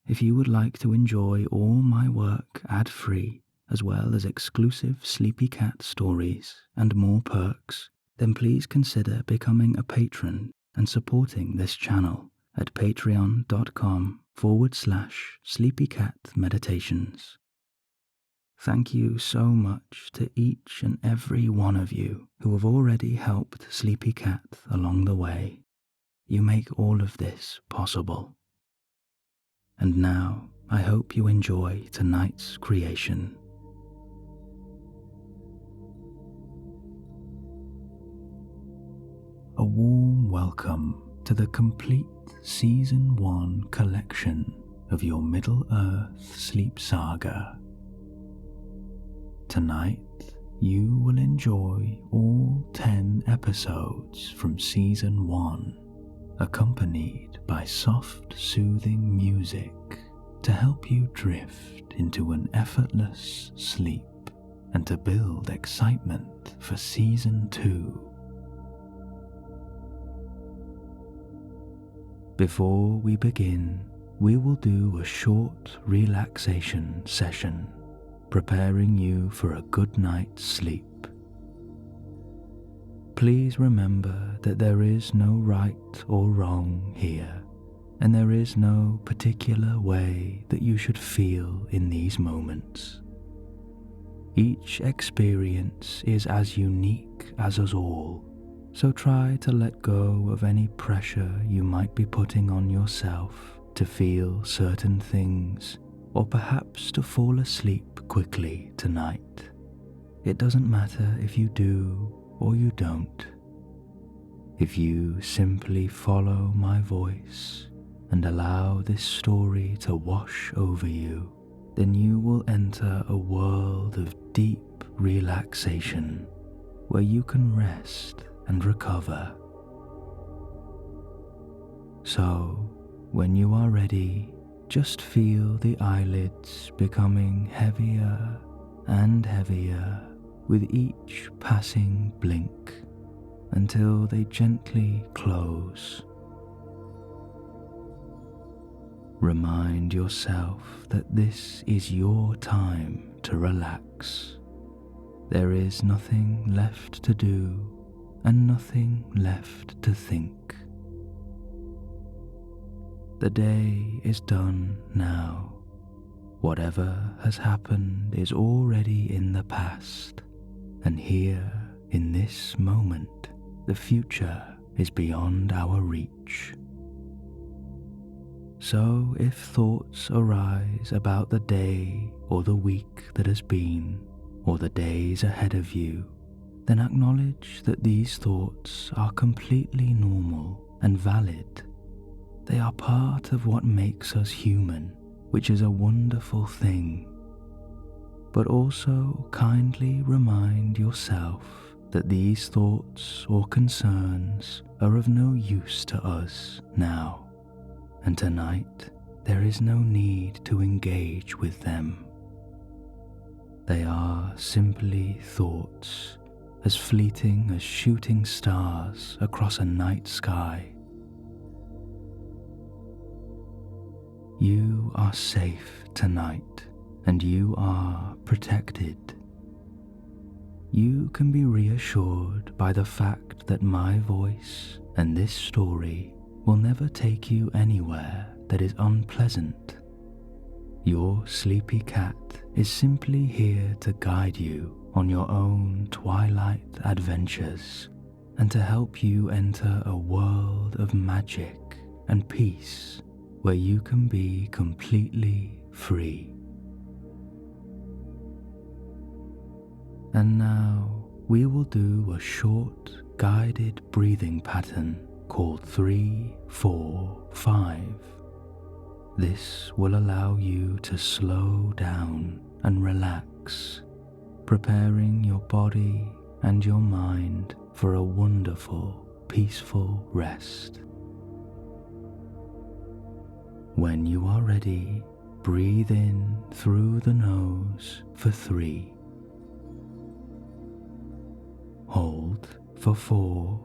if you would like to enjoy all my work ad-free, as well as exclusive Sleepy Cat stories and more perks, then please consider becoming a patron and supporting this channel at patreon.com/sleepycatmeditations. Thank you so much to each and every one of you who have already helped Sleepy Cat along the way. You make all of this possible. And now, I hope you enjoy tonight's creation. A warm welcome to the complete Season 1 collection of your Middle Earth Sleep Saga. Tonight, you will enjoy all 10 episodes from Season 1, accompanied by soft, soothing music to help you drift into an effortless sleep and to build excitement for Season 2. Before we begin, we will do a short relaxation session, preparing you for a good night's sleep. Please remember that there is no right or wrong here, and there is no particular way that you should feel in these moments. Each experience is as unique as us all, so try to let go of any pressure you might be putting on yourself to feel certain things, or perhaps to fall asleep quickly tonight. It doesn't matter if you do or you don't. If you simply follow my voice and allow this story to wash over you, then you will enter a world of deep relaxation where you can rest and recover. So, when you are ready, just feel the eyelids becoming heavier and heavier with each passing blink until they gently close. Remind yourself that this is your time to relax. There is nothing left to do and nothing left to think. The day is done now. Whatever has happened is already in the past, and here, in this moment, the future is beyond our reach. So if thoughts arise about the day or the week that has been, or the days ahead of you, then acknowledge that these thoughts are completely normal and valid. They are part of what makes us human, which is a wonderful thing. But also kindly remind yourself that these thoughts or concerns are of no use to us now, and tonight there is no need to engage with them. They are simply thoughts, as fleeting as shooting stars across a night sky. You are safe tonight, and you are protected. You can be reassured by the fact that my voice and this story will never take you anywhere that is unpleasant. Your sleepy cat is simply here to guide you on your own twilight adventures and to help you enter a world of magic and peace where you can be completely free. And now we will do a short guided breathing pattern called 3-4-5. This will allow you to slow down and relax, preparing your body and your mind for a wonderful, peaceful rest. When you are ready, breathe in through the nose for 3. Hold for 4.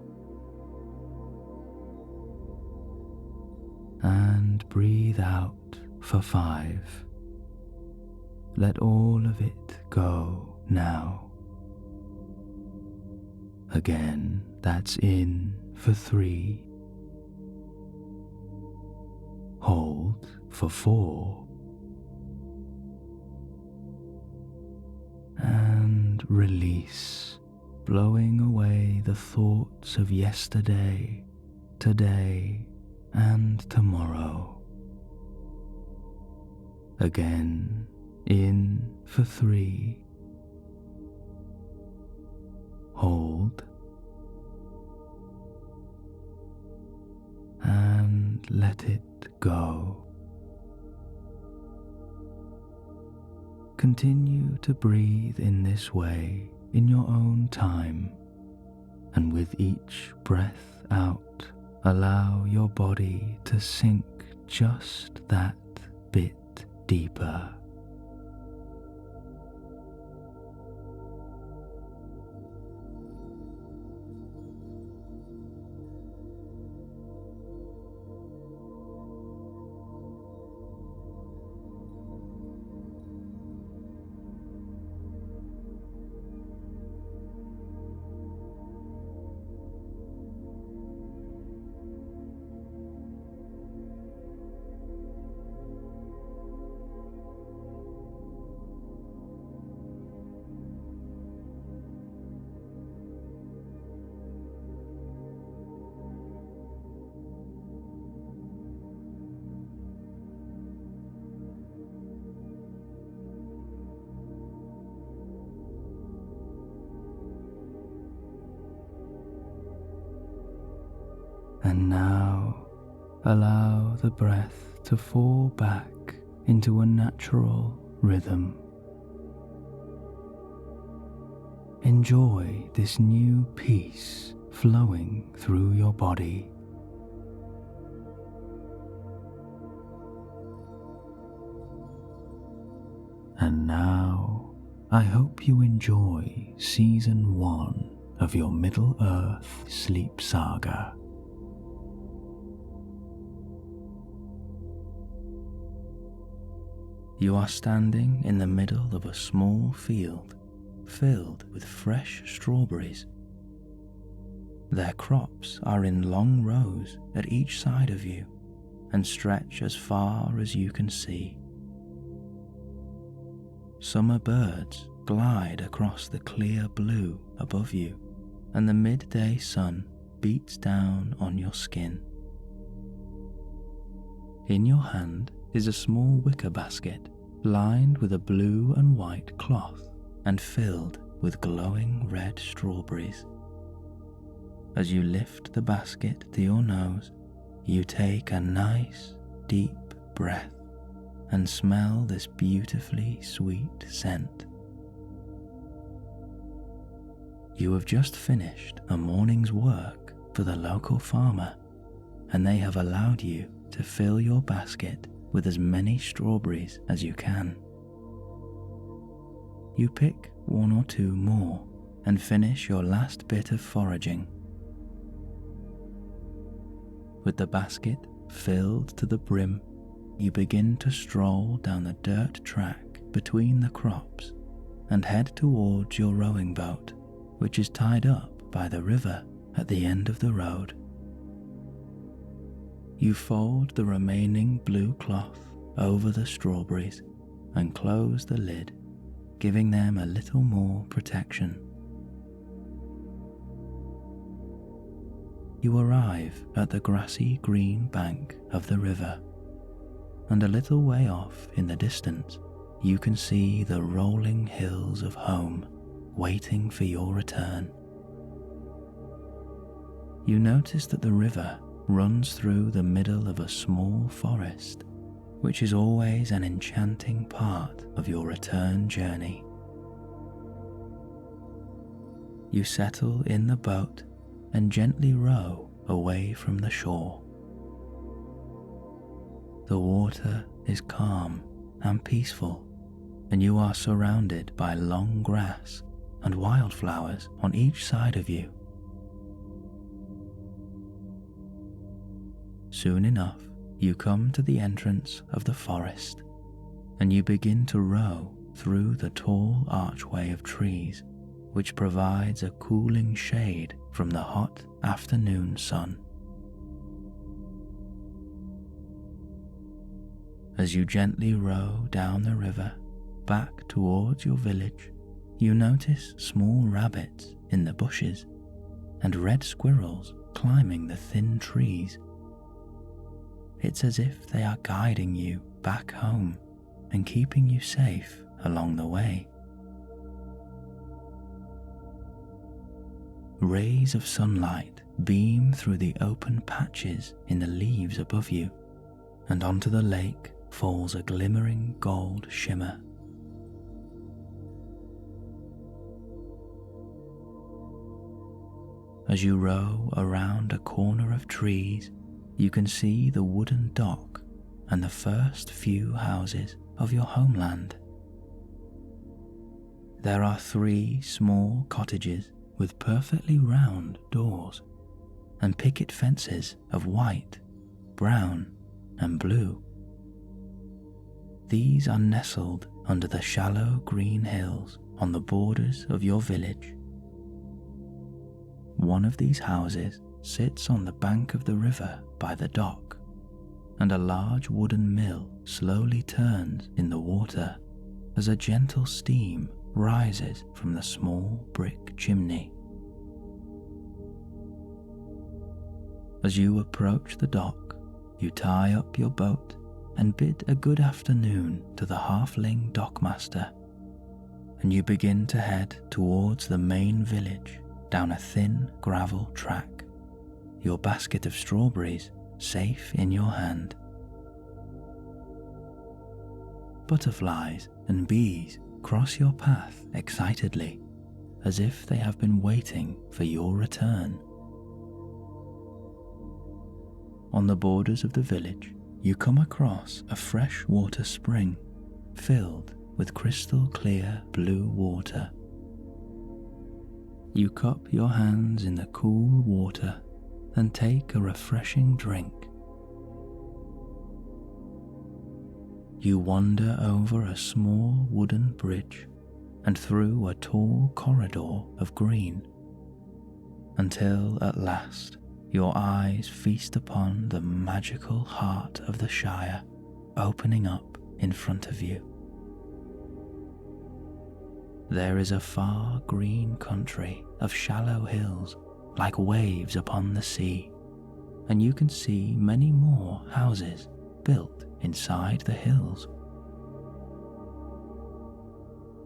And breathe out for 5. Let all of it go now. Again, that's in for 3. Hold for 4. And release, blowing away the thoughts of yesterday, today, and tomorrow. Again, in for 3. Hold. And let it go. Continue to breathe in this way in your own time, and with each breath out, allow your body to sink just that bit deeper. And now allow the breath to fall back into a natural rhythm. Enjoy this new peace flowing through your body. And now I hope you enjoy Season 1 of your Middle Earth Sleep Saga. You are standing in the middle of a small field filled with fresh strawberries. Their crops are in long rows at each side of you and stretch as far as you can see. Summer birds glide across the clear blue above you, and the midday sun beats down on your skin. In your hand is a small wicker basket lined with a blue and white cloth and filled with glowing red strawberries. As you lift the basket to your nose, you take a nice, deep breath and smell this beautifully sweet scent. You have just finished a morning's work for the local farmer, and they have allowed you to fill your basket with as many strawberries as you can. You pick 1 or 2 more and finish your last bit of foraging. With the basket filled to the brim, you begin to stroll down the dirt track between the crops and head towards your rowing boat, which is tied up by the river at the end of the road. You fold the remaining blue cloth over the strawberries and close the lid, giving them a little more protection. You arrive at the grassy green bank of the river, and a little way off in the distance you can see the rolling hills of home waiting for your return. You notice that the river runs through the middle of a small forest, which is always an enchanting part of your return journey. You settle in the boat and gently row away from the shore. The water is calm and peaceful, and you are surrounded by long grass and wildflowers on each side of you. Soon enough, you come to the entrance of the forest, and you begin to row through the tall archway of trees, which provides a cooling shade from the hot afternoon sun. As you gently row down the river back towards your village, you notice small rabbits in the bushes and red squirrels climbing the thin trees. It's as if they are guiding you back home and keeping you safe along the way. Rays of sunlight beam through the open patches in the leaves above you, and onto the lake falls a glimmering gold shimmer. As you row around a corner of trees, you can see the wooden dock and the first few houses of your homeland. There are 3 small cottages with perfectly round doors and picket fences of white, brown, and blue. These are nestled under the shallow green hills on the borders of your village. One of these houses sits on the bank of the river by the dock, and a large wooden mill slowly turns in the water as a gentle steam rises from the small brick chimney. As you approach the dock, you tie up your boat and bid a good afternoon to the halfling dockmaster, and you begin to head towards the main village down a thin gravel track, your basket of strawberries safe in your hand. Butterflies and bees cross your path excitedly, as if they have been waiting for your return. On the borders of the village, you come across a freshwater spring filled with crystal clear blue water. You cup your hands in the cool water and take a refreshing drink. You wander over a small wooden bridge and through a tall corridor of green, until at last your eyes feast upon the magical heart of the Shire opening up in front of you. There is a far green country of shallow hills like waves upon the sea, and you can see many more houses built inside the hills.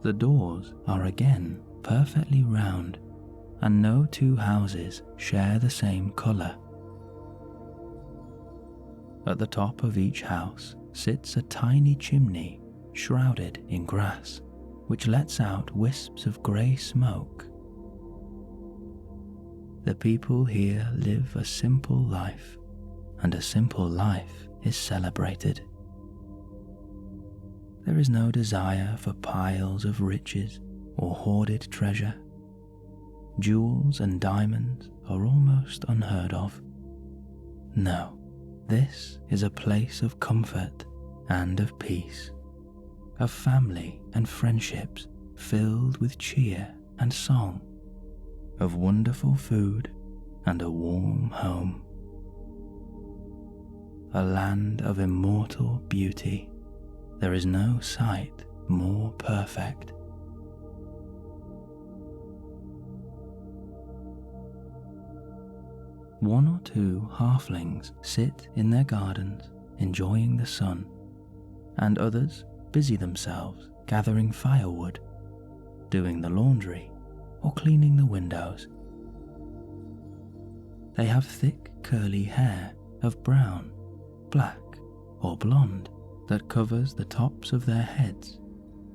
The doors are again perfectly round, and no 2 houses share the same colour. At the top of each house sits a tiny chimney shrouded in grass, which lets out wisps of grey smoke. The people here live a simple life, and a simple life is celebrated. There is no desire for piles of riches or hoarded treasure. Jewels and diamonds are almost unheard of. No, this is a place of comfort and of peace, of family and friendships filled with cheer and song, of wonderful food and a warm home. A land of immortal beauty. There is no sight more perfect. One or 2 halflings sit in their gardens enjoying the sun, and others busy themselves gathering firewood, doing the laundry, or cleaning the windows. They have thick curly hair of brown, black, or blonde that covers the tops of their heads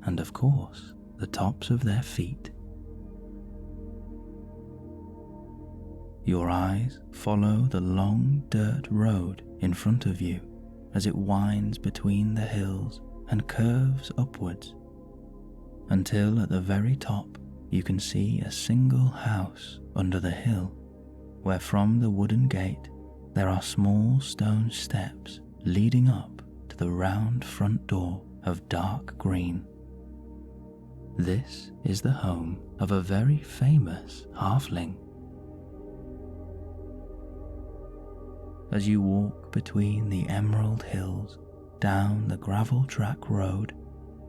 and, of course, the tops of their feet. Your eyes follow the long dirt road in front of you as it winds between the hills and curves upwards, until at the very top you can see a single house under the hill, where from the wooden gate there are small stone steps leading up to the round front door of dark green. This is the home of a very famous halfling. As you walk between the emerald hills down the gravel track road,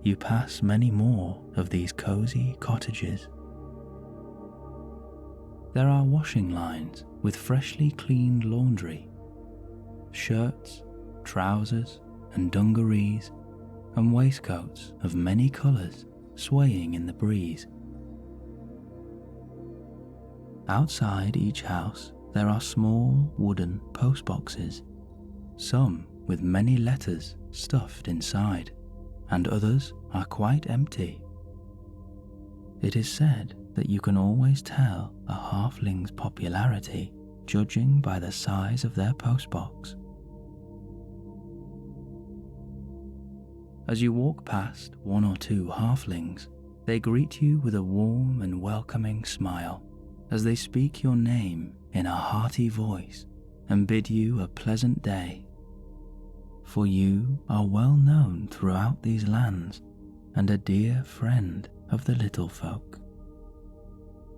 you pass many more of these cozy cottages. There are washing lines with freshly cleaned laundry, shirts, trousers and dungarees, and waistcoats of many colours swaying in the breeze. Outside each house there are small wooden postboxes, some with many letters stuffed inside, and others are quite empty. It is said that you can always tell a halfling's popularity judging by the size of their postbox. As you walk past one or two halflings, they greet you with a warm and welcoming smile as they speak your name in a hearty voice and bid you a pleasant day. For you are well known throughout these lands and a dear friend of the little folk.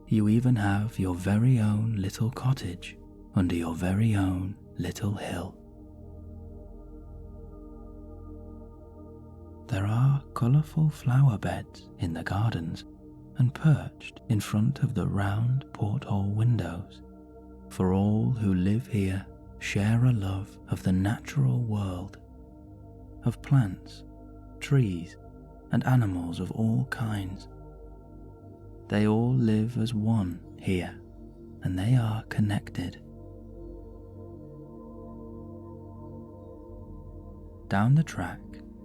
You even have your very own little cottage under your very own little hill. There are colourful flower beds in the gardens and perched in front of the round porthole windows, for all who live here share a love of the natural world, of plants, trees, and animals of all kinds. They all live as one here, and they are connected. Down the track,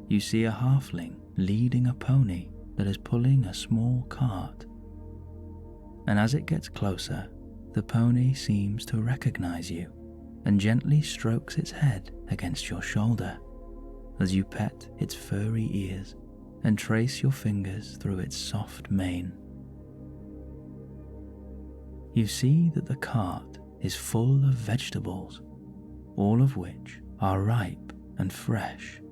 you see a halfling leading a pony that is pulling a small cart. And as it gets closer, the pony seems to recognize you and gently strokes its head against your shoulder as you pet its furry ears and trace your fingers through its soft mane. You see that the cart is full of vegetables, all of which are ripe and fresh.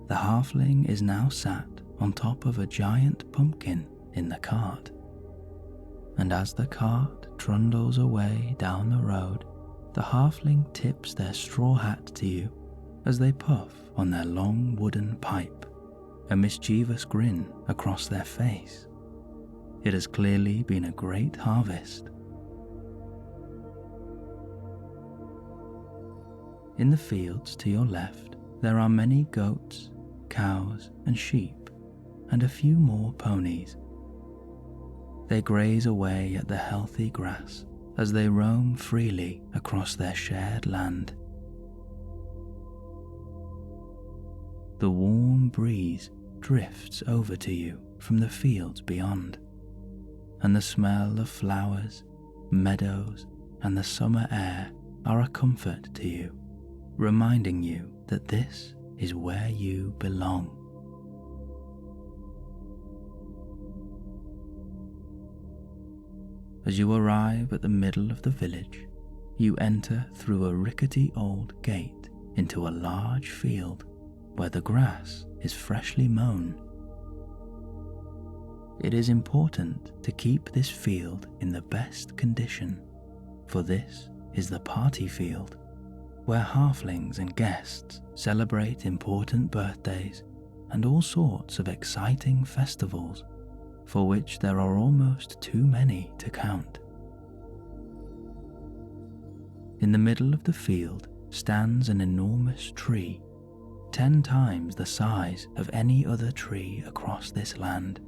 The halfling is now sat on top of a giant pumpkin in the cart, and as the cart trundles away down the road, the halfling tips their straw hat to you as they puff on their long wooden pipe, a mischievous grin across their face. It has clearly been a great harvest. In the fields to your left, there are many goats, cows, and sheep, and a few more ponies. They graze away at the healthy grass as they roam freely across their shared land. The warm breeze drifts over to you from the fields beyond, and the smell of flowers, meadows, and the summer air are a comfort to you, reminding you that this is where you belong. As you arrive at the middle of the village, you enter through a rickety old gate into a large field where the grass is freshly mown. It is important to keep this field in the best condition, for this is the party field, where halflings and guests celebrate important birthdays and all sorts of exciting festivals, for which there are almost too many to count. In the middle of the field stands an enormous tree, 10 times the size of any other tree across this land,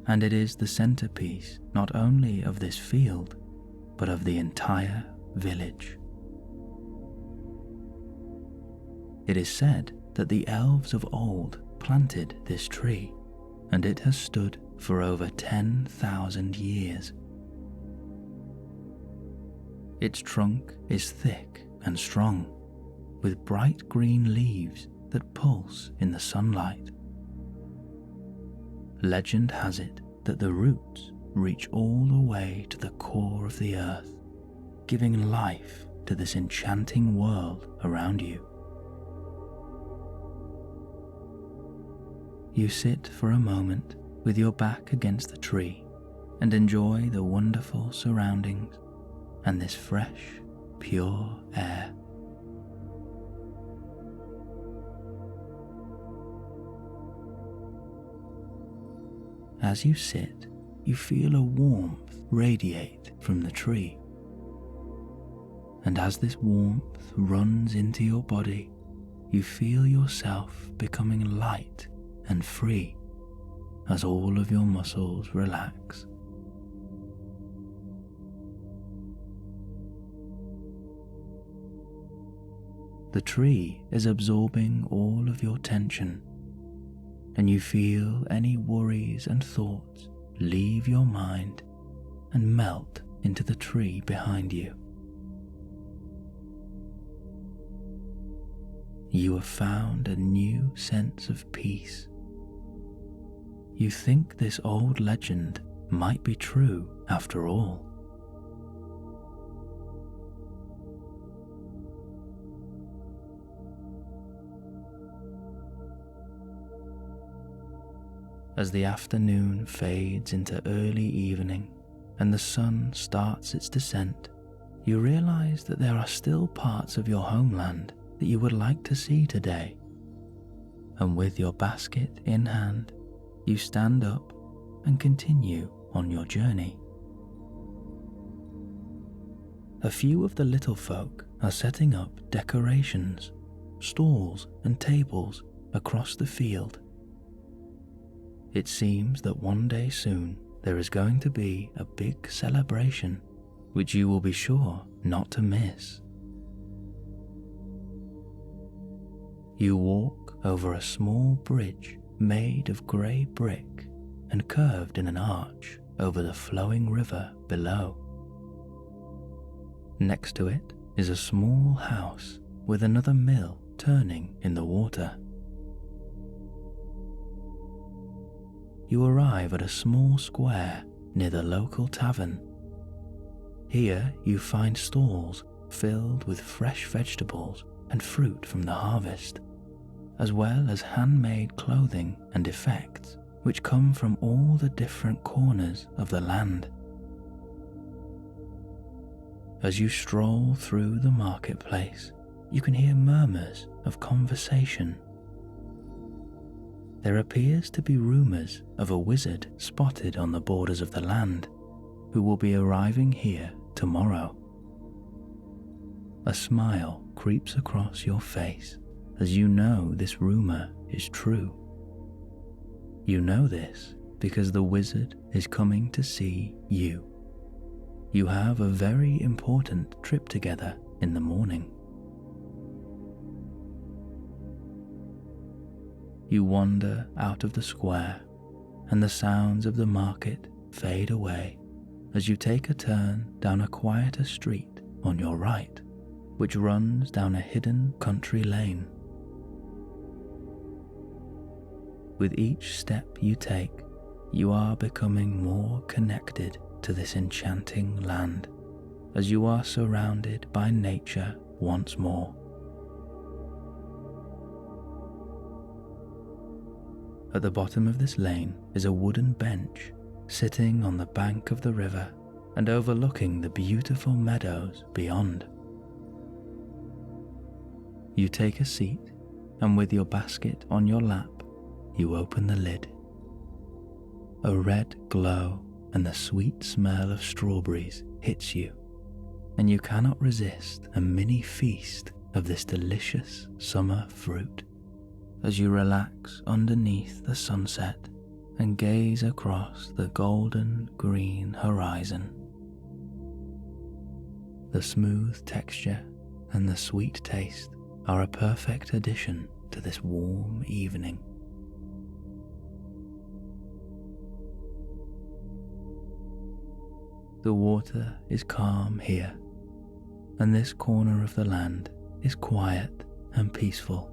and it is the centerpiece not only of this field, but of the entire village. It is said that the elves of old planted this tree, and it has stood for over 10,000 years. Its trunk is thick and strong, with bright green leaves that pulse in the sunlight. Legend has it that the roots reach all the way to the core of the earth, giving life to this enchanting world around you. You sit for a moment with your back against the tree and enjoy the wonderful surroundings and this fresh, pure air. As you sit, you feel a warmth radiate from the tree. And as this warmth runs into your body, you feel yourself becoming light and free as all of your muscles relax. The tree is absorbing all of your tension, and you feel any worries and thoughts leave your mind and melt into the tree behind you. You have found a new sense of peace. You think this old legend might be true after all. As the afternoon fades into early evening and the sun starts its descent, you realize that there are still parts of your homeland that you would like to see today. And with your basket in hand, you stand up and continue on your journey. A few of the little folk are setting up decorations, stalls and tables across the field. It seems that one day soon there is going to be a big celebration which you will be sure not to miss. You walk over a small bridge made of grey brick and curved in an arch over the flowing river below. Next to it is a small house with another mill turning in the water. You arrive at a small square near the local tavern. Here you find stalls filled with fresh vegetables and fruit from the harvest, as well as handmade clothing and effects which come from all the different corners of the land. As you stroll through the marketplace, you can hear murmurs of conversation. There appears to be rumors of a wizard spotted on the borders of the land who will be arriving here tomorrow. A smile creeps across your face as you know this rumor is true. You know this because the wizard is coming to see you. You have a very important trip together in the morning. You wander out of the square, and the sounds of the market fade away as you take a turn down a quieter street on your right, which runs down a hidden country lane. With each step you take, you are becoming more connected to this enchanting land, as you are surrounded by nature once more. At the bottom of this lane is a wooden bench sitting on the bank of the river and overlooking the beautiful meadows beyond. You take a seat, and with your basket on your lap, you open the lid. A red glow and the sweet smell of strawberries hits you, and you cannot resist a mini feast of this delicious summer fruit as you relax underneath the sunset and gaze across the golden green horizon. The smooth texture and the sweet taste are a perfect addition to this warm evening. The water is calm here, and this corner of the land is quiet and peaceful.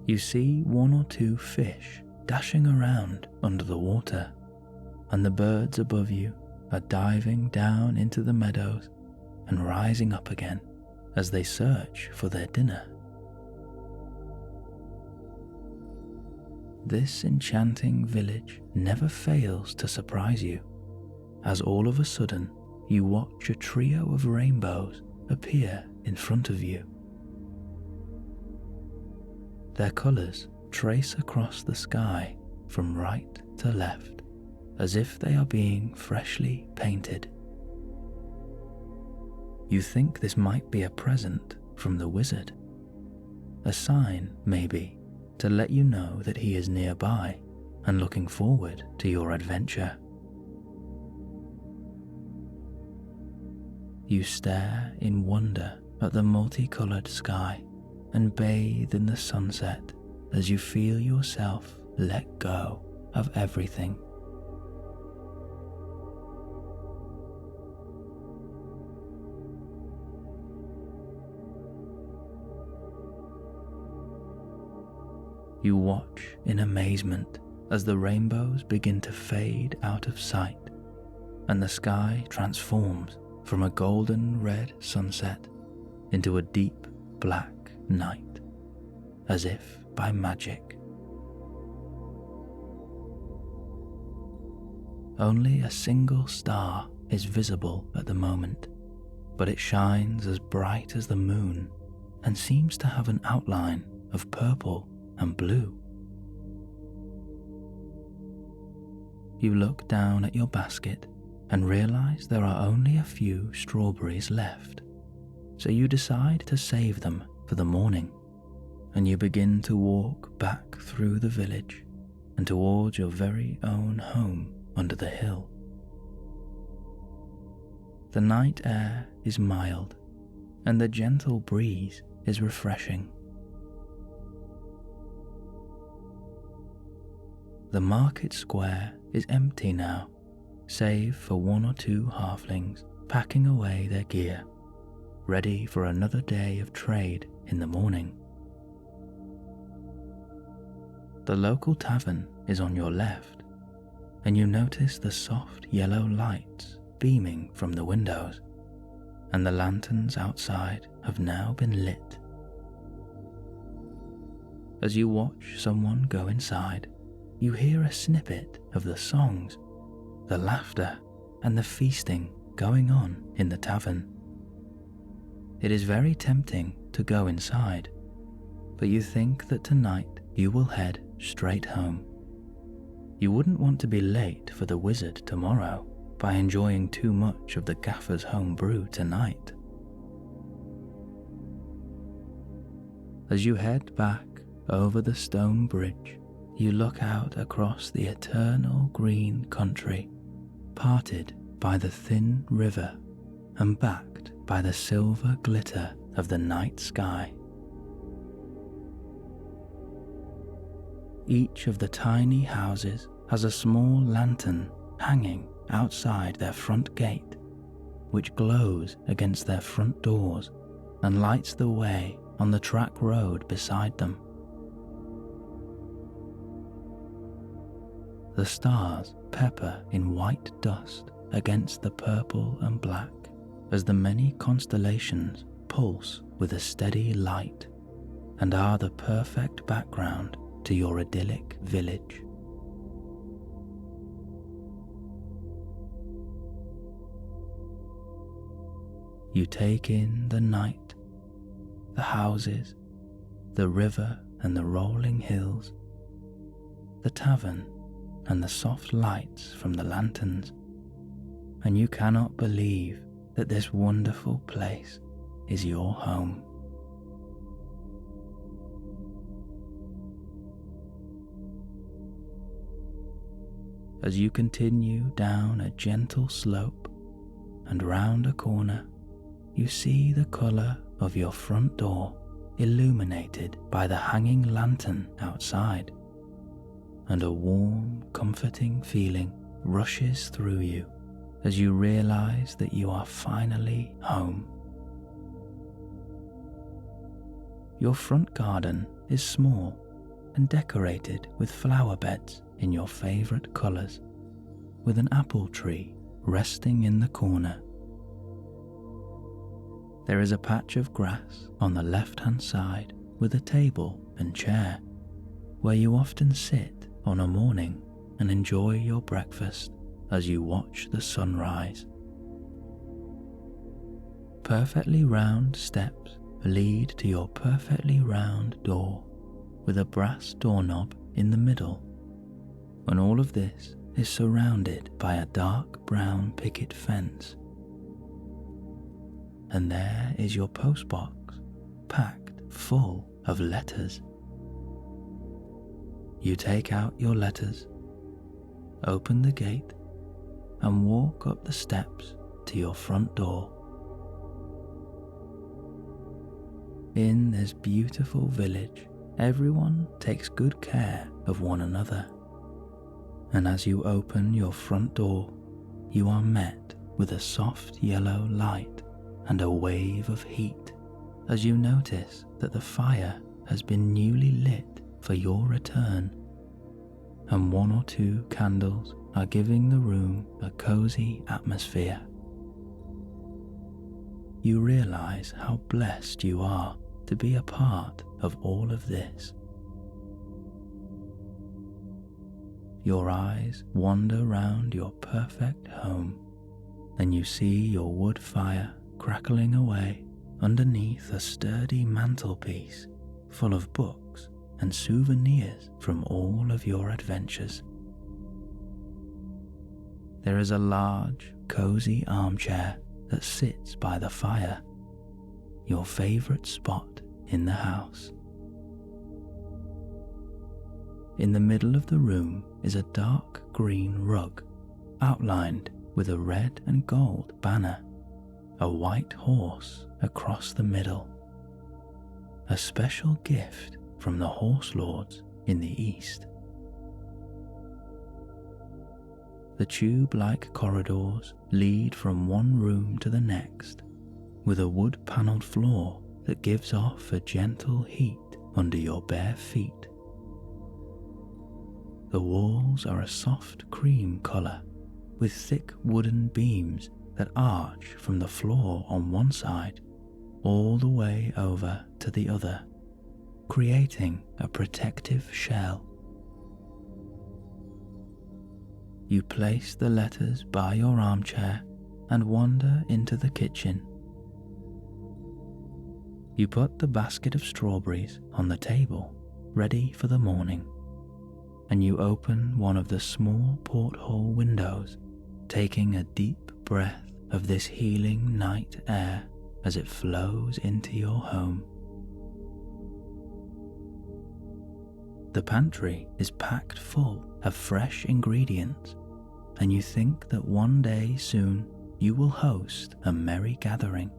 You see one or two fish dashing around under the water, and the birds above you are diving down into the meadows and rising up again as they search for their dinner. This enchanting village never fails to surprise you, as all of a sudden you watch a trio of rainbows appear in front of you. Their colours trace across the sky from right to left, as if they are being freshly painted. You think this might be a present from the wizard, a sign, maybe, to let you know that he is nearby and looking forward to your adventure. You stare in wonder at the multicoloured sky and bathe in the sunset as you feel yourself let go of everything. You watch in amazement as the rainbows begin to fade out of sight and the sky transforms from a golden red sunset into a deep black night, as if by magic. Only a single star is visible at the moment, but it shines as bright as the moon and seems to have an outline of purple and blue. You look down at your basket and realize there are only a few strawberries left, so you decide to save them for the morning, and you begin to walk back through the village and towards your very own home under the hill. The night air is mild, and the gentle breeze is refreshing. The market square is empty now, save for one or two halflings packing away their gear, ready for another day of trade in the morning. The local tavern is on your left, and you notice the soft yellow lights beaming from the windows, and the lanterns outside have now been lit. As you watch someone go inside, you hear a snippet of the songs, the laughter, and the feasting going on in the tavern. It is very tempting to go inside, but you think that tonight you will head straight home. You wouldn't want to be late for the wizard tomorrow by enjoying too much of the gaffer's home brew tonight. As you head back over the stone bridge, you look out across the eternal green country, parted by the thin river and backed by the silver glitter of the night sky. Each of the tiny houses has a small lantern hanging outside their front gate, which glows against their front doors and lights the way on the track road beside them. The stars pepper in white dust against the purple and black as the many constellations pulse with a steady light and are the perfect background to your idyllic village. You take in the night, the houses, the river and the rolling hills, the tavern and the soft lights from the lanterns, and you cannot believe that this wonderful place is your home. As you continue down a gentle slope and round a corner, you see the colour of your front door illuminated by the hanging lantern outside, and a warm, comforting feeling rushes through you as you realize that you are finally home. Your front garden is small and decorated with flower beds in your favorite colors, with an apple tree resting in the corner. There is a patch of grass on the left-hand side with a table and chair where you often sit on a morning and enjoy your breakfast as you watch the sunrise. Perfectly round steps lead to your perfectly round door with a brass doorknob in the middle, and all of this is surrounded by a dark brown picket fence. And there is your postbox packed full of letters. You take out your letters, open the gate, and walk up the steps to your front door. In this beautiful village, everyone takes good care of one another. And as you open your front door, you are met with a soft yellow light and a wave of heat as you notice that the fire has been newly lit for your return, and 1 or 2 candles are giving the room a cozy atmosphere. You realize how blessed you are to be a part of all of this. Your eyes wander round your perfect home, and you see your wood fire crackling away underneath a sturdy mantelpiece full of books and souvenirs from all of your adventures. There is a large, cozy armchair that sits by the fire, your favorite spot in the house. In the middle of the room is a dark green rug, outlined with a red and gold banner, a white horse across the middle, a special gift from the horse lords in the east. The tube-like corridors lead from one room to the next, with a wood-panelled floor that gives off a gentle heat under your bare feet. The walls are a soft cream colour, with thick wooden beams that arch from the floor on one side all the way over to the other, creating a protective shell. You place the letters by your armchair and wander into the kitchen. You put the basket of strawberries on the table, ready for the morning, and you open one of the small porthole windows, taking a deep breath of this healing night air as it flows into your home. The pantry is packed full of fresh ingredients, and you think that one day soon you will host a merry gathering.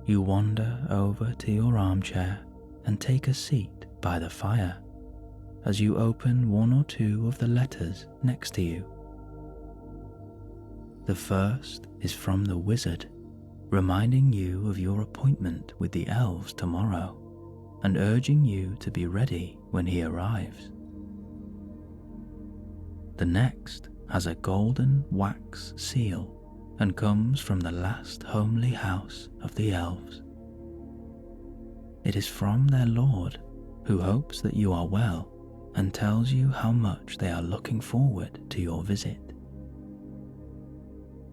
You wander over to your armchair and take a seat by the fire as you open 1 or 2 of the letters next to you. The first is from the wizard, reminding you of your appointment with the elves tomorrow and urging you to be ready when he arrives. The next has a golden wax seal and comes from the last homely house of the elves. It is from their lord, who hopes that you are well and tells you how much they are looking forward to your visit.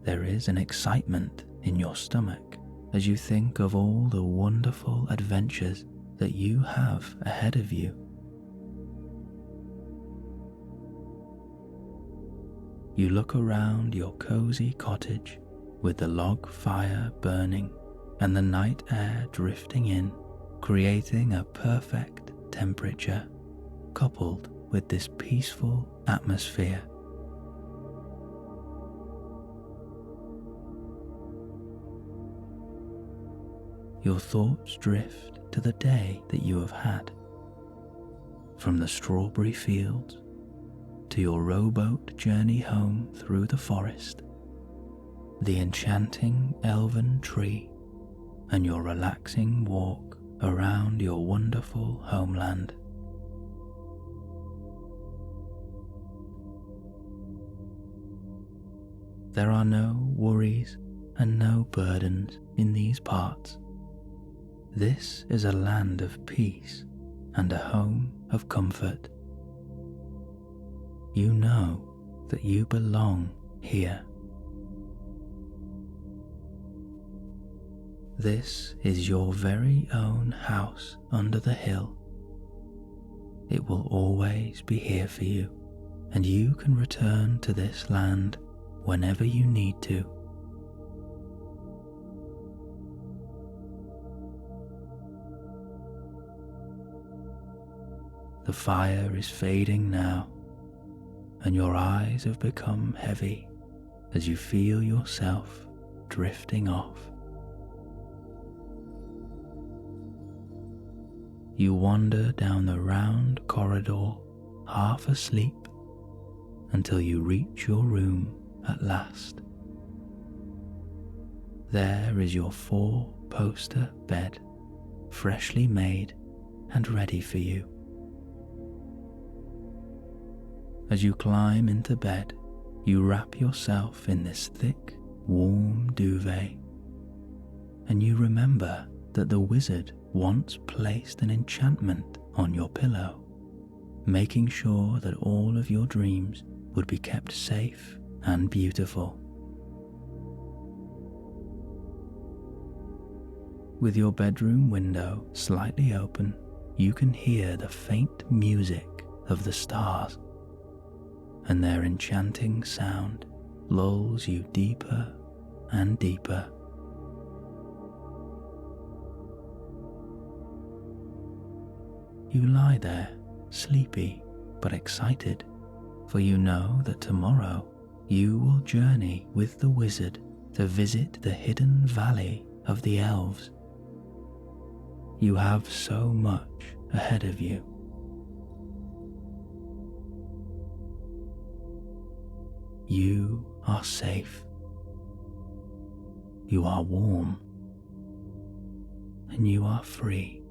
There is an excitement in your stomach as you think of all the wonderful adventures that you have ahead of you. You look around your cozy cottage with the log fire burning and the night air drifting in, creating a perfect temperature coupled with this peaceful atmosphere. Your thoughts drift to the day that you have had, from the strawberry fields to your rowboat journey home through the forest, the enchanting elven tree, and your relaxing walk around your wonderful homeland. There are no worries and no burdens in these parts. This is a land of peace and a home of comfort. You know that you belong here. This is your very own house under the hill. It will always be here for you, and you can return to this land whenever you need to. The fire is fading now, and your eyes have become heavy as you feel yourself drifting off. You wander down the round corridor, half asleep, until you reach your room at last. There is your 4-poster bed, freshly made and ready for you. As you climb into bed, you wrap yourself in this thick, warm duvet, and you remember that the wizard once placed an enchantment on your pillow, making sure that all of your dreams would be kept safe and beautiful. With your bedroom window slightly open, you can hear the faint music of the stars, and their enchanting sound lulls you deeper and deeper. You lie there, sleepy but excited, for you know that tomorrow you will journey with the wizard to visit the hidden valley of the elves. You have so much ahead of you. You are safe. You are warm. And you are free.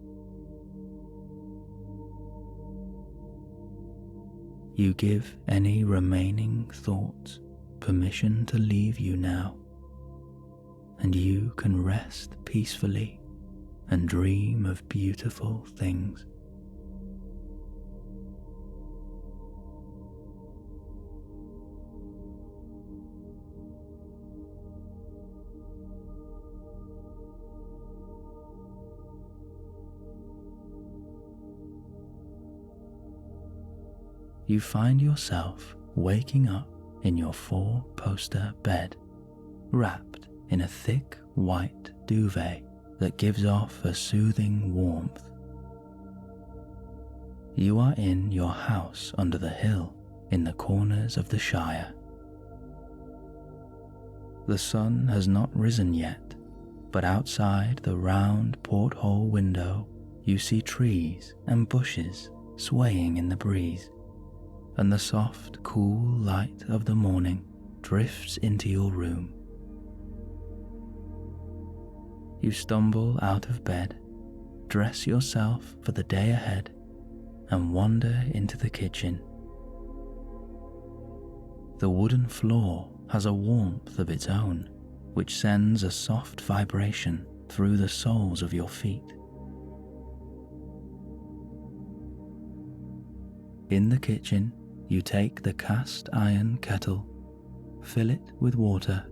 You give any remaining thoughts permission to leave you now, and you can rest peacefully and dream of beautiful things. You find yourself waking up in your 4-poster bed, wrapped in a thick white duvet that gives off a soothing warmth. You are in your house under the hill in the corners of the Shire. The sun has not risen yet, but outside the round porthole window you see trees and bushes swaying in the breeze, and the soft, cool light of the morning drifts into your room. You stumble out of bed, dress yourself for the day ahead, and wander into the kitchen. The wooden floor has a warmth of its own, which sends a soft vibration through the soles of your feet. In the kitchen, you take the cast iron kettle, fill it with water,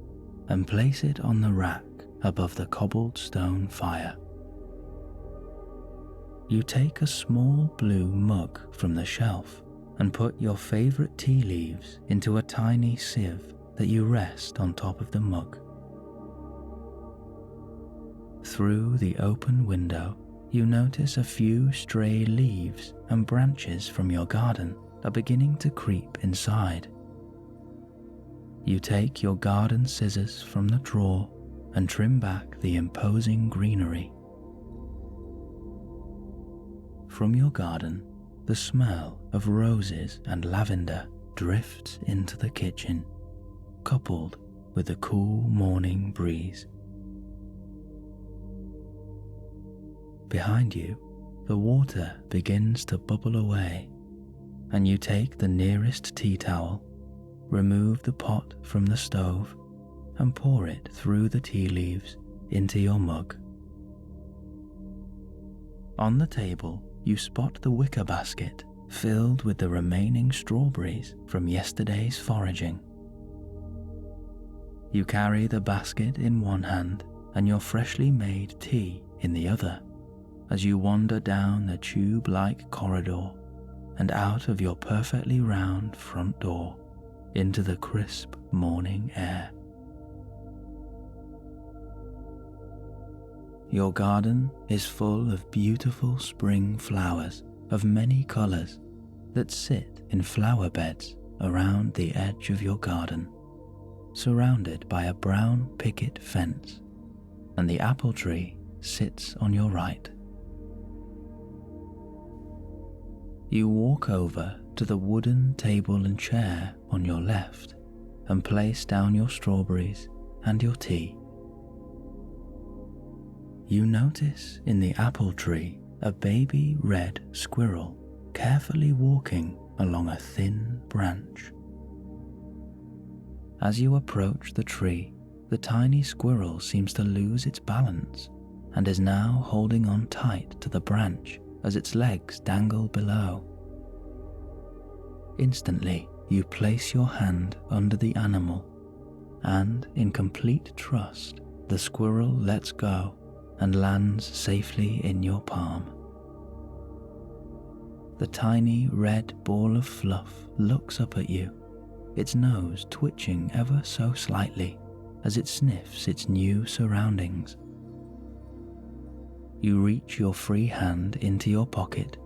and place it on the rack above the cobbled stone fire. You take a small blue mug from the shelf and put your favorite tea leaves into a tiny sieve that you rest on top of the mug. Through the open window, you notice a few stray leaves and branches from your garden are beginning to creep inside. You take your garden scissors from the drawer and trim back the imposing greenery. From your garden, the smell of roses and lavender drifts into the kitchen, coupled with the cool morning breeze. Behind you, the water begins to bubble away, and you take the nearest tea towel, remove the pot from the stove, and pour it through the tea leaves into your mug. On the table, you spot the wicker basket filled with the remaining strawberries from yesterday's foraging. You carry the basket in one hand and your freshly made tea in the other as you wander down the tube-like corridor and out of your perfectly round front door into the crisp morning air. Your garden is full of beautiful spring flowers of many colours that sit in flower beds around the edge of your garden, surrounded by a brown picket fence, and the apple tree sits on your right. You walk over to the wooden table and chair on your left and place down your strawberries and your tea. You notice in the apple tree a baby red squirrel carefully walking along a thin branch. As you approach the tree, the tiny squirrel seems to lose its balance and is now holding on tight to the branch as its legs dangle below. Instantly, you place your hand under the animal, and in complete trust, the squirrel lets go and lands safely in your palm. The tiny red ball of fluff looks up at you, its nose twitching ever so slightly as it sniffs its new surroundings. You reach your free hand into your pocket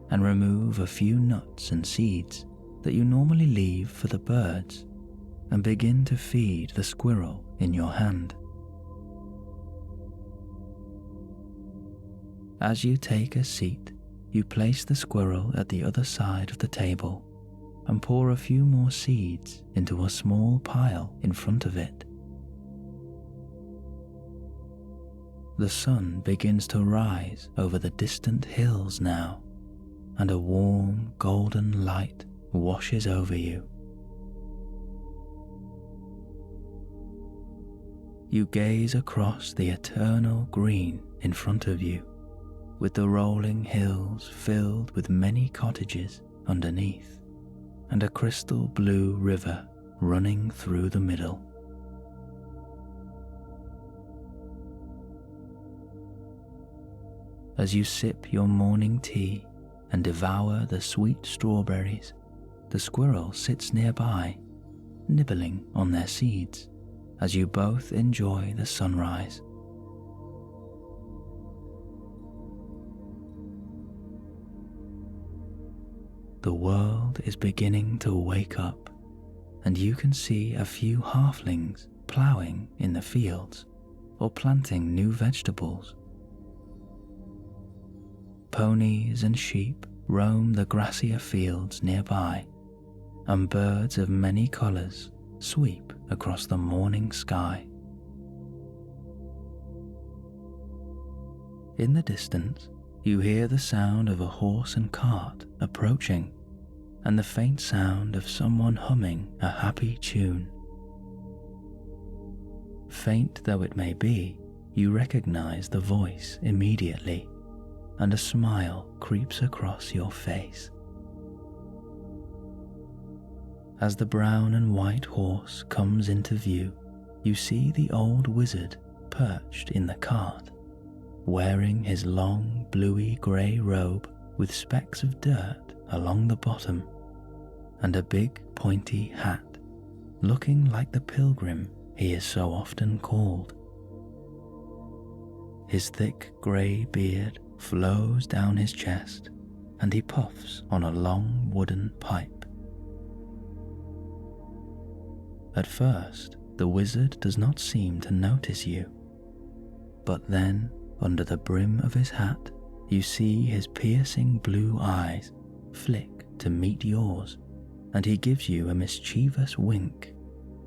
and remove a few nuts and seeds that you normally leave for the birds and begin to feed the squirrel in your hand. As you take a seat, you place the squirrel at the other side of the table and pour a few more seeds into a small pile in front of it. The sun begins to rise over the distant hills now, and a warm golden light washes over you. You gaze across the eternal green in front of you, with the rolling hills filled with many cottages underneath, and a crystal blue river running through the middle. As you sip your morning tea and devour the sweet strawberries, the squirrel sits nearby, nibbling on their seeds, as you both enjoy the sunrise. The world is beginning to wake up, and you can see a few halflings ploughing in the fields or planting new vegetables. Ponies and sheep roam the grassier fields nearby, and birds of many colours sweep across the morning sky. In the distance, you hear the sound of a horse and cart approaching, and the faint sound of someone humming a happy tune. Faint though it may be, you recognize the voice immediately, and a smile creeps across your face. As the brown and white horse comes into view, you see the old wizard perched in the cart, wearing his long bluey-grey robe with specks of dirt along the bottom, and a big pointy hat, looking like the pilgrim he is so often called. His thick grey beard flows down his chest, and he puffs on a long wooden pipe. At first, the wizard does not seem to notice you, but then, under the brim of his hat, you see his piercing blue eyes flick to meet yours, and he gives you a mischievous wink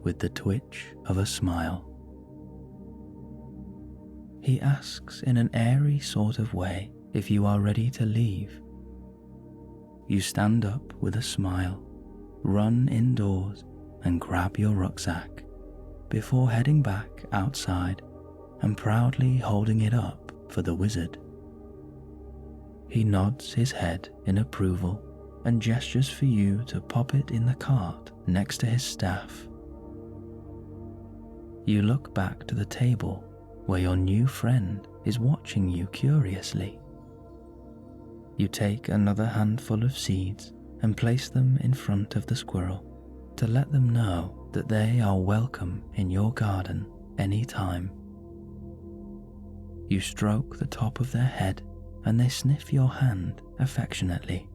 with the twitch of a smile. He asks in an airy sort of way if you are ready to leave. You stand up with a smile, run indoors, and grab your rucksack, before heading back outside and proudly holding it up for the wizard. He nods his head in approval and gestures for you to pop it in the cart next to his staff. You look back to the table where your new friend is watching you curiously. You take another handful of seeds and place them in front of the squirrel to let them know that they are welcome in your garden any time. You stroke the top of their head and they sniff your hand affectionately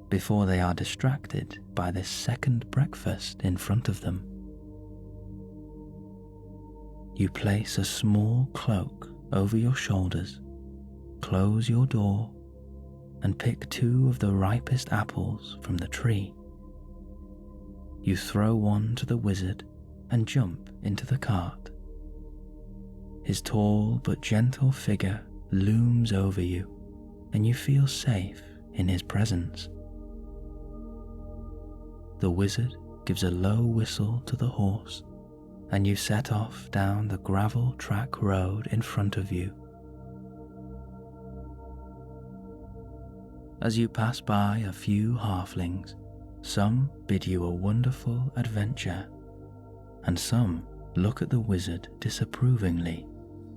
before they are distracted by this second breakfast in front of them. You place a small cloak over your shoulders, close your door, and pick 2 of the ripest apples from the tree. You throw one to the wizard and jump into the cart. His tall but gentle figure looms over you, and you feel safe in his presence. The wizard gives a low whistle to the horse, and you set off down the gravel track road in front of you. As you pass by a few halflings, some bid you a wonderful adventure, and some look at the wizard disapprovingly,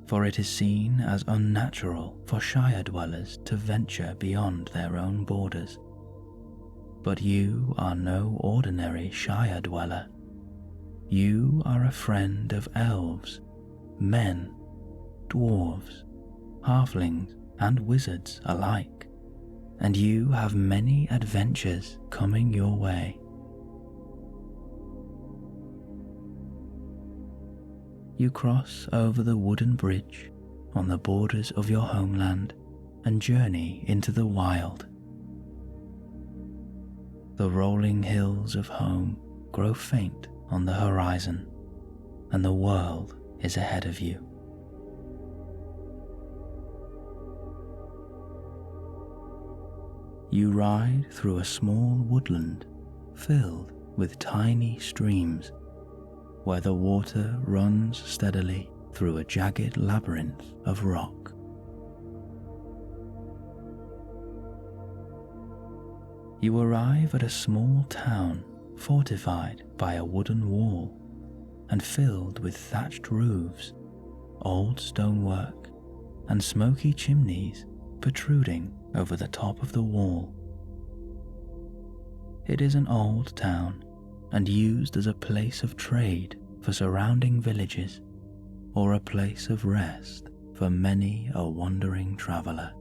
for it is seen as unnatural for Shire dwellers to venture beyond their own borders. But you are no ordinary Shire dweller. You are a friend of elves, men, dwarves, halflings, and wizards alike, and you have many adventures coming your way. You cross over the wooden bridge on the borders of your homeland and journey into the wild. The rolling hills of home grow faint on the horizon, and the world is ahead of you. You ride through a small woodland filled with tiny streams, where the water runs steadily through a jagged labyrinth of rock. You arrive at a small town fortified by a wooden wall and filled with thatched roofs, old stonework, and smoky chimneys protruding over the top of the wall. It is an old town and used as a place of trade for surrounding villages or a place of rest for many a wandering traveller.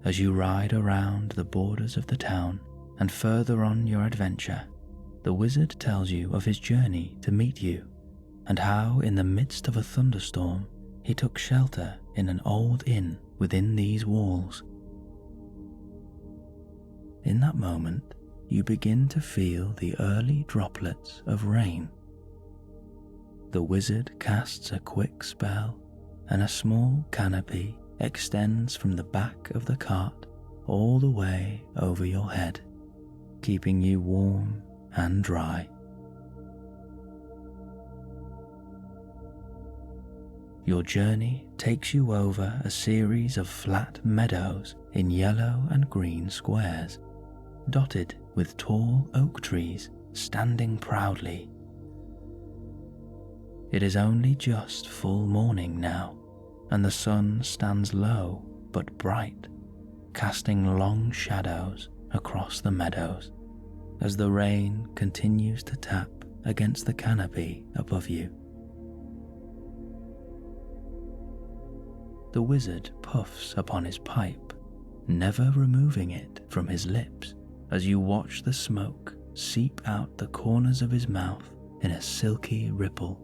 As you ride around the borders of the town and further on your adventure, the wizard tells you of his journey to meet you and how in the midst of a thunderstorm he took shelter in an old inn within these walls. In that moment, you begin to feel the early droplets of rain. The wizard casts a quick spell, and a small canopy extends from the back of the cart all the way over your head, keeping you warm and dry. Your journey takes you over a series of flat meadows in yellow and green squares, dotted with tall oak trees standing proudly. It is only just full morning now, and the sun stands low but bright, casting long shadows across the meadows as the rain continues to tap against the canopy above you. The wizard puffs upon his pipe, never removing it from his lips, as you watch the smoke seep out the corners of his mouth in a silky ripple.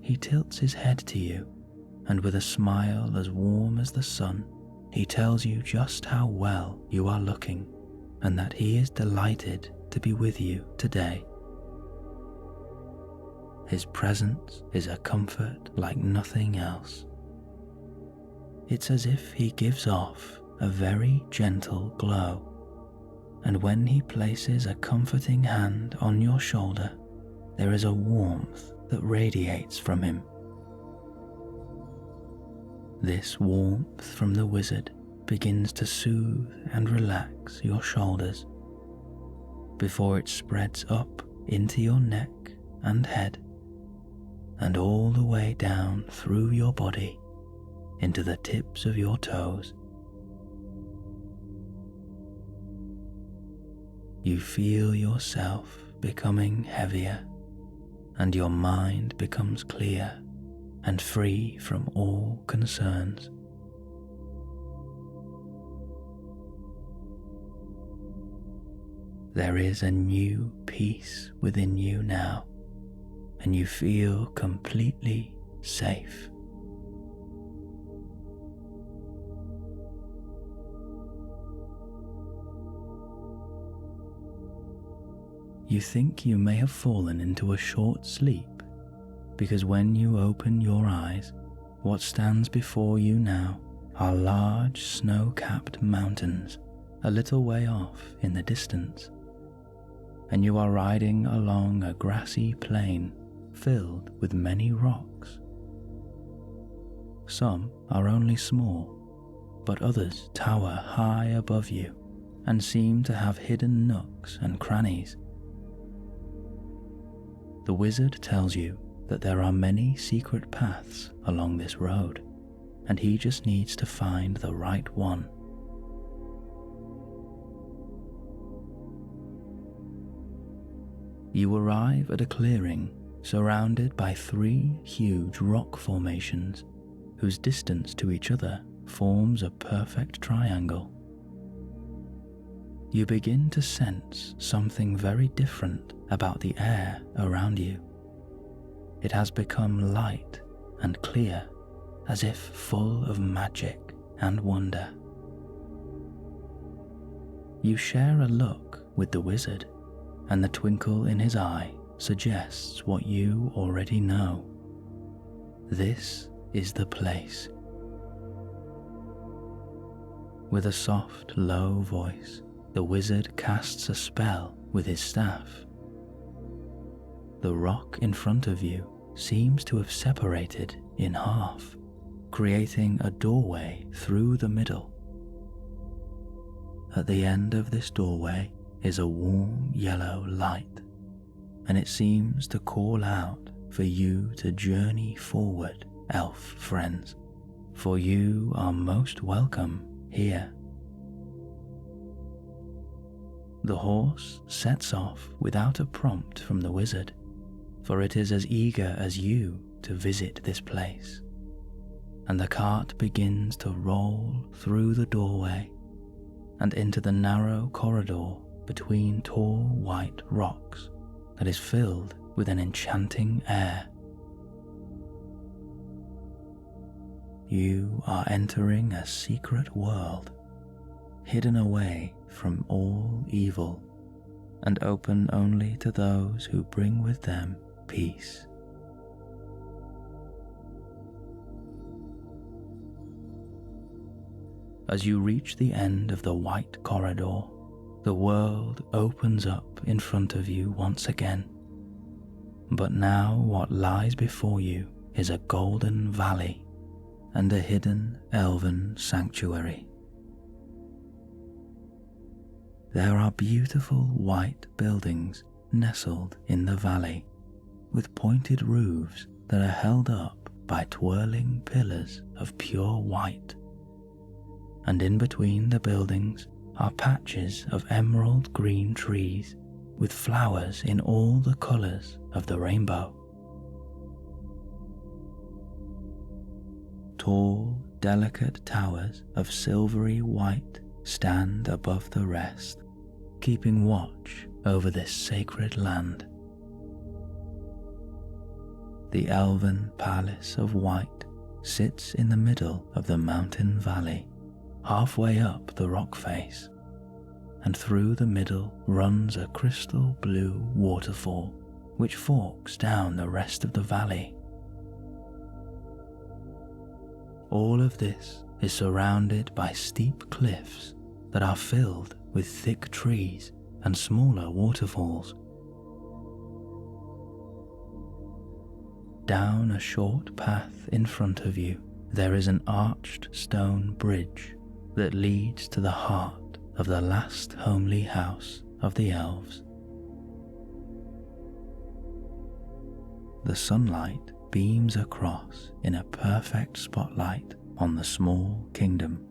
He tilts his head to you, and with a smile as warm as the sun, he tells you just how well you are looking, and that he is delighted to be with you today. His presence is a comfort like nothing else. It's as if he gives off a very gentle glow, and when he places a comforting hand on your shoulder, there is a warmth that radiates from him. This warmth from the wizard begins to soothe and relax your shoulders before it spreads up into your neck and head and all the way down through your body into the tips of your toes. You feel yourself becoming heavier, and your mind becomes clear and free from all concerns. There is a new peace within you now, and you feel completely safe. You think you may have fallen into a short sleep because when you open your eyes, what stands before you now are large snow-capped mountains a little way off in the distance, and you are riding along a grassy plain filled with many rocks. Some are only small, but others tower high above you and seem to have hidden nooks and crannies. The wizard tells you that there are many secret paths along this road, and he just needs to find the right one. You arrive at a clearing surrounded by 3 huge rock formations whose distance to each other forms a perfect triangle. You begin to sense something very different about the air around you. It has become light and clear, as if full of magic and wonder. You share a look with the wizard, and the twinkle in his eye suggests what you already know. This is the place. With a soft, low voice, the wizard casts a spell with his staff. The rock in front of you seems to have separated in half, creating a doorway through the middle. At the end of this doorway is a warm yellow light, and it seems to call out for you to journey forward, elf friends, for you are most welcome here. The horse sets off without a prompt from the wizard, for it is as eager as you to visit this place, and the cart begins to roll through the doorway and into the narrow corridor between tall white rocks that is filled with an enchanting air. You are entering a secret world, hidden away from all evil and open only to those who bring with them peace. As you reach the end of the white corridor, the world opens up in front of you once again. But now what lies before you is a golden valley and a hidden elven sanctuary. There are beautiful white buildings nestled in the valley, with pointed roofs that are held up by twirling pillars of pure white. And in between the buildings are patches of emerald green trees with flowers in all the colours of the rainbow. Tall, delicate towers of silvery white stand above the rest, keeping watch over this sacred land. The elven palace of white sits in the middle of the mountain valley, halfway up the rock face, and through the middle runs a crystal blue waterfall which forks down the rest of the valley. All of this is surrounded by steep cliffs that are filled with thick trees and smaller waterfalls. Down a short path in front of you, there is an arched stone bridge that leads to the heart of the last homely house of the elves. The sunlight beams across in a perfect spotlight on the small kingdom,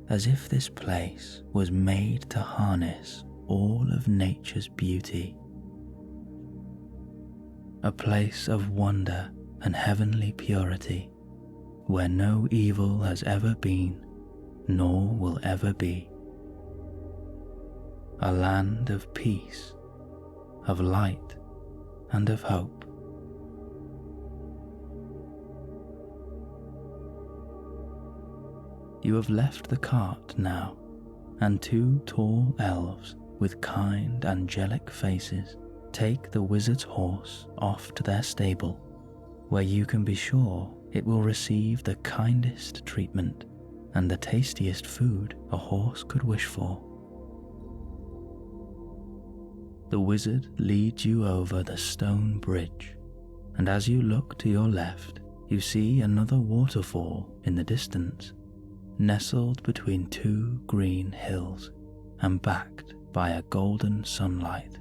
as if this place was made to harness all of nature's beauty. A place of wonder and heavenly purity, where no evil has ever been, nor will ever be. A land of peace, of light, and of hope. You have left the cart now, and two tall elves with kind angelic faces take the wizard's horse off to their stable, where you can be sure it will receive the kindest treatment and the tastiest food a horse could wish for. The wizard leads you over the stone bridge, and as you look to your left, you see another waterfall in the distance, nestled between two green hills and backed by a golden sunlight.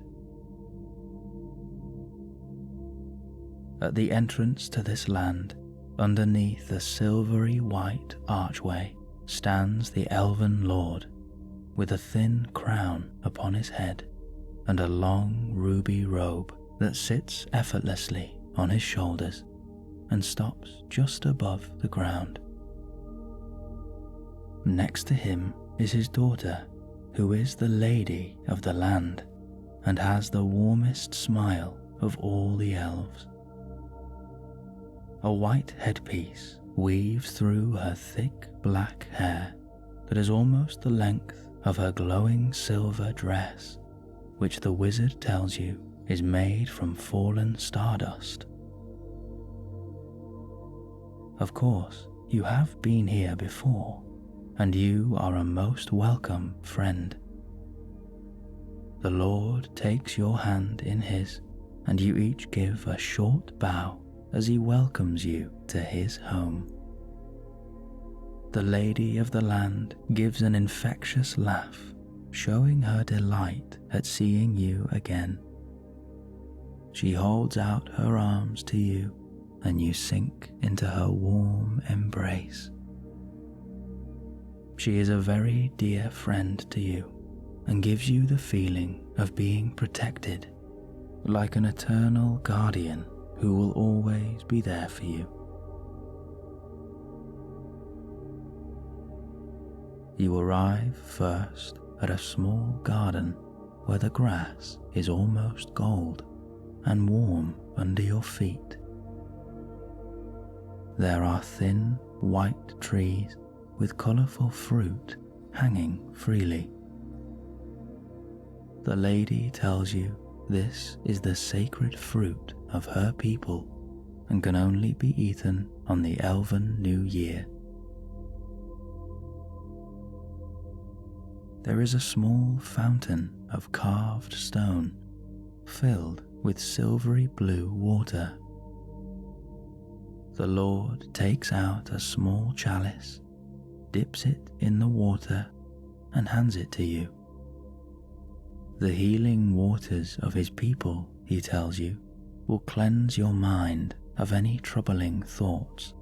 At the entrance to this land, underneath a silvery white archway, stands the elven lord, with a thin crown upon his head and a long ruby robe that sits effortlessly on his shoulders and stops just above the ground. Next to him is his daughter, who is the lady of the land and has the warmest smile of all the elves. A white headpiece weaves through her thick black hair that is almost the length of her glowing silver dress, which the wizard tells you is made from fallen stardust. Of course, you have been here before, and you are a most welcome friend. The Lord takes your hand in his, and you each give a short bow as he welcomes you to his home. The lady of the land gives an infectious laugh, showing her delight at seeing you again. She holds out her arms to you, and you sink into her warm embrace. She is a very dear friend to you and gives you the feeling of being protected, like an eternal guardian who will always be there for you. You arrive first at a small garden where the grass is almost gold and warm under your feet. There are thin white trees with colourful fruit hanging freely. The lady tells you this is the sacred fruit of her people and can only be eaten on the Elven New Year. There is a small fountain of carved stone filled with silvery blue water. The Lord takes out a small chalice, dips it in the water, and hands it to you. The healing waters of his people, he tells you, will cleanse your mind of any troubling thoughts.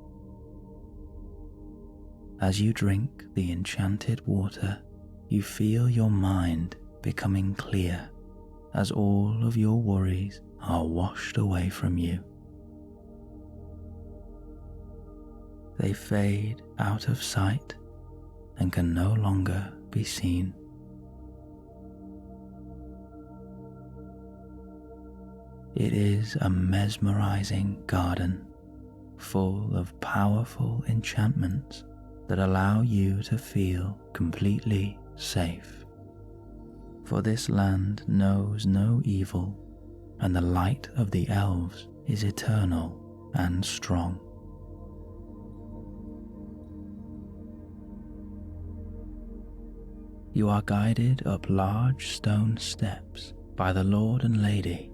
As you drink the enchanted water, you feel your mind becoming clear as all of your worries are washed away from you. They fade out of sight and can no longer be seen. It is a mesmerizing garden, full of powerful enchantments that allow you to feel completely safe. For this land knows no evil, and the light of the elves is eternal and strong. You are guided up large stone steps by the Lord and Lady,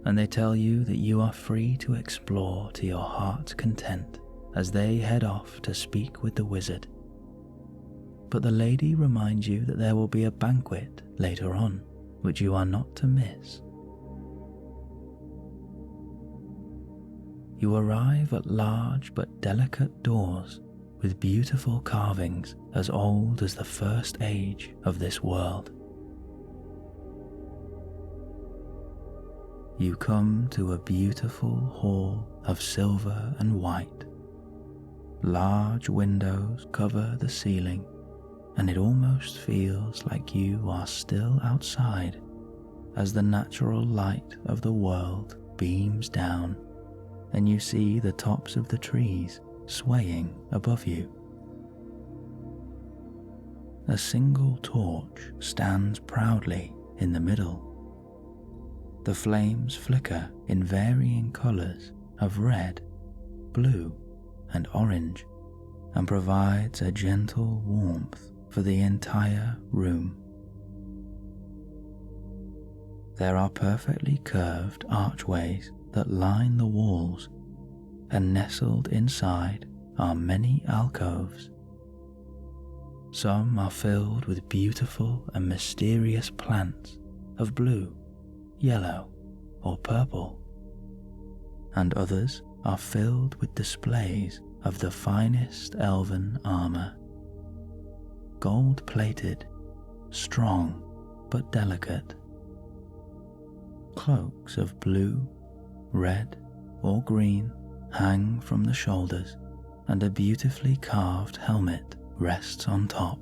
and they tell you that you are free to explore to your heart's content as they head off to speak with the wizard. But the lady reminds you that there will be a banquet later on, which you are not to miss. You arrive at large but delicate doors with beautiful carvings as old as the first age of this world. You come to a beautiful hall of silver and white. Large windows cover the ceiling, and it almost feels like you are still outside as the natural light of the world beams down and you see the tops of the trees swaying above you. A single torch stands proudly in the middle. The flames flicker in varying colours of red, blue, and orange, and provides a gentle warmth for the entire room. There are perfectly curved archways that line the walls, and nestled inside are many alcoves. Some are filled with beautiful and mysterious plants of blue, yellow, or purple, and others are filled with displays of the finest elven armour, gold-plated, strong but delicate. Cloaks of blue, red, or green hang from the shoulders, and a beautifully carved helmet rests on top.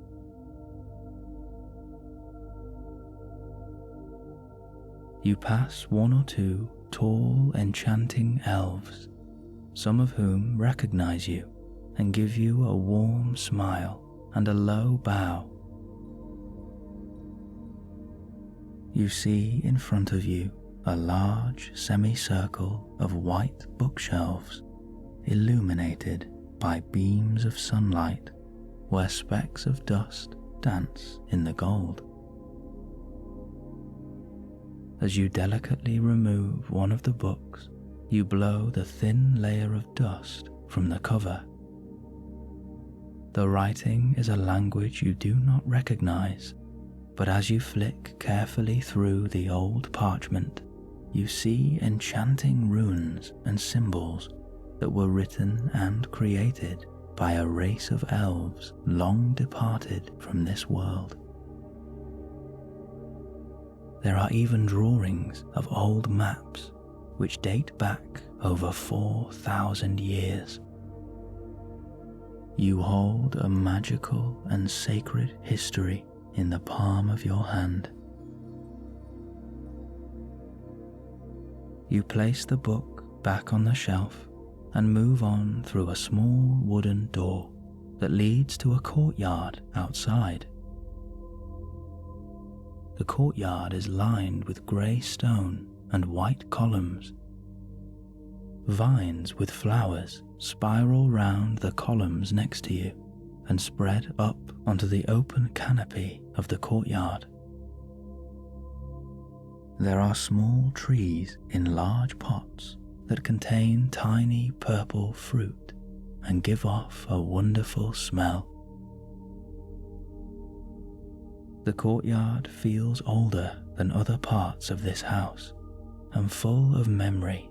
You pass one or two tall, enchanting elves, some of whom recognize you and give you a warm smile and a low bow. You see in front of you a large semicircle of white bookshelves illuminated by beams of sunlight where specks of dust dance in the gold. As you delicately remove one of the books, you blow the thin layer of dust from the cover. The writing is a language you do not recognize, but as you flick carefully through the old parchment, you see enchanting runes and symbols that were written and created by a race of elves long departed from this world. There are even drawings of old maps which date back over 4,000 years. You hold a magical and sacred history in the palm of your hand. You place the book back on the shelf and move on through a small wooden door that leads to a courtyard outside. The courtyard is lined with grey stone and white columns. Vines with flowers spiral round the columns next to you and spread up onto the open canopy of the courtyard. There are small trees in large pots that contain tiny purple fruit and give off a wonderful smell. The courtyard feels older than other parts of this house and full of memory.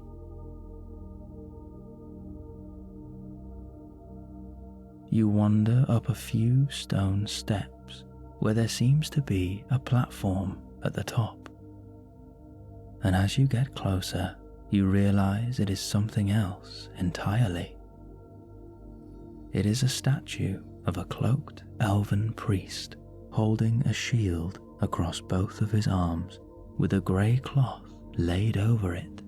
You wander up a few stone steps where there seems to be a platform at the top. And as you get closer, you realize it is something else entirely. It is a statue of a cloaked elven priest holding a shield across both of his arms with a grey cloth laid over it.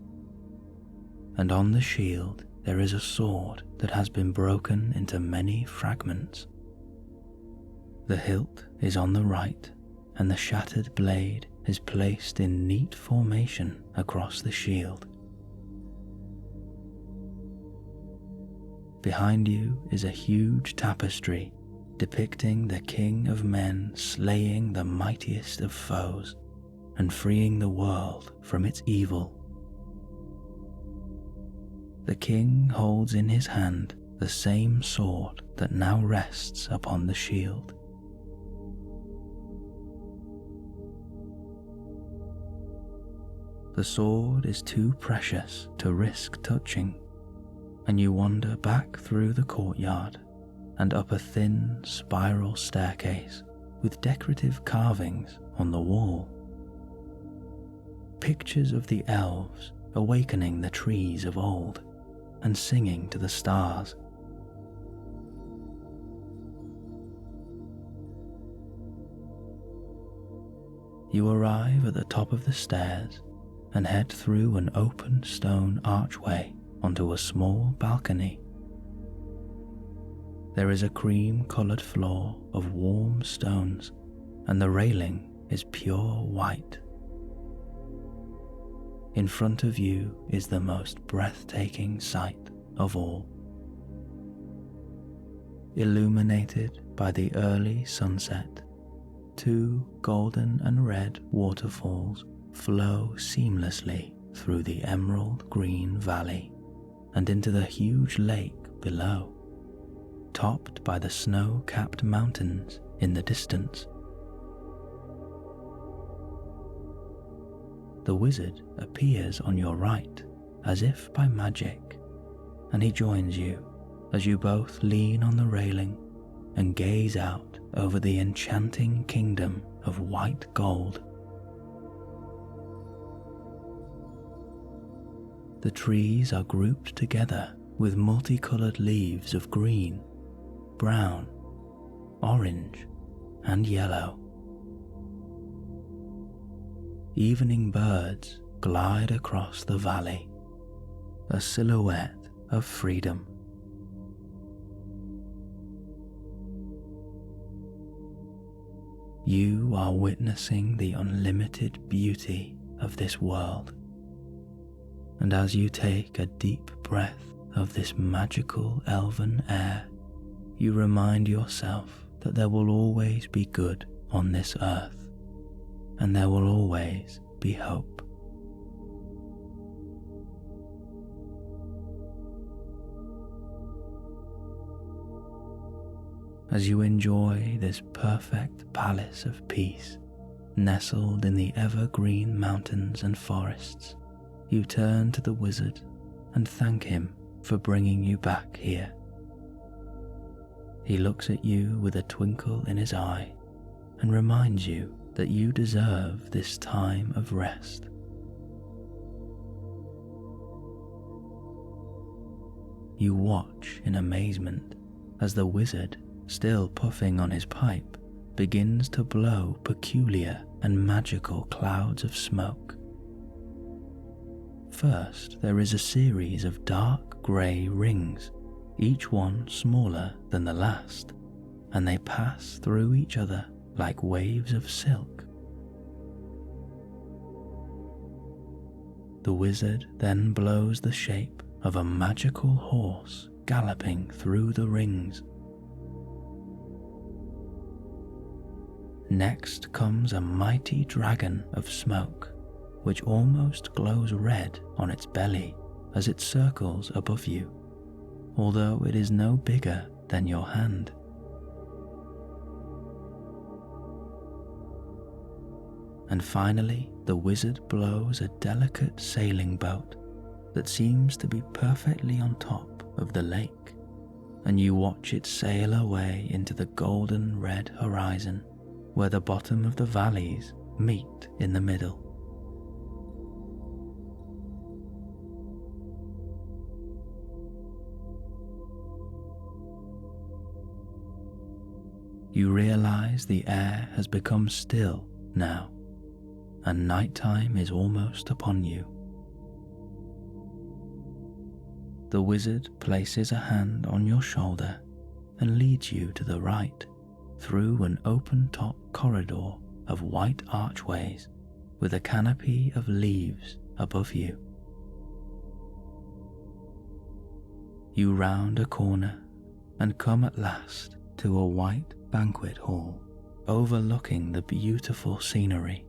And on the shield there is a sword that has been broken into many fragments. The hilt is on the right, and the shattered blade is placed in neat formation across the shield. Behind you is a huge tapestry depicting the King of Men slaying the mightiest of foes and freeing the world from its evil. The king holds in his hand the same sword that now rests upon the shield. The sword is too precious to risk touching, and you wander back through the courtyard and up a thin spiral staircase with decorative carvings on the wall. Pictures of the elves awakening the trees of old and singing to the stars. You arrive at the top of the stairs and head through an open stone archway onto a small balcony. There is a cream-coloured floor of warm stones, and the railing is pure white. In front of you is the most breathtaking sight of all. Illuminated by the early sunset, 2 golden and red waterfalls flow seamlessly through the emerald green valley and into the huge lake below, topped by the snow-capped mountains in the distance. The wizard appears on your right as if by magic, and he joins you as you both lean on the railing and gaze out over the enchanting kingdom of white gold. The trees are grouped together with multicolored leaves of green, brown, orange, and yellow. Evening birds glide across the valley, a silhouette of freedom. You are witnessing the unlimited beauty of this world, and as you take a deep breath of this magical elven air, you remind yourself that there will always be good on this earth, and there will always be hope. As you enjoy this perfect palace of peace, nestled in the evergreen mountains and forests, you turn to the wizard and thank him for bringing you back here. He looks at you with a twinkle in his eye and reminds you that you deserve this time of rest. You watch in amazement as the wizard, still puffing on his pipe, begins to blow peculiar and magical clouds of smoke. First, there is a series of dark grey rings, each one smaller than the last, and they pass through each other like waves of silk. The wizard then blows the shape of a magical horse galloping through the rings. Next comes a mighty dragon of smoke, which almost glows red on its belly as it circles above you, although it is no bigger than your hand. And finally, the wizard blows a delicate sailing boat that seems to be perfectly on top of the lake, and you watch it sail away into the golden red horizon, where the bottom of the valleys meet in the middle. You realize the air has become still now, and nighttime is almost upon you. The wizard places a hand on your shoulder and leads you to the right through an open-top corridor of white archways with a canopy of leaves above you. You round a corner and come at last to a white banquet hall overlooking the beautiful scenery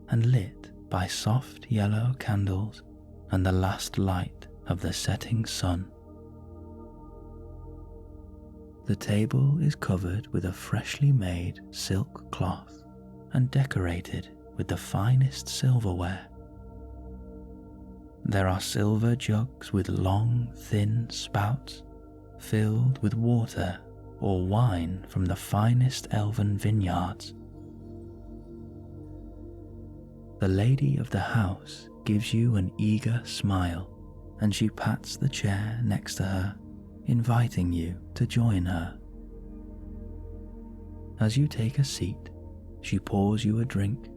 and lit by soft yellow candles and the last light of the setting sun. The table is covered with a freshly made silk cloth and decorated with the finest silverware. There are silver jugs with long, thin spouts filled with water or wine from the finest elven vineyards. The lady of the house gives you an eager smile, and she pats the chair next to her, inviting you to join her. As you take a seat, she pours you a drink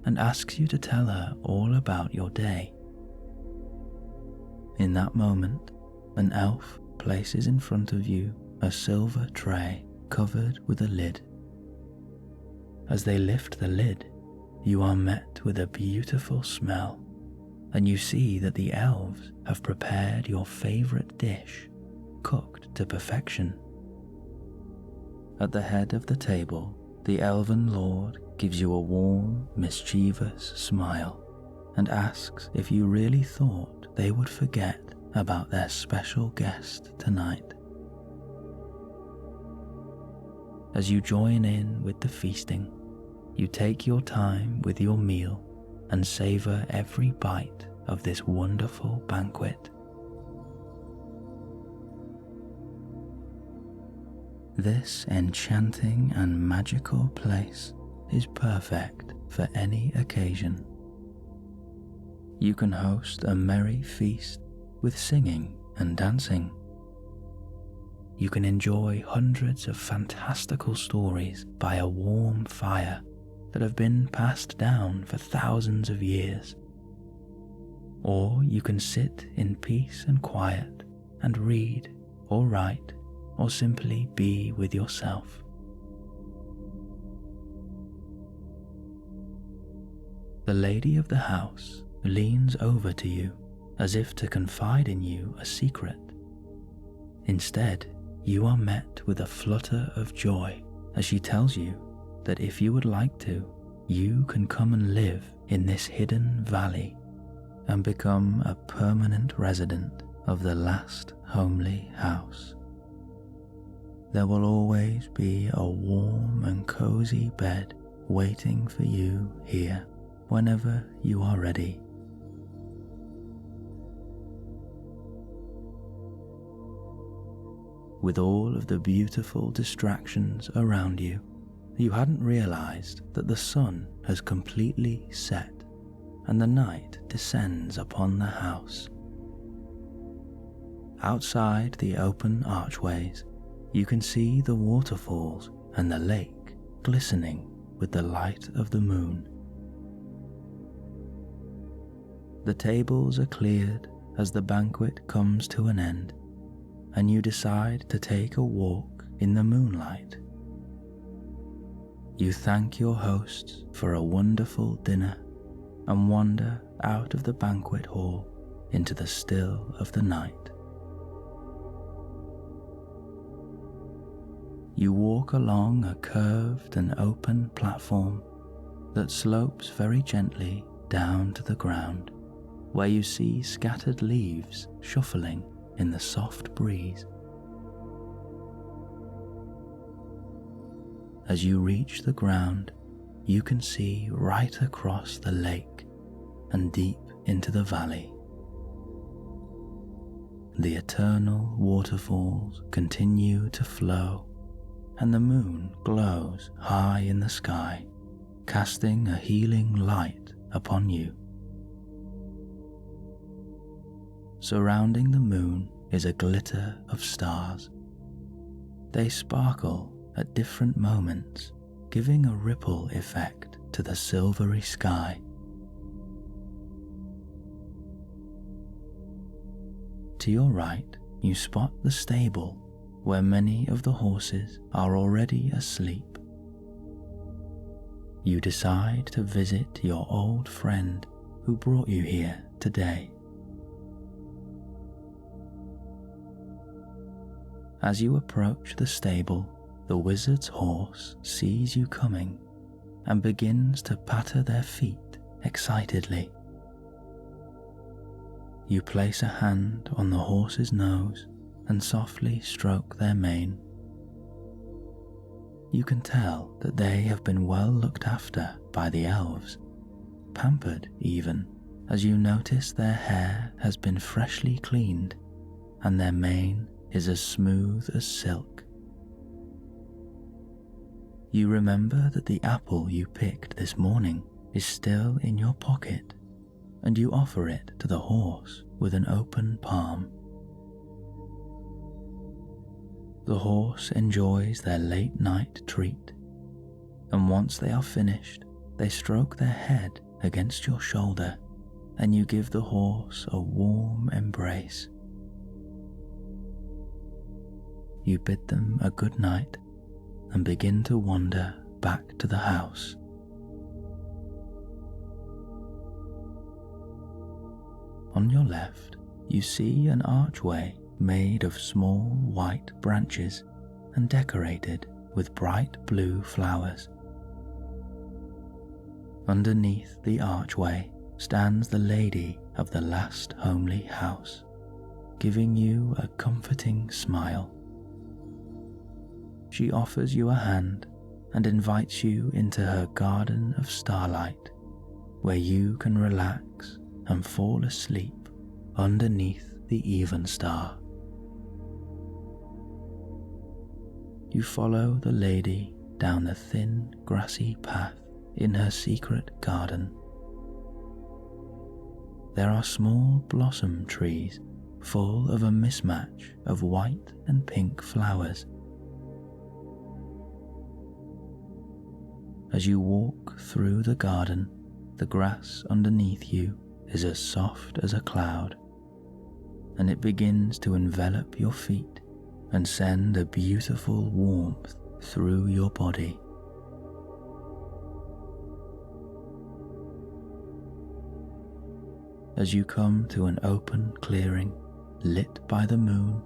and asks you to tell her all about your day. In that moment, an elf places in front of you a silver tray covered with a lid. As they lift the lid, you are met with a beautiful smell, and you see that the elves have prepared your favorite dish, cooked to perfection. At the head of the table, the elven lord gives you a warm, mischievous smile and asks if you really thought they would forget about their special guest tonight. As you join in with the feasting, you take your time with your meal and savor every bite of this wonderful banquet. This enchanting and magical place is perfect for any occasion. You can host a merry feast with singing and dancing. You can enjoy hundreds of fantastical stories by a warm fire that have been passed down for thousands of years. Or you can sit in peace and quiet and read or write or simply be with yourself. The lady of the house leans over to you as if to confide in you a secret. Instead, you are met with a flutter of joy as she tells you that if you would like to, you can come and live in this hidden valley and become a permanent resident of the last homely house. There will always be a warm and cozy bed waiting for you here whenever you are ready. With all of the beautiful distractions around you, you hadn't realized that the sun has completely set and the night descends upon the house. Outside the open archways, you can see the waterfalls and the lake glistening with the light of the moon. The tables are cleared as the banquet comes to an end, and you decide to take a walk in the moonlight. You thank your hosts for a wonderful dinner and wander out of the banquet hall into the still of the night. You walk along a curved and open platform that slopes very gently down to the ground, where you see scattered leaves shuffling in the soft breeze. As you reach the ground, you can see right across the lake and deep into the valley. The eternal waterfalls continue to flow, and the moon glows high in the sky, casting a healing light upon you. Surrounding the moon is a glitter of stars. They sparkle at different moments, giving a ripple effect to the silvery sky. To your right, you spot the stable where many of the horses are already asleep. You decide to visit your old friend who brought you here today. As you approach the stable, the wizard's horse sees you coming and begins to patter their feet excitedly. You place a hand on the horse's nose and softly stroke their mane. You can tell that they have been well looked after by the elves, pampered even, as you notice their hair has been freshly cleaned and their mane is as smooth as silk. You remember that the apple you picked this morning is still in your pocket, and you offer it to the horse with an open palm. The horse enjoys their late night treat, and once they are finished, they stroke their head against your shoulder, and you give the horse a warm embrace. You bid them a good night and begin to wander back to the house. On your left, you see an archway made of small white branches and decorated with bright blue flowers. Underneath the archway stands the lady of the last homely house, giving you a comforting smile. She offers you a hand and invites you into her garden of starlight, where you can relax and fall asleep underneath the even star. You follow the lady down the thin, grassy path in her secret garden. There are small blossom trees full of a mismatch of white and pink flowers. As you walk through the garden, the grass underneath you is as soft as a cloud, and it begins to envelop your feet and send a beautiful warmth through your body. As you come to an open clearing lit by the moon,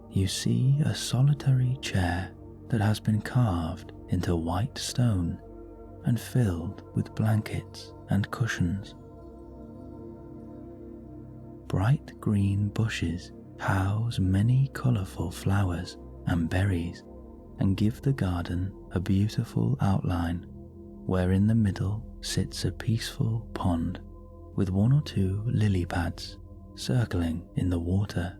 you see a solitary chair that has been carved into white stone and filled with blankets and cushions. Bright green bushes house many colourful flowers and berries and give the garden a beautiful outline, where in the middle sits a peaceful pond with one or two lily pads circling in the water.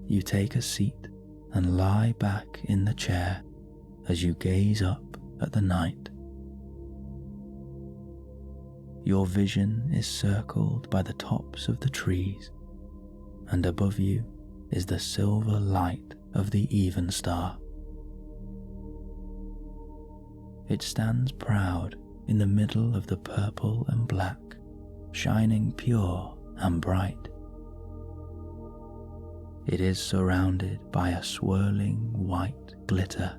You take a seat and lie back in the chair as you gaze up at the night. Your vision is circled by the tops of the trees, and above you is the silver light of the even star. It stands proud in the middle of the purple and black, shining pure and bright. It is surrounded by a swirling white glitter,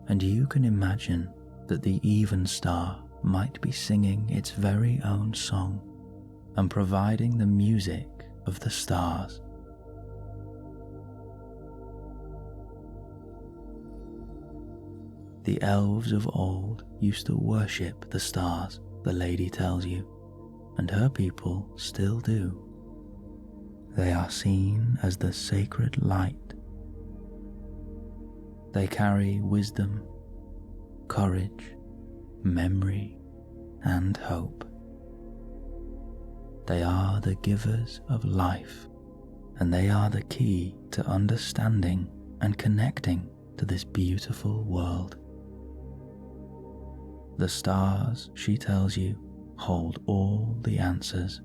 and you can imagine that the even star might be singing its very own song and providing the music of the stars. The elves of old used to worship the stars, the lady tells you, and her people still do. They are seen as the sacred light. They carry wisdom, courage, memory, and hope. They are the givers of life, and they are the key to understanding and connecting to this beautiful world. The stars, she tells you, hold all the answers.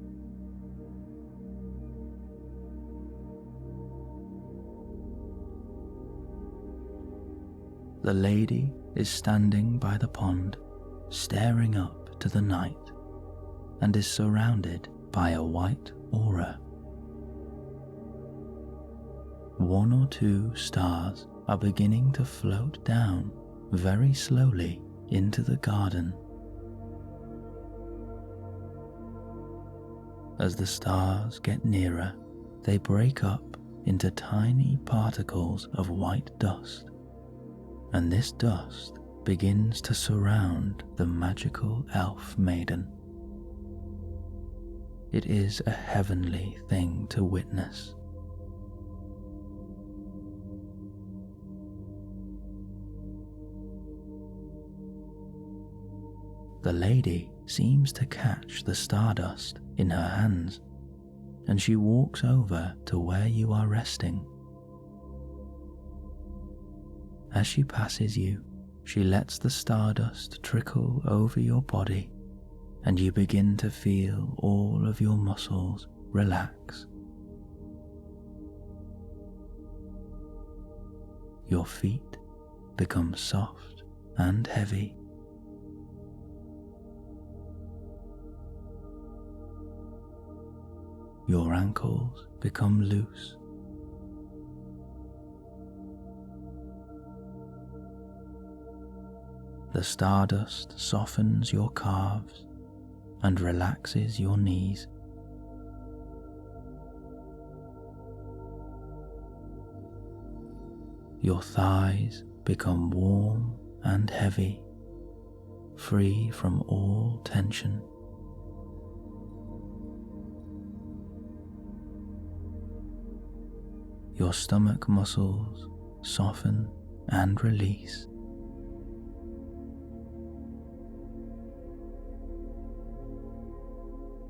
The lady is standing by the pond, staring up to the night, and is surrounded by a white aura. One or two stars are beginning to float down very slowly into the garden. As the stars get nearer, they break up into tiny particles of white dust, and this dust begins to surround the magical elf maiden. It is a heavenly thing to witness. The lady seems to catch the stardust in her hands, and she walks over to where you are resting. As she passes you, she lets the stardust trickle over your body, and you begin to feel all of your muscles relax. Your feet become soft and heavy. Your ankles become loose. The stardust softens your calves and relaxes your knees. Your thighs become warm and heavy, free from all tension. Your stomach muscles soften and release.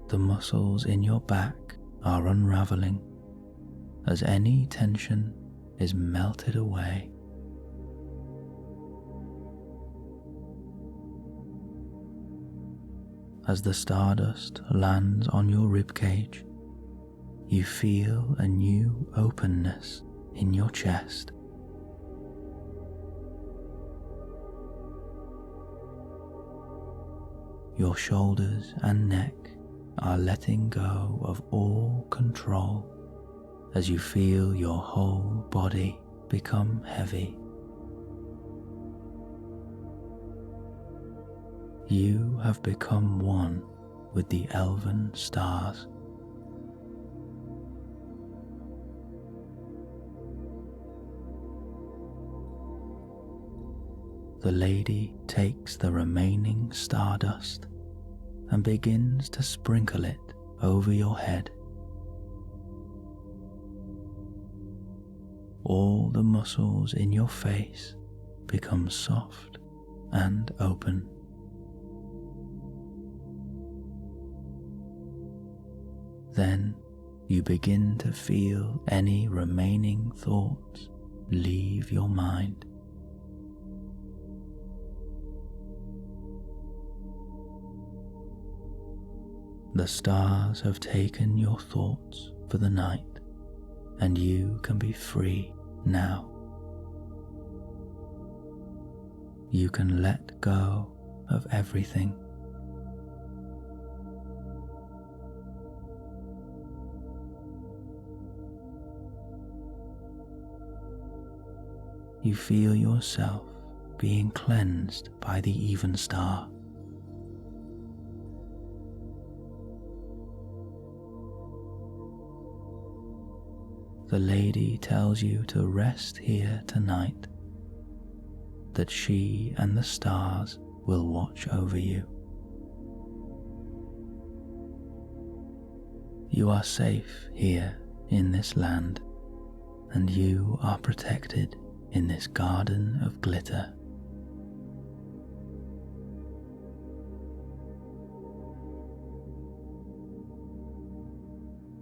The muscles in your back are unraveling as any tension is melted away. As the stardust lands on your ribcage, you feel a new openness in your chest. Your shoulders and neck are letting go of all control as you feel your whole body become heavy. You have become one with the elven stars. The lady takes the remaining stardust and begins to sprinkle it over your head. All the muscles in your face become soft and open. Then you begin to feel any remaining thoughts leave your mind. The stars have taken your thoughts for the night, and you can be free now. You can let go of everything. You feel yourself being cleansed by the even star. The lady tells you to rest here tonight, that she and the stars will watch over you. You are safe here in this land, and you are protected in this garden of glitter.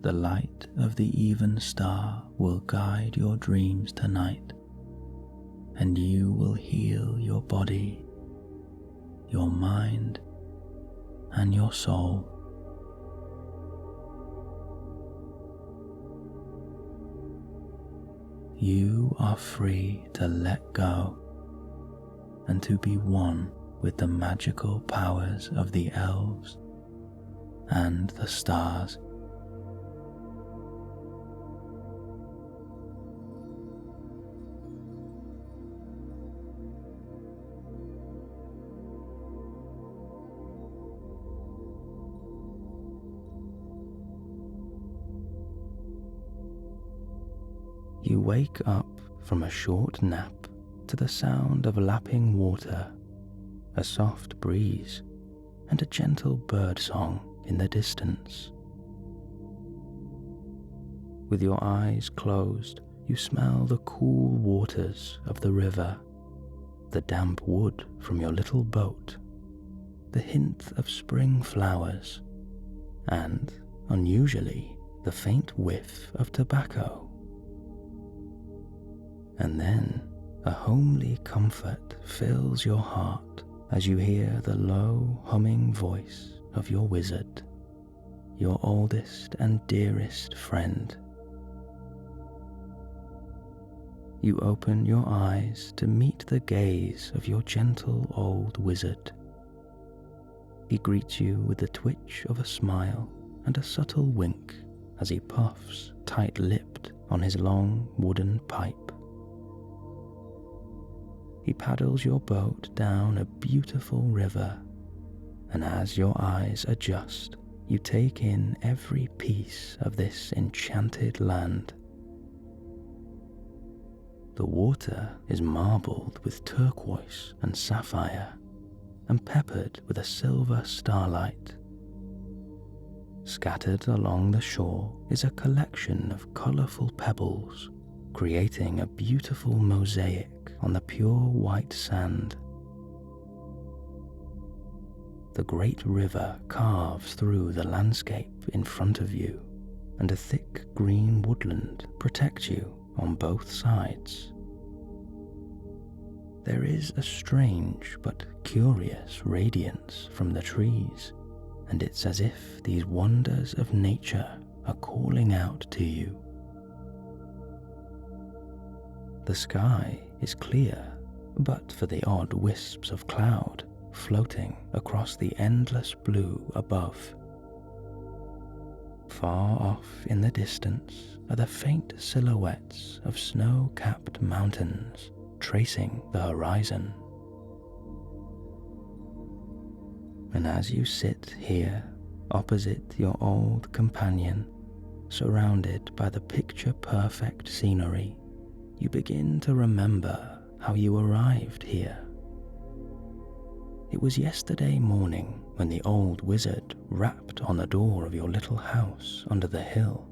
The light of the even star will guide your dreams tonight, and you will heal your body, your mind, and your soul. You are free to let go and to be one with the magical powers of the elves and the stars. you wake up from a short nap to the sound of lapping water, a soft breeze, and a gentle bird song in the distance. With your eyes closed, you smell the cool waters of the river, the damp wood from your little boat, the hint of spring flowers, and, unusually, the faint whiff of tobacco. And then a homely comfort fills your heart as you hear the low humming voice of your wizard, your oldest and dearest friend. You open your eyes to meet the gaze of your gentle old wizard. He greets you with the twitch of a smile and a subtle wink as he puffs tight-lipped on his long wooden pipe. He paddles your boat down a beautiful river, and as your eyes adjust, you take in every piece of this enchanted land. The water is marbled with turquoise and sapphire, and peppered with a silver starlight. Scattered along the shore is a collection of colourful pebbles, creating a beautiful mosaic on the pure white sand. The great river carves through the landscape in front of you, and a thick green woodland protects you on both sides. There is a strange but curious radiance from the trees, and it's as if these wonders of nature are calling out to you. The sky is clear, but for the odd wisps of cloud floating across the endless blue above. Far off in the distance are the faint silhouettes of snow-capped mountains tracing the horizon. And as you sit here opposite your old companion, surrounded by the picture-perfect scenery, you begin to remember how you arrived here. It was yesterday morning when the old wizard rapped on the door of your little house under the hill,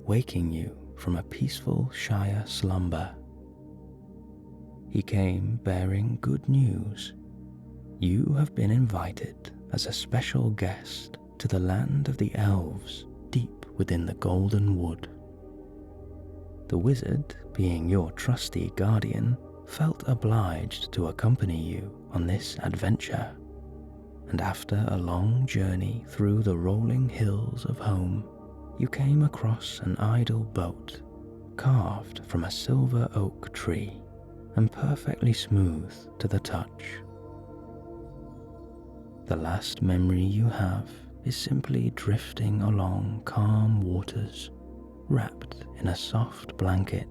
waking you from a peaceful Shire slumber. He came bearing good news. You have been invited as a special guest to the land of the elves deep within the Golden Wood. The wizard, being your trusty guardian, felt obliged to accompany you on this adventure, and after a long journey through the rolling hills of home, you came across an idle boat, carved from a silver oak tree, and perfectly smooth to the touch. The last memory you have is simply drifting along calm waters, wrapped in a soft blanket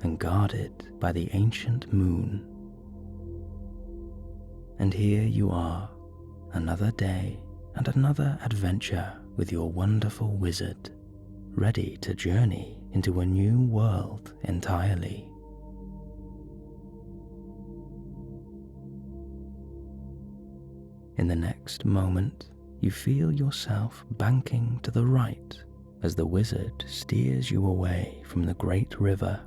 and guarded by the ancient moon. And here you are, another day and another adventure with your wonderful wizard, ready to journey into a new world entirely. In the next moment, you feel yourself banking to the right as the wizard steers you away from the great river.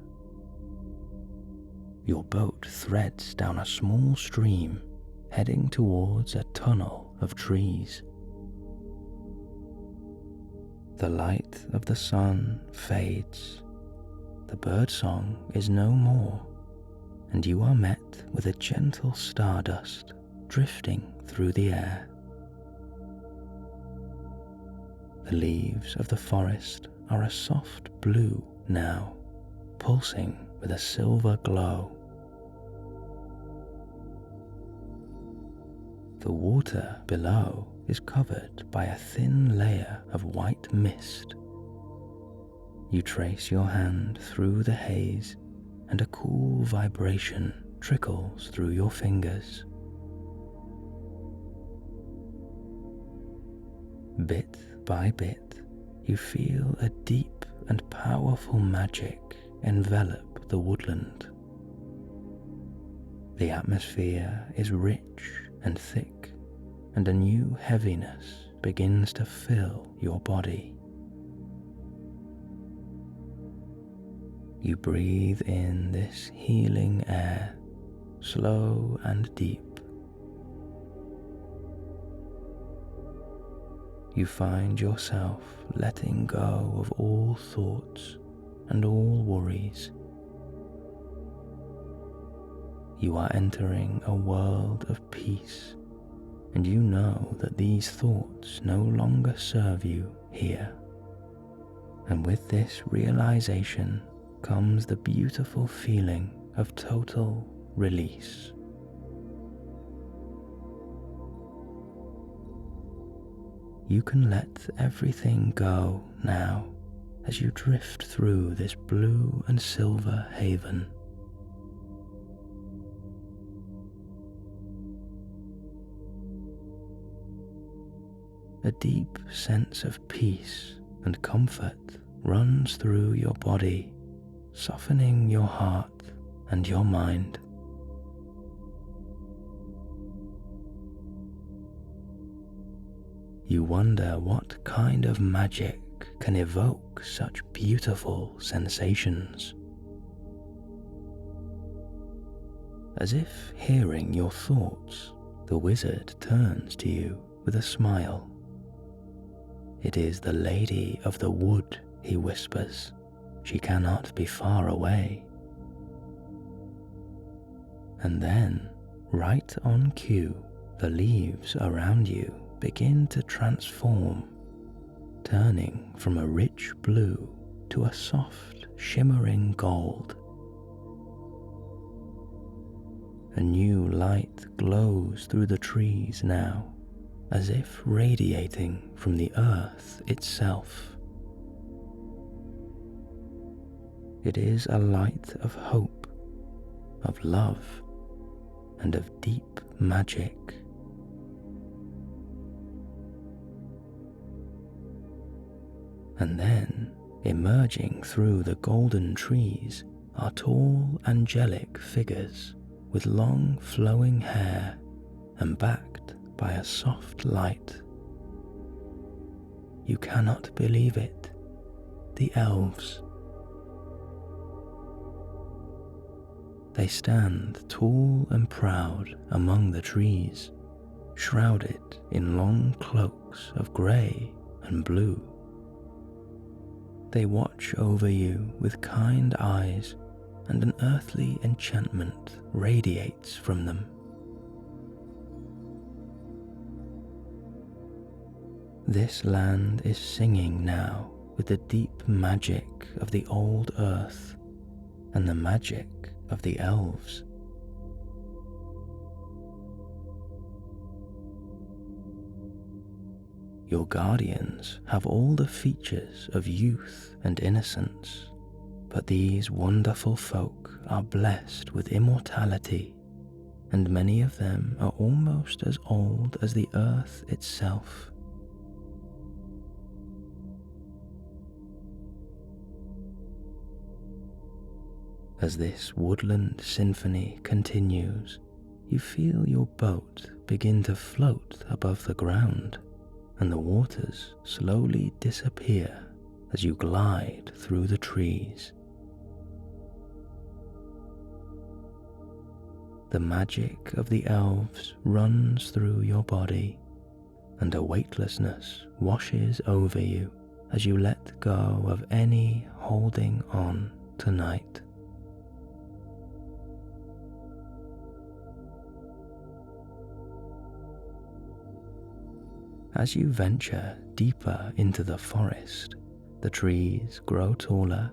Your boat threads down a small stream, heading towards a tunnel of trees. The light of the sun fades, the birdsong is no more, and you are met with a gentle stardust drifting through the air. The leaves of the forest are a soft blue now, pulsing with a silver glow. The water below is covered by a thin layer of white mist. You trace your hand through the haze, and a cool vibration trickles through your fingers. Bit by bit, you feel a deep and powerful magic envelop the woodland. The atmosphere is rich and thick, and a new heaviness begins to fill your body. You breathe in this healing air, slow and deep. You find yourself letting go of all thoughts and all worries. You are entering a world of peace, and you know that these thoughts no longer serve you here. And with this realization comes the beautiful feeling of total release. You can let everything go now as you drift through this blue and silver haven. A deep sense of peace and comfort runs through your body, softening your heart and your mind. You wonder what kind of magic can evoke such beautiful sensations. As if hearing your thoughts, the wizard turns to you with a smile. It is the Lady of the Wood, he whispers. She cannot be far away. And then, right on cue, the leaves around you begin to transform, turning from a rich blue to a soft, shimmering gold. A new light glows through the trees now, as if radiating from the earth itself. It is a light of hope, of love, and of deep magic. And then, emerging through the golden trees, are tall angelic figures with long flowing hair and backed by a soft light. You cannot believe it. The elves. They stand tall and proud among the trees, shrouded in long cloaks of grey and blue. They watch over you with kind eyes, and an earthly enchantment radiates from them. This land is singing now with the deep magic of the old earth and the magic of the elves. Your guardians have all the features of youth and innocence, but these wonderful folk are blessed with immortality, and many of them are almost as old as the earth itself. As this woodland symphony continues, you feel your boat begin to float above the ground, and the waters slowly disappear as you glide through the trees. The magic of the elves runs through your body, and a weightlessness washes over you as you let go of any holding on tonight. As you venture deeper into the forest, the trees grow taller,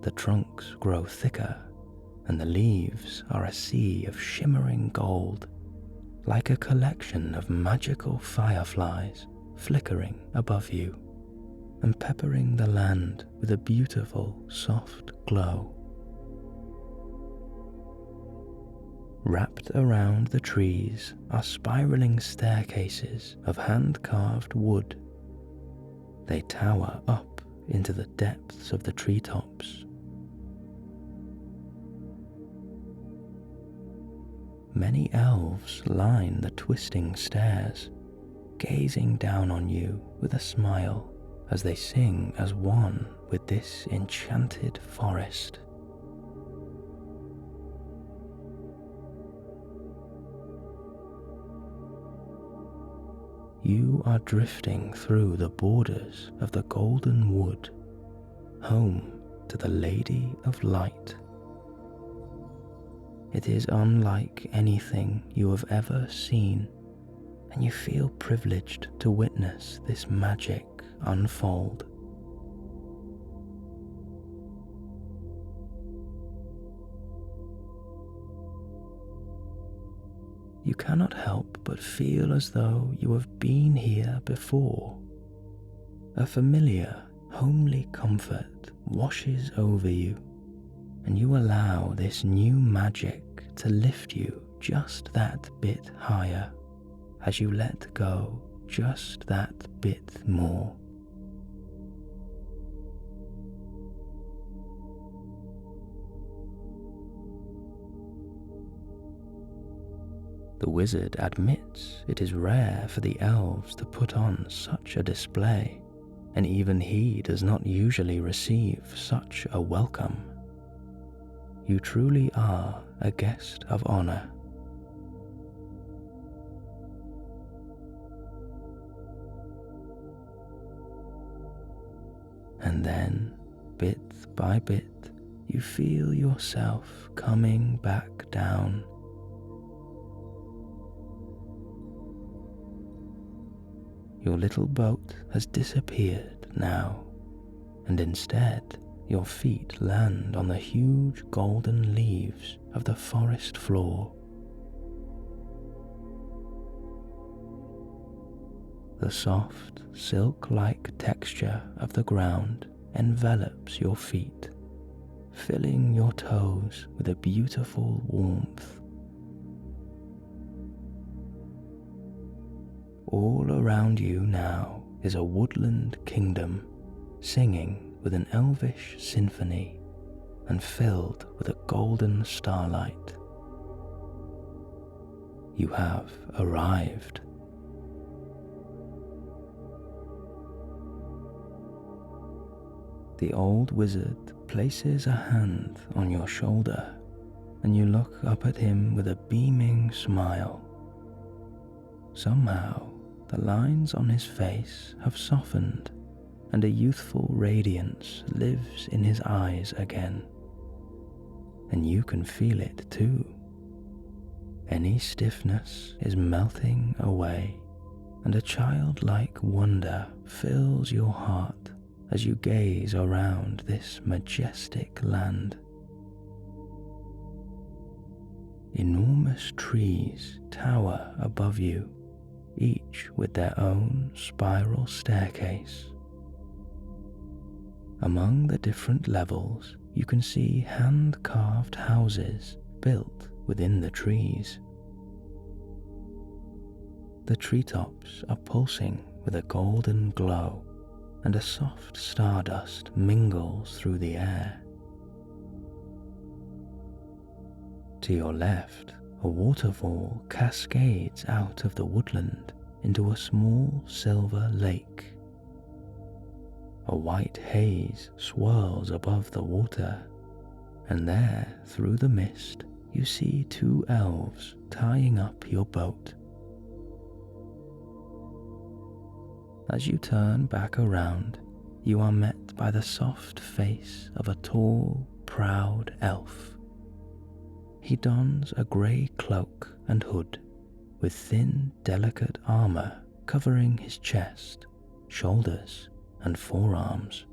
the trunks grow thicker, and the leaves are a sea of shimmering gold, like a collection of magical fireflies flickering above you and peppering the land with a beautiful, soft glow. Wrapped around the trees are spiraling staircases of hand-carved wood. They tower up into the depths of the treetops. many elves line the twisting stairs, gazing down on you with a smile as they sing as one with this enchanted forest. You are drifting through the borders of the golden wood, home to the Lady of Light. It is unlike anything you have ever seen, and you feel privileged to witness this magic unfold. You cannot help but feel as though you have been here before. A familiar, homely comfort washes over you, and you allow this new magic to lift you just that bit higher as you let go just that bit more. The wizard admits it is rare for the elves to put on such a display, and even he does not usually receive such a welcome. You truly are a guest of honor. And then, bit by bit, you feel yourself coming back down. Your little boat has disappeared now, and instead your feet land on the huge golden leaves of the forest floor. The soft, silk-like texture of the ground envelops your feet, filling your toes with a beautiful warmth. All around you now is a woodland kingdom, singing with an elvish symphony and filled with a golden starlight. You have arrived. The old wizard places a hand on your shoulder, and you look up at him with a beaming smile. Somehow, the lines on his face have softened, and a youthful radiance lives in his eyes again. And you can feel it too. Any stiffness is melting away, and a childlike wonder fills your heart as you gaze around this majestic land. Enormous trees tower above you, each with their own spiral staircase. Among the different levels, you can see hand-carved houses built within the trees. The treetops are pulsing with a golden glow, and a soft stardust mingles through the air. To your left, a waterfall cascades out of the woodland into a small silver lake. A white haze swirls above the water, and there, through the mist, you see two elves tying up your boat. As you turn back around, you are met by the soft face of a tall, proud elf. He dons a grey cloak and hood, with thin, delicate armour covering his chest, shoulders, and forearms.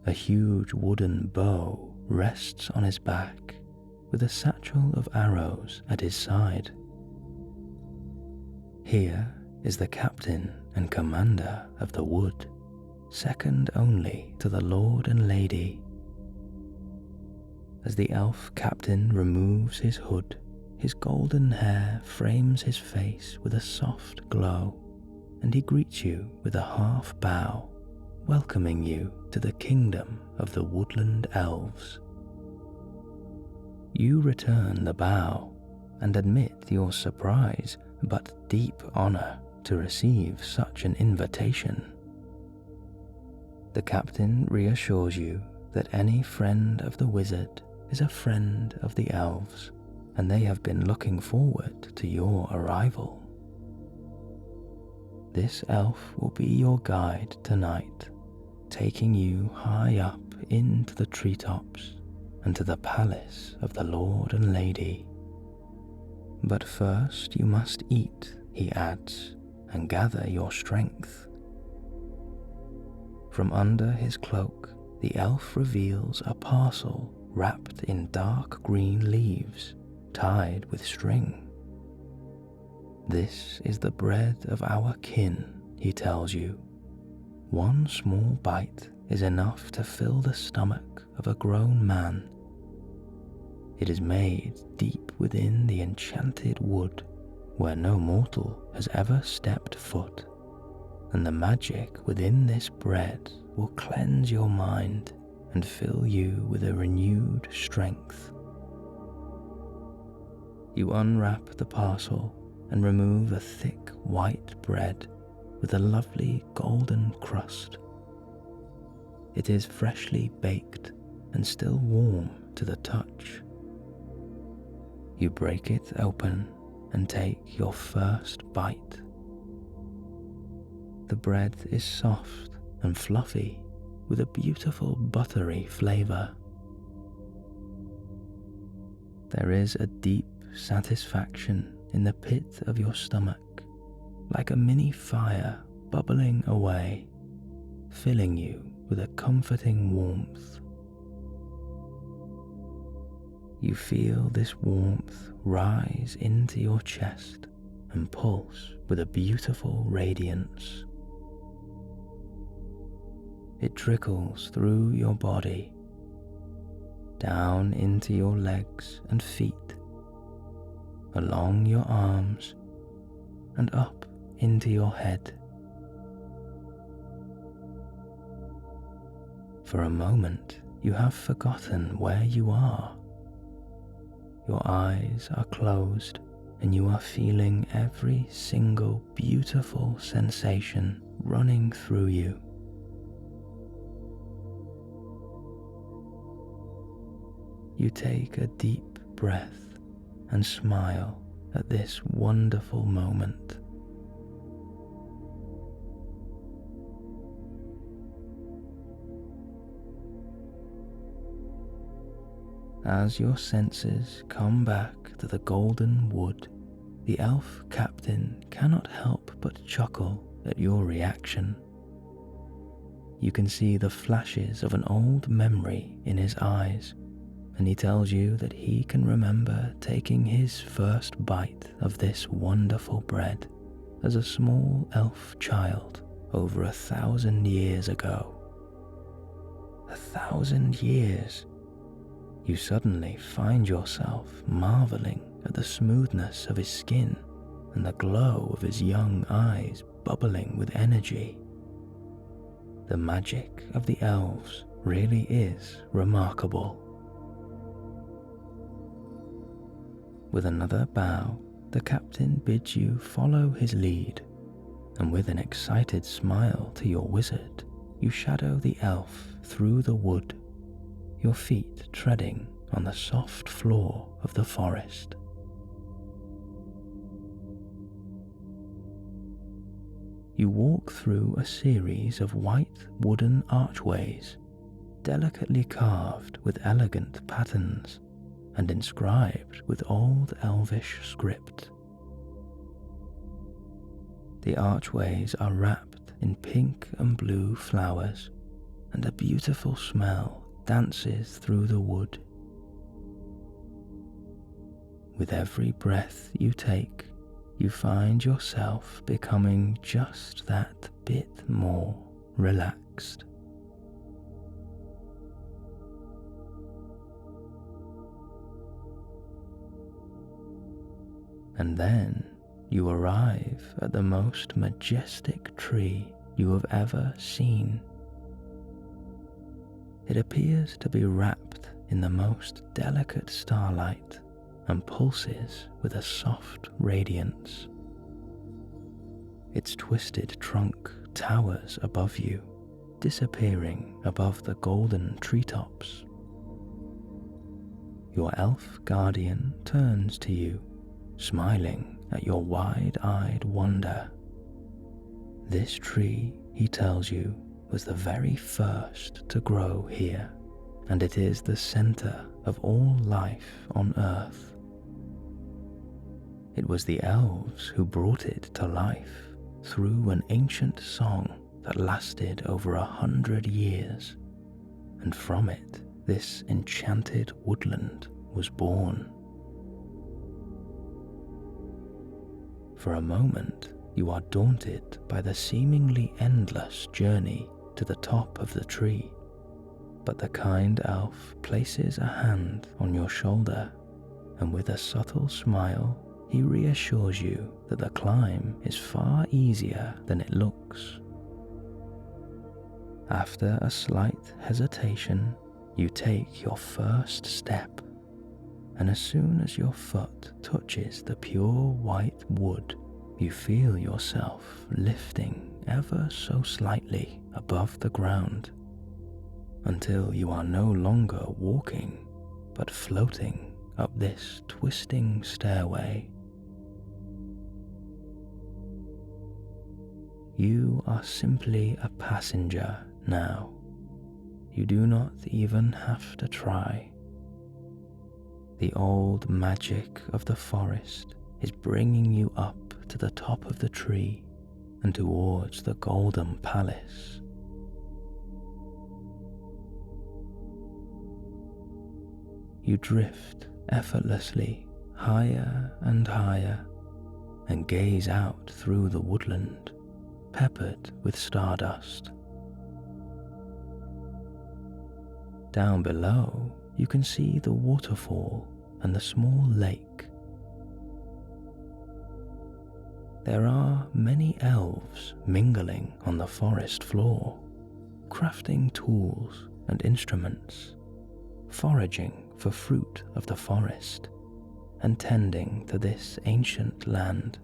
A huge wooden bow rests on his back, with a satchel of arrows at his side. Here is the captain and commander of the wood, second only to the lord and lady. As the elf captain removes his hood, his golden hair frames his face with a soft glow, and he greets you with a half bow, welcoming you to the kingdom of the woodland elves. You return the bow and admit your surprise but deep honor to receive such an invitation. The captain reassures you that any friend of the wizard is a friend of the elves, and they have been looking forward to your arrival. This elf will be your guide tonight, taking you high up into the treetops and to the palace of the Lord and Lady. But first you must eat, he adds, and gather your strength. From under his cloak, the elf reveals a parcel wrapped in dark green leaves, tied with string. This is the bread of our kin, he tells you. One small bite is enough to fill the stomach of a grown man. It is made deep within the enchanted wood, where no mortal has ever stepped foot, and the magic within this bread will cleanse your mind and fill you with a renewed strength. You unwrap the parcel and remove a thick white bread with a lovely golden crust. It is freshly baked and still warm to the touch. You break it open and take your first bite. The bread is soft and fluffy with a beautiful buttery flavor. There is a deep satisfaction in the pit of your stomach, like a mini fire bubbling away, filling you with a comforting warmth. You feel this warmth rise into your chest and pulse with a beautiful radiance. It trickles through your body, down into your legs and feet, along your arms, and up into your head. For a moment, you have forgotten where you are. Your eyes are closed, and you are feeling every single beautiful sensation running through you. You take a deep breath and smile at this wonderful moment. As your senses come back to the golden wood, the elf captain cannot help but chuckle at your reaction. You can see the flashes of an old memory in his eyes, and he tells you that he can remember taking his first bite of this wonderful bread as a small elf child over 1,000 years ago. 1,000 years! You suddenly find yourself marveling at the smoothness of his skin and the glow of his young eyes bubbling with energy. The magic of the elves really is remarkable. With another bow, the captain bids you follow his lead, and with an excited smile to your wizard, you shadow the elf through the wood, your feet treading on the soft floor of the forest. You walk through a series of white wooden archways, delicately carved with elegant patterns and inscribed with old Elvish script. The archways are wrapped in pink and blue flowers, and a beautiful smell dances through the wood. With every breath you take, you find yourself becoming just that bit more relaxed. And then you arrive at the most majestic tree you have ever seen. It appears to be wrapped in the most delicate starlight, and pulses with a soft radiance. Its twisted trunk towers above you, disappearing above the golden treetops. Your elf guardian turns to you, smiling at your wide-eyed wonder. This tree, he tells you, was the very first to grow here, and it is the center of all life on Earth. It was the elves who brought it to life through an ancient song that lasted over 100 years, and from it this enchanted woodland was born. For a moment, you are daunted by the seemingly endless journey to the top of the tree, but the kind elf places a hand on your shoulder, and with a subtle smile, he reassures you that the climb is far easier than it looks. After a slight hesitation, you take your first step, and as soon as your foot touches the pure white wood, you feel yourself lifting ever so slightly above the ground, until you are no longer walking, but floating up this twisting stairway. You are simply a passenger now. You do not even have to try. The old magic of the forest is bringing you up to the top of the tree and towards the golden palace. You drift effortlessly higher and higher and gaze out through the woodland, peppered with stardust. Down below, you can see the waterfall and the small lake. There are many elves mingling on the forest floor, crafting tools and instruments, foraging for fruit of the forest, and tending to this ancient land.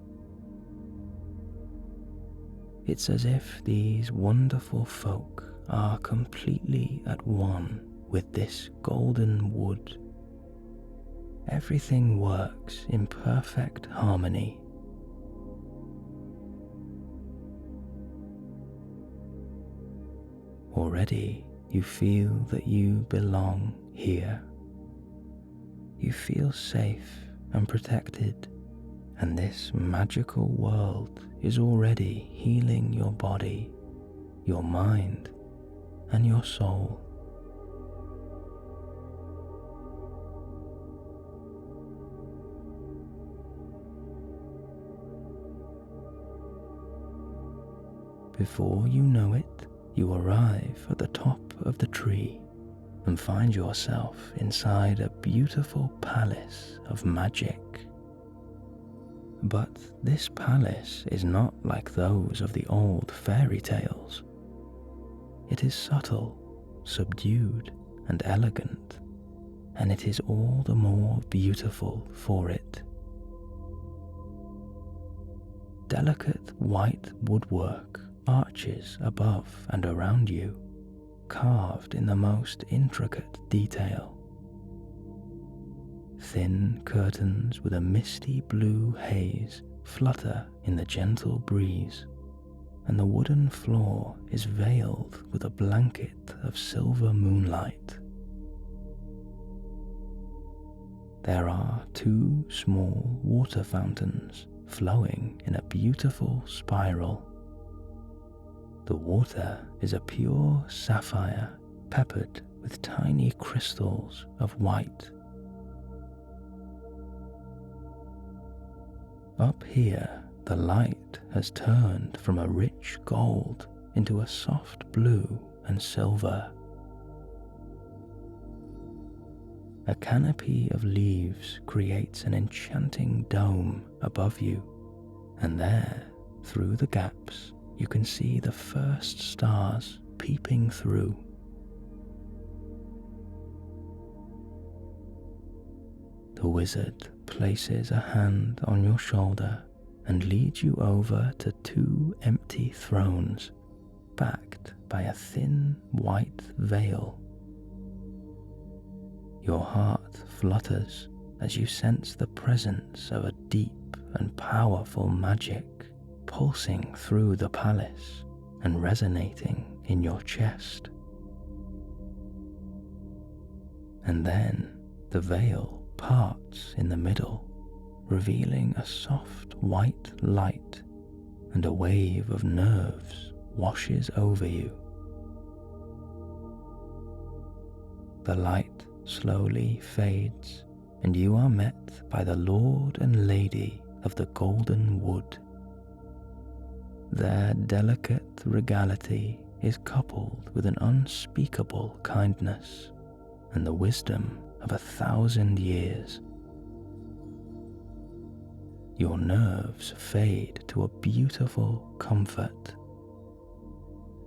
It's as if these wonderful folk are completely at one with this golden wood. Everything works in perfect harmony. Already you feel that you belong here. You feel safe and protected, and this magical world is already healing your body, your mind, and your soul. Before you know it, you arrive at the top of the tree and find yourself inside a beautiful palace of magic. But this palace is not like those of the old fairy tales. It is subtle, subdued, and elegant, and it is all the more beautiful for it. Delicate white woodwork arches above and around you, carved in the most intricate detail. Thin curtains with a misty blue haze flutter in the gentle breeze, and the wooden floor is veiled with a blanket of silver moonlight. There are 2 small water fountains flowing in a beautiful spiral. The water is a pure sapphire peppered with tiny crystals of white. Up here, the light has turned from a rich gold into a soft blue and silver. A canopy of leaves creates an enchanting dome above you, and there, through the gaps, you can see the first stars peeping through. The wizard places a hand on your shoulder and leads you over to 2 empty thrones, backed by a thin white veil. Your heart flutters as you sense the presence of a deep and powerful magic pulsing through the palace and resonating in your chest. And then the veil parts in the middle, revealing a soft white light, and a wave of nerves washes over you. The light slowly fades, and you are met by the Lord and Lady of the Golden Wood. Their delicate regality is coupled with an unspeakable kindness and the wisdom of 1,000 years. Your nerves fade to a beautiful comfort.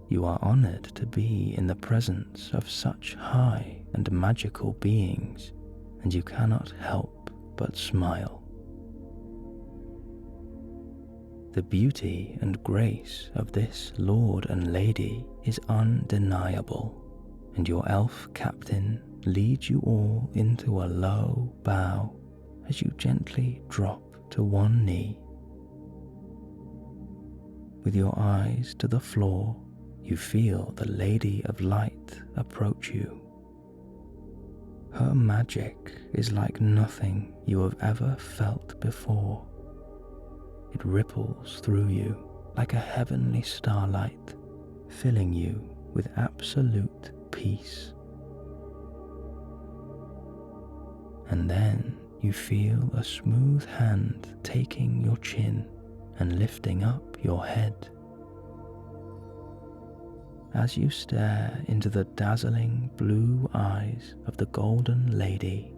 You are honored to be in the presence of such high and magical beings, and you cannot help but smile. The beauty and grace of this Lord and Lady is undeniable, and your elf captain leads you all into a low bow as you gently drop to one knee. With your eyes to the floor, you feel the Lady of Light approach you. Her magic is like nothing you have ever felt before. It ripples through you like a heavenly starlight, filling you with absolute peace. And then you feel a smooth hand taking your chin and lifting up your head. As you stare into the dazzling blue eyes of the Golden Lady,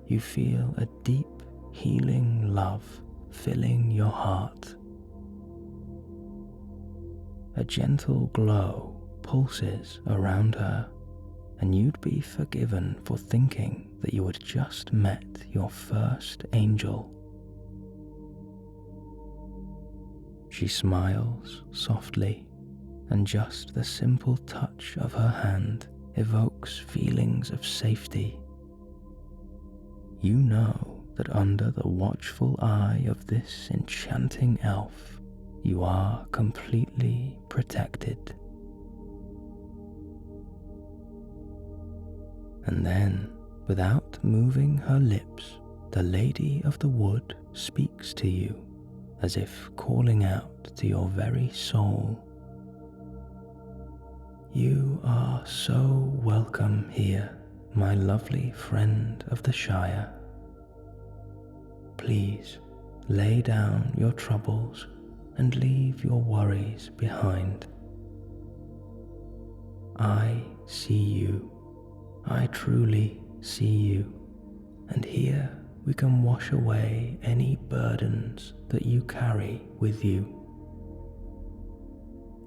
you feel a deep, healing love filling your heart. A gentle glow pulses around her, and you'd be forgiven for thinking that you had just met your first angel. She smiles softly, and just the simple touch of her hand evokes feelings of safety. You know that under the watchful eye of this enchanting elf, you are completely protected. And then, without moving her lips, the Lady of the Wood speaks to you, as if calling out to your very soul. You are so welcome here, my lovely friend of the Shire. Please lay down your troubles and leave your worries behind. I see you. I truly see you, and here we can wash away any burdens that you carry with you.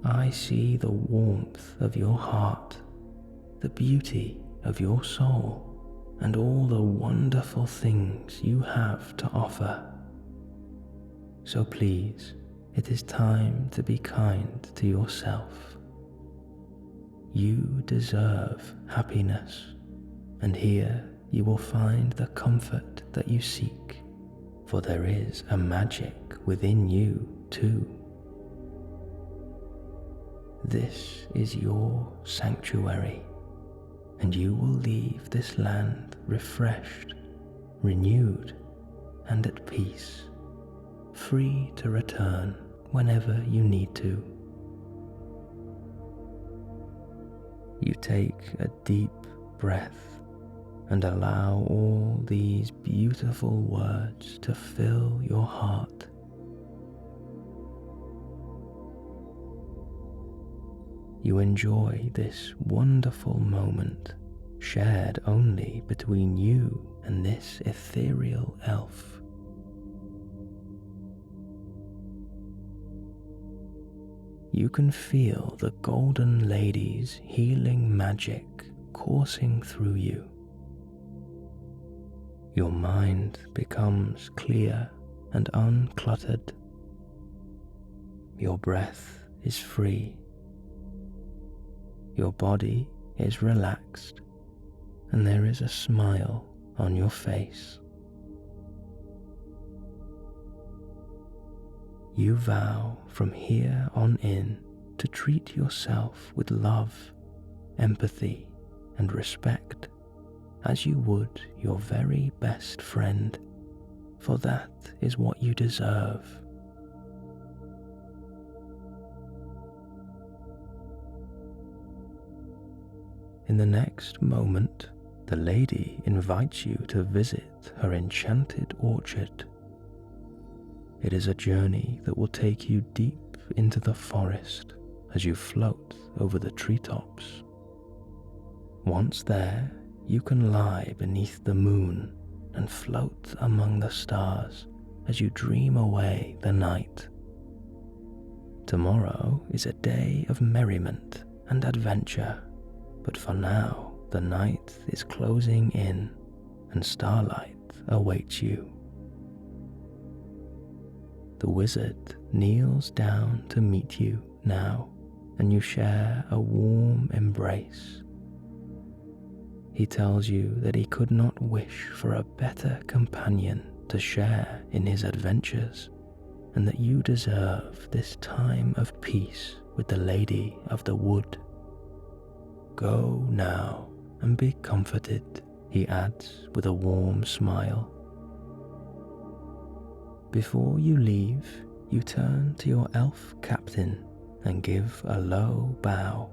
I see the warmth of your heart, the beauty of your soul, and all the wonderful things you have to offer. So please, it is time to be kind to yourself. You deserve happiness, and here you will find the comfort that you seek, for there is a magic within you too. This is your sanctuary, and you will leave this land refreshed, renewed, and at peace, free to return whenever you need to. You take a deep breath and allow all these beautiful words to fill your heart. You enjoy this wonderful moment shared only between you and this ethereal elf. You can feel the Golden Lady's healing magic coursing through you. Your mind becomes clear and uncluttered. Your breath is free. Your body is relaxed, and there is a smile on your face. You vow from here on in to treat yourself with love, empathy, and respect as you would your very best friend, for that is what you deserve. In the next moment, the lady invites you to visit her enchanted orchard. It is a journey that will take you deep into the forest as you float over the treetops. Once there, you can lie beneath the moon and float among the stars as you dream away the night. Tomorrow is a day of merriment and adventure, but for now the night is closing in and starlight awaits you. The wizard kneels down to meet you now, and you share a warm embrace. He tells you that he could not wish for a better companion to share in his adventures, and that you deserve this time of peace with the Lady of the Wood. Go now and be comforted, he adds with a warm smile. Before you leave, you turn to your elf captain and give a low bow.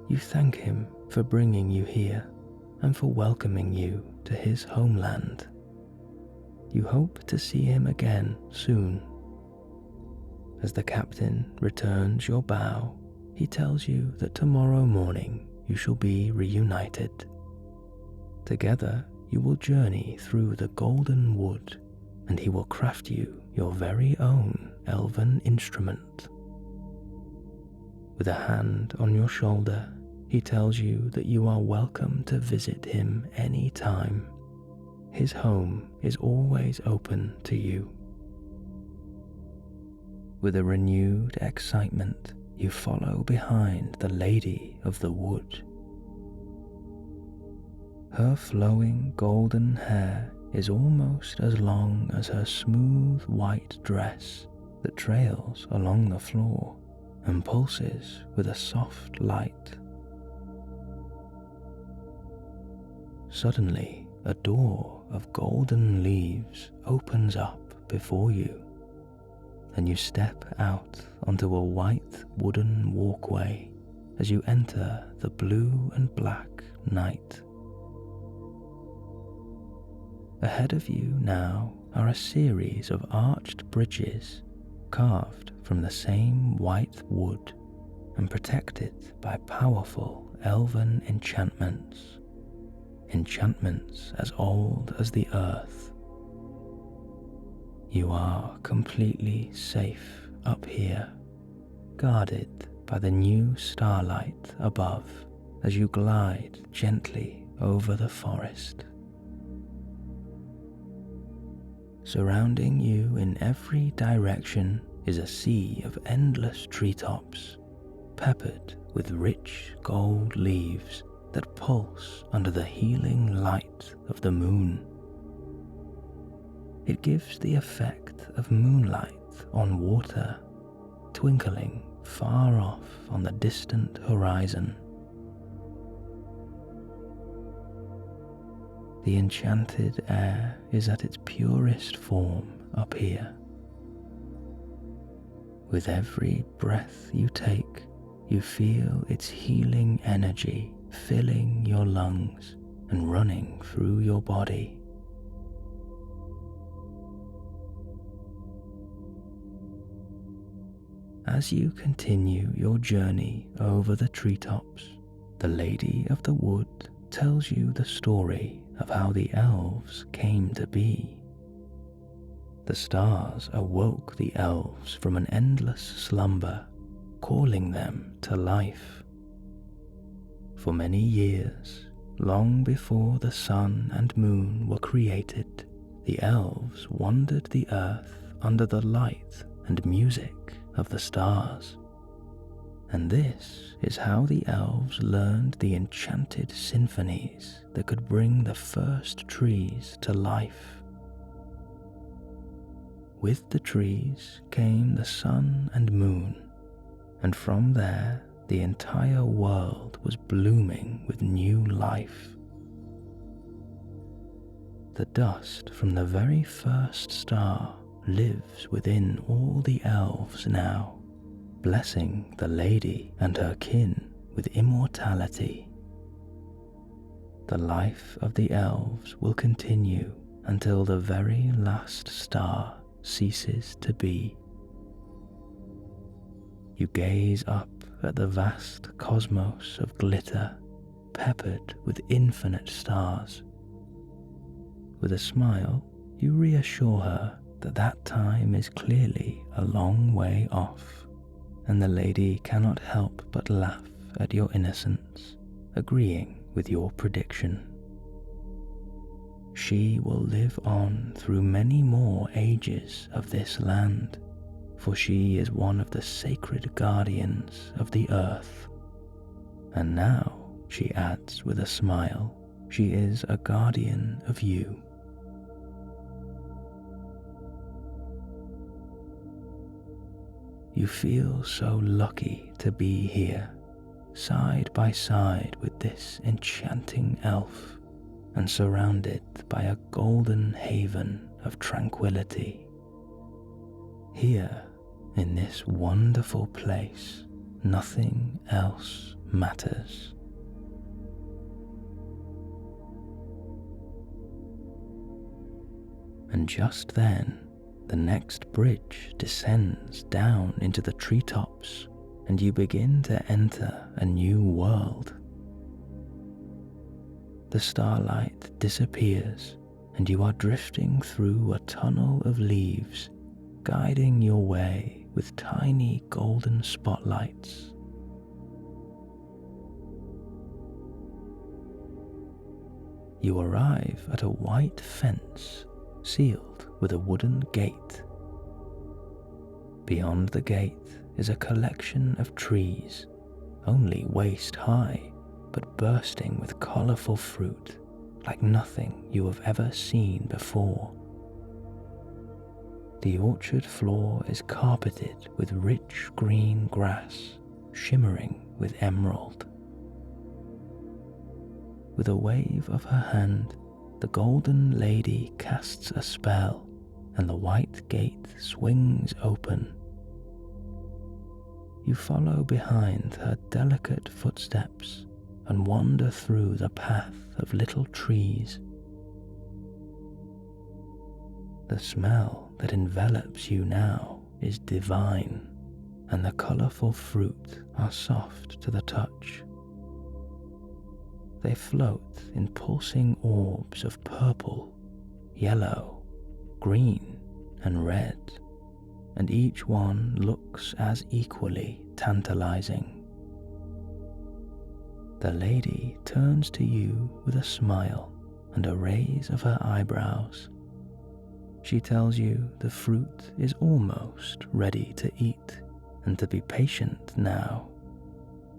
You thank him for bringing you here and for welcoming you to his homeland. You hope to see him again soon. As the captain returns your bow, he tells you that tomorrow morning you shall be reunited. Together you will journey through the golden wood, and he will craft you your very own elven instrument. With a hand on your shoulder, he tells you that you are welcome to visit him any time. His home is always open to you. With a renewed excitement, you follow behind the Lady of the Wood. Her flowing golden hair is almost as long as her smooth white dress that trails along the floor and pulses with a soft light. Suddenly, a door of golden leaves opens up before you, and you step out onto a white wooden walkway as you enter the blue and black night. Ahead of you now are a series of arched bridges carved from the same white wood and protected by powerful elven enchantments. Enchantments as old as the earth. You are completely safe up here, guarded by the new starlight above as you glide gently over the forest. Surrounding you in every direction is a sea of endless treetops, peppered with rich gold leaves that pulse under the healing light of the moon. It gives the effect of moonlight on water, twinkling far off on the distant horizon. The enchanted air is at its purest form up here. With every breath you take, you feel its healing energy filling your lungs and running through your body. As you continue your journey over the treetops, the Lady of the Wood tells you the story of how the elves came to be. The stars awoke the elves from an endless slumber, calling them to life. For many years, long before the sun and moon were created, the elves wandered the earth under the light and music of the stars. And this is how the elves learned the enchanted symphonies that could bring the first trees to life. With the trees came the sun and moon, and from there the entire world was blooming with new life. The dust from the very first star lives within all the elves now, blessing the lady and her kin with immortality. The life of the elves will continue until the very last star ceases to be. You gaze up at the vast cosmos of glitter, peppered with infinite stars. With a smile, you reassure her that that time is clearly a long way off, and the lady cannot help but laugh at your innocence, agreeing with your prediction. She will live on through many more ages of this land, for she is one of the sacred guardians of the earth. And now, she adds with a smile, she is a guardian of you. You feel so lucky to be here, side by side with this enchanting elf, and surrounded by a golden haven of tranquility. Here, in this wonderful place, nothing else matters. And just then, the next bridge descends down into the treetops, and you begin to enter a new world. The starlight disappears, and you are drifting through a tunnel of leaves, guiding your way with tiny golden spotlights. You arrive at a white fence sealed with a wooden gate. Beyond the gate is a collection of trees, only waist high, but bursting with colourful fruit like nothing you have ever seen before. The orchard floor is carpeted with rich green grass, shimmering with emerald. With a wave of her hand, the golden lady casts a spell, and the white gate swings open. You follow behind her delicate footsteps and wander through the path of little trees. The smell that envelops you now is divine, and the colourful fruit are soft to the touch. They float in pulsing orbs of purple, yellow, green, and red, and each one looks as equally tantalizing. The lady turns to you with a smile and a raise of her eyebrows. She tells you the fruit is almost ready to eat, and to be patient now.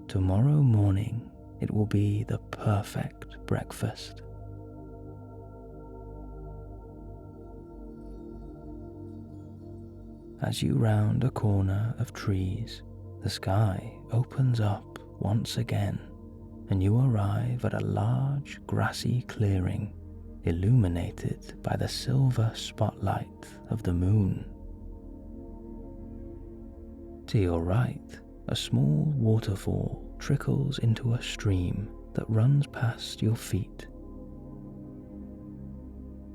Tomorrow morning it will be the perfect breakfast. As you round a corner of trees, the sky opens up once again, and you arrive at a large grassy clearing illuminated by the silver spotlight of the moon. To your right, a small waterfall trickles into a stream that runs past your feet.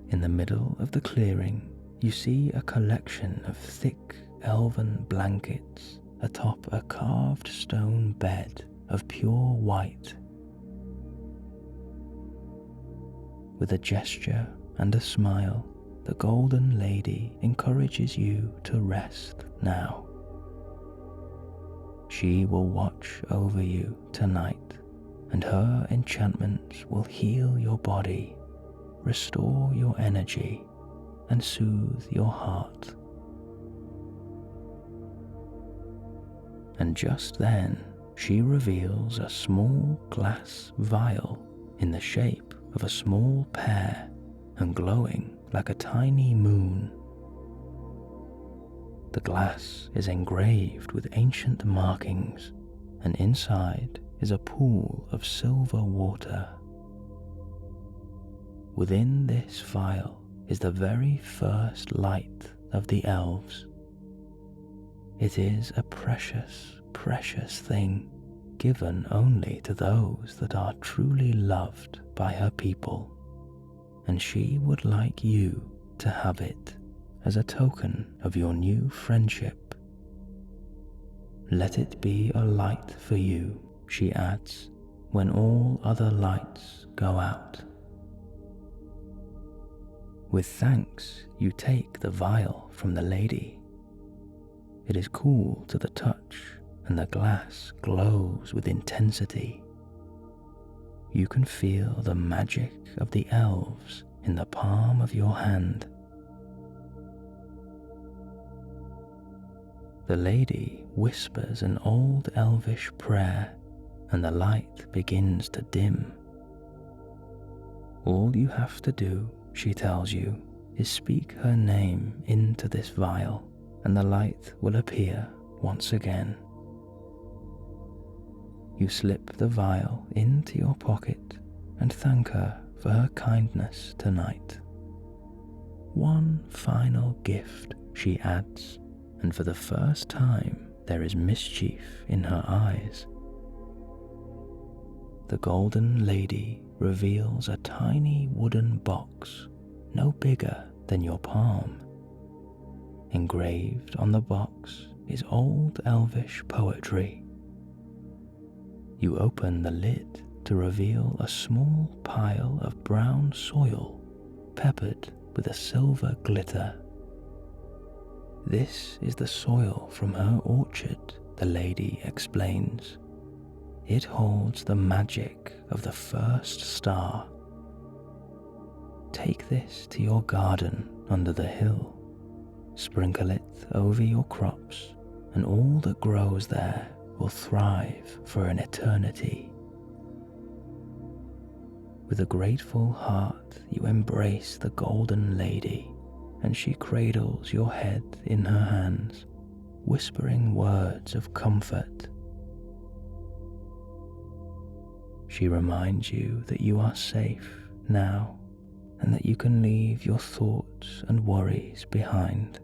In the middle of the clearing, you see a collection of thick elven blankets atop a carved stone bed of pure white. With a gesture and a smile, the golden lady encourages you to rest now. She will watch over you tonight, and her enchantments will heal your body, restore your energy, and soothe your heart. And just then, she reveals a small glass vial in the shape of a small pear and glowing like a tiny moon. The glass is engraved with ancient markings, and inside is a pool of silver water. Within this vial is the very first light of the elves. It is a precious, precious thing, given only to those that are truly loved by her people, and she would like you to have it as a token of your new friendship. Let it be a light for you, she adds, when all other lights go out. With thanks, you take the vial from the lady. It is cool to the touch, and the glass glows with intensity. You can feel the magic of the elves in the palm of your hand. The lady whispers an old Elvish prayer, and the light begins to dim. All you have to do, she tells you, is speak her name into this vial, and the light will appear once again. You slip the vial into your pocket and thank her for her kindness tonight. One final gift, she adds, and for the first time there is mischief in her eyes. The golden lady reveals a tiny wooden box, no bigger than your palm. Engraved on the box is old Elvish poetry. You open the lid to reveal a small pile of brown soil peppered with a silver glitter. This is the soil from her orchard, the lady explains. It holds the magic of the first star. Take this to your garden under the hill. Sprinkle it over your crops, and all that grows there will thrive for an eternity. With a grateful heart, you embrace the golden lady, and she cradles your head in her hands, whispering words of comfort. She reminds you that you are safe now, and that you can leave your thoughts and worries behind.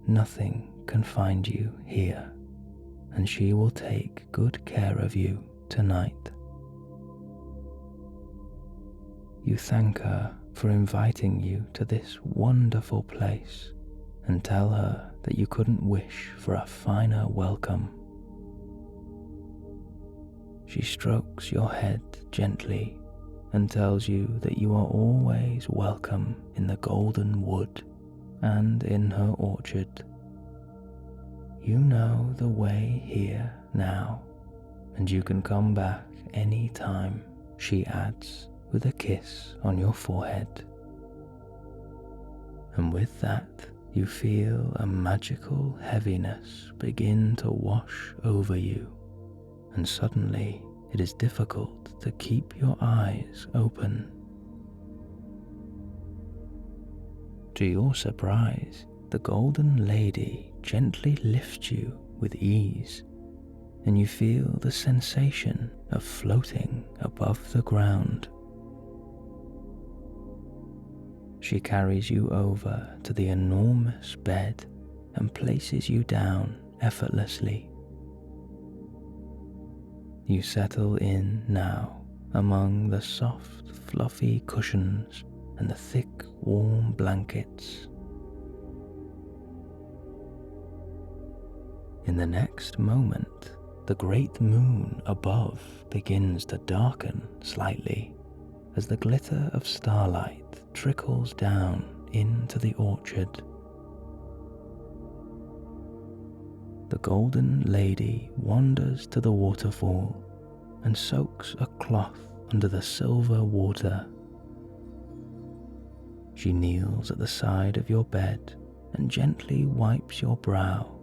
Nothing can find you here, and she will take good care of you tonight. You thank her for inviting you to this wonderful place, and tell her that you couldn't wish for a finer welcome. She strokes your head gently and tells you that you are always welcome in the golden wood and in her orchard. You know the way here now, and you can come back any time, she adds with a kiss on your forehead. And with that, you feel a magical heaviness begin to wash over you, and suddenly it is difficult to keep your eyes open. To your surprise, the golden lady gently lifts you with ease, and you feel the sensation of floating above the ground. She carries you over to the enormous bed and places you down effortlessly. You settle in now among the soft, fluffy cushions and the thick, warm blankets. In the next moment, the great moon above begins to darken slightly as the glitter of starlight trickles down into the orchard. The golden lady wanders to the waterfall and soaks a cloth under the silver water. She kneels at the side of your bed and gently wipes your brow.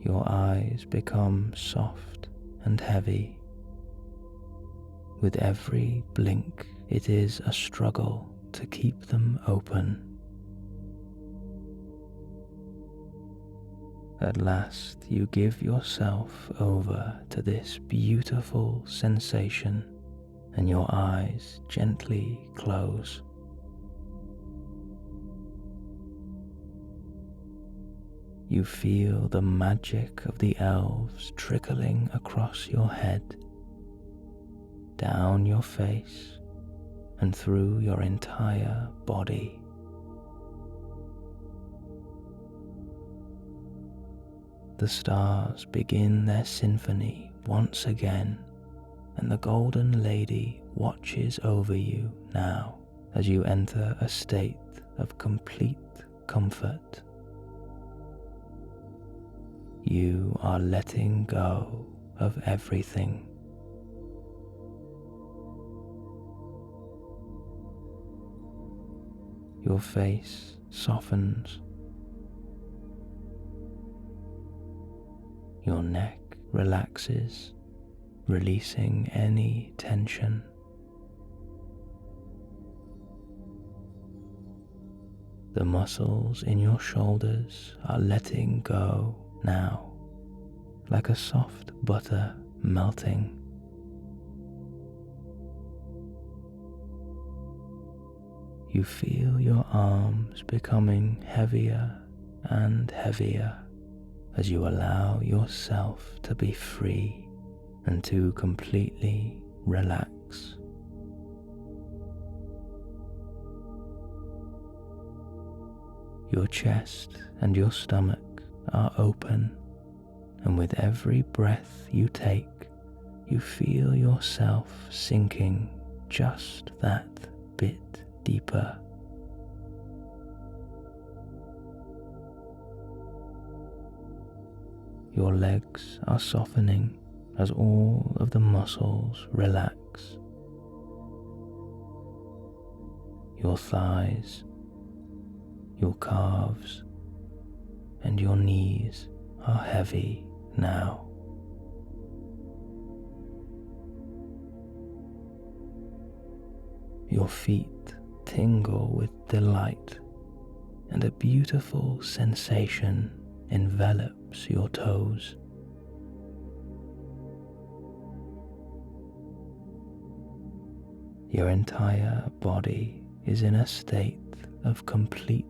Your eyes become soft and heavy. With every blink, it is a struggle to keep them open. At last, you give yourself over to this beautiful sensation, and your eyes gently close. You feel the magic of the elves trickling across your head, down your face, and through your entire body. The stars begin their symphony once again, and the Golden Lady watches over you now as you enter a state of complete comfort. You are letting go of everything. Your face softens. Your neck relaxes, releasing any tension. The muscles in your shoulders are letting go now, like a soft butter melting. You feel your arms becoming heavier and heavier as you allow yourself to be free and to completely relax. Your chest and your stomach are open, and with every breath you take, you feel yourself sinking just that bit deeper. Your legs are softening as all of the muscles relax. Your thighs, your calves, and your knees are heavy now. Your feet tingle with delight, and a beautiful sensation envelops your toes. Your entire body is in a state of complete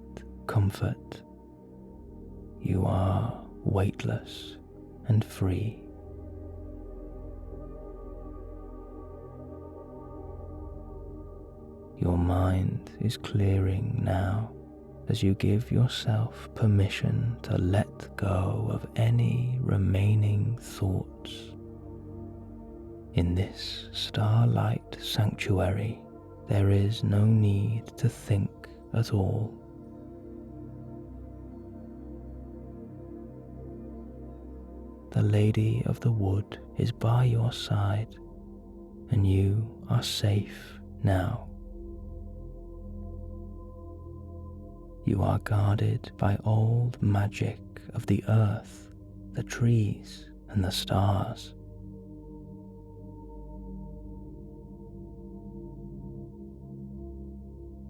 comfort. You are weightless and free. Your mind is clearing now as you give yourself permission to let go of any remaining thoughts. In this starlight sanctuary, there is no need to think at all. The Lady of the Wood is by your side, and you are safe now. You are guarded by old magic of the earth, the trees, and the stars.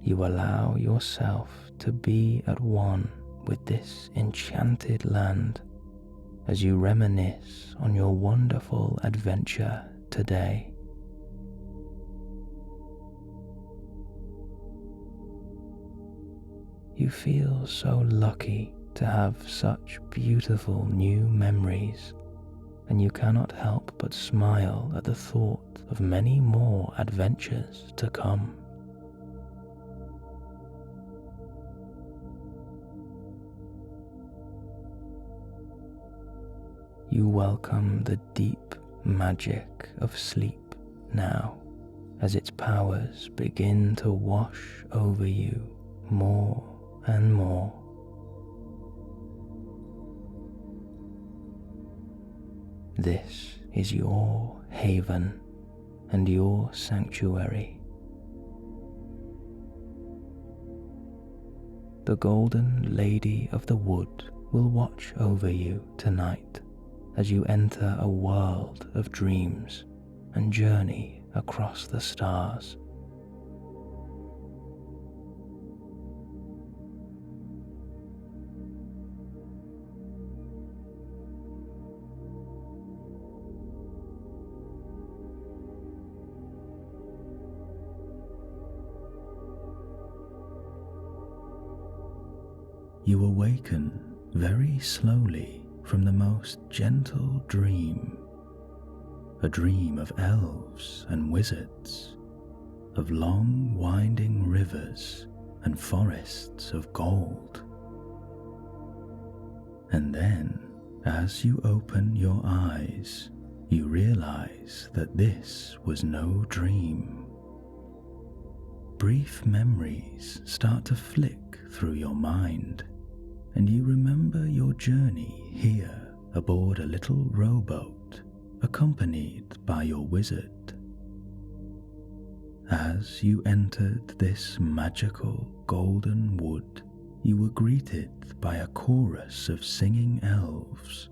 You allow yourself to be at one with this enchanted land as you reminisce on your wonderful adventure today. You feel so lucky to have such beautiful new memories, and you cannot help but smile at the thought of many more adventures to come. You welcome the deep magic of sleep now, as its powers begin to wash over you more and more. This is your haven and your sanctuary. The Golden Lady of the Wood will watch over you tonight as you enter a world of dreams and journey across the stars. You awaken very slowly from the most gentle dream, a dream of elves and wizards, of long winding rivers and forests of gold. And then, as you open your eyes, you realize that this was no dream. Brief memories start to flick through your mind, and you remember your journey here aboard a little rowboat accompanied by your wizard. As you entered this magical golden wood, you were greeted by a chorus of singing elves,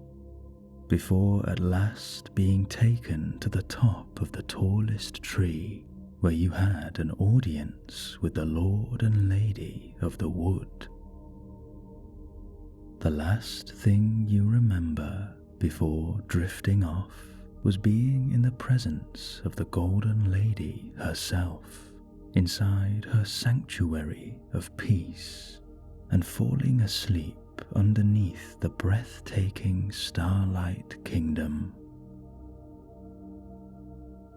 before at last being taken to the top of the tallest tree, where you had an audience with the Lord and Lady of the Wood. The last thing you remember before drifting off was being in the presence of the Golden Lady herself, inside her sanctuary of peace, and falling asleep underneath the breathtaking Starlight Kingdom.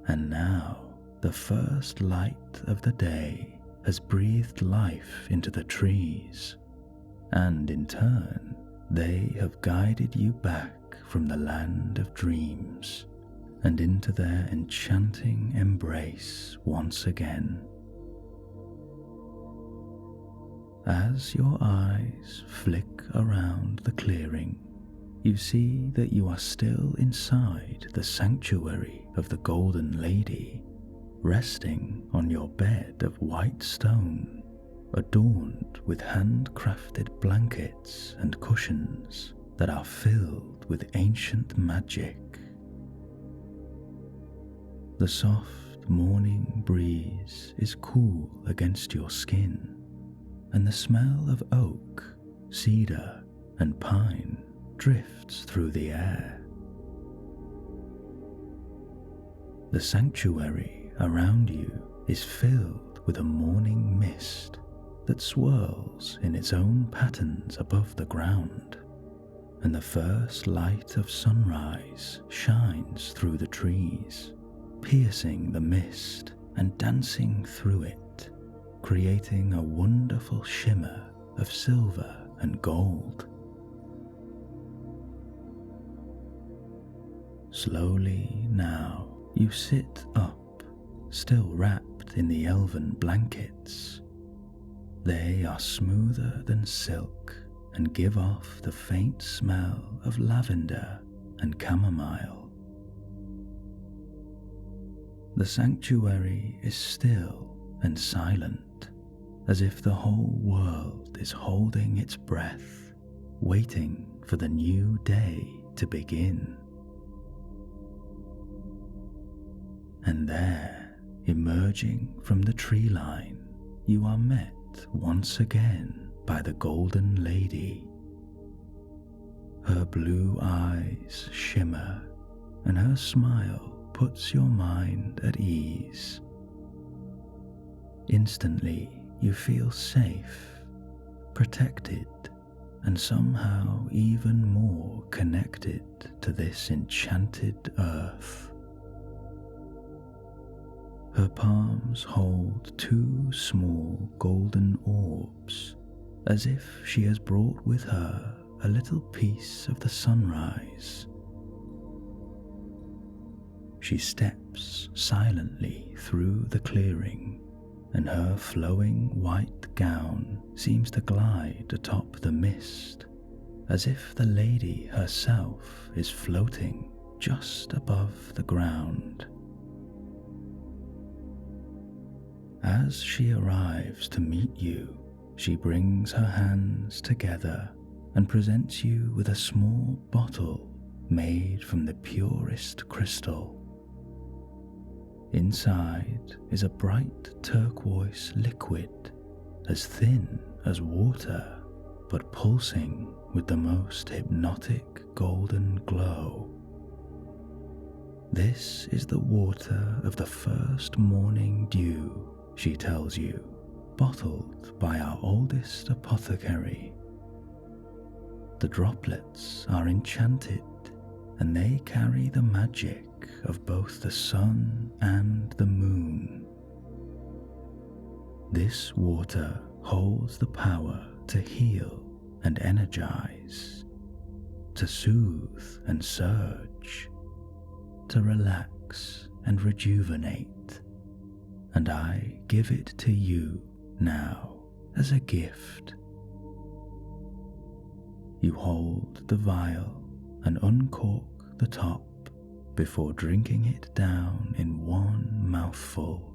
And now, the first light of the day has breathed life into the trees, and in turn, they have guided you back from the land of dreams and into their enchanting embrace once again. As your eyes flick around the clearing, you see that you are still inside the sanctuary of the Golden Lady, resting on your bed of white stone, adorned with handcrafted blankets and cushions that are filled with ancient magic. The soft morning breeze is cool against your skin, and the smell of oak, cedar, and pine drifts through the air. The sanctuary around you is filled with a morning mist that swirls in its own patterns above the ground, and the first light of sunrise shines through the trees, piercing the mist and dancing through it, creating a wonderful shimmer of silver and gold. Slowly now you sit up, still wrapped in the elven blankets. They are smoother than silk and give off the faint smell of lavender and chamomile. The sanctuary is still and silent, as if the whole world is holding its breath, waiting for the new day to begin. And there, emerging from the tree line, you are met once again by the Golden Lady. Her blue eyes shimmer, and her smile puts your mind at ease. Instantly, you feel safe, protected, and somehow even more connected to this enchanted earth. Her palms hold two small golden orbs, as if she has brought with her a little piece of the sunrise. She steps silently through the clearing, and her flowing white gown seems to glide atop the mist, as if the lady herself is floating just above the ground. As she arrives to meet you, she brings her hands together and presents you with a small bottle made from the purest crystal. Inside is a bright turquoise liquid, as thin as water, but pulsing with the most hypnotic golden glow. This is the water of the first morning dew, she tells you, bottled by our oldest apothecary. The droplets are enchanted, and they carry the magic of both the sun and the moon. This water holds the power to heal and energize, to soothe and surge, to relax and rejuvenate, and I give it to you now as a gift. You hold the vial and uncork the top before drinking it down in one mouthful.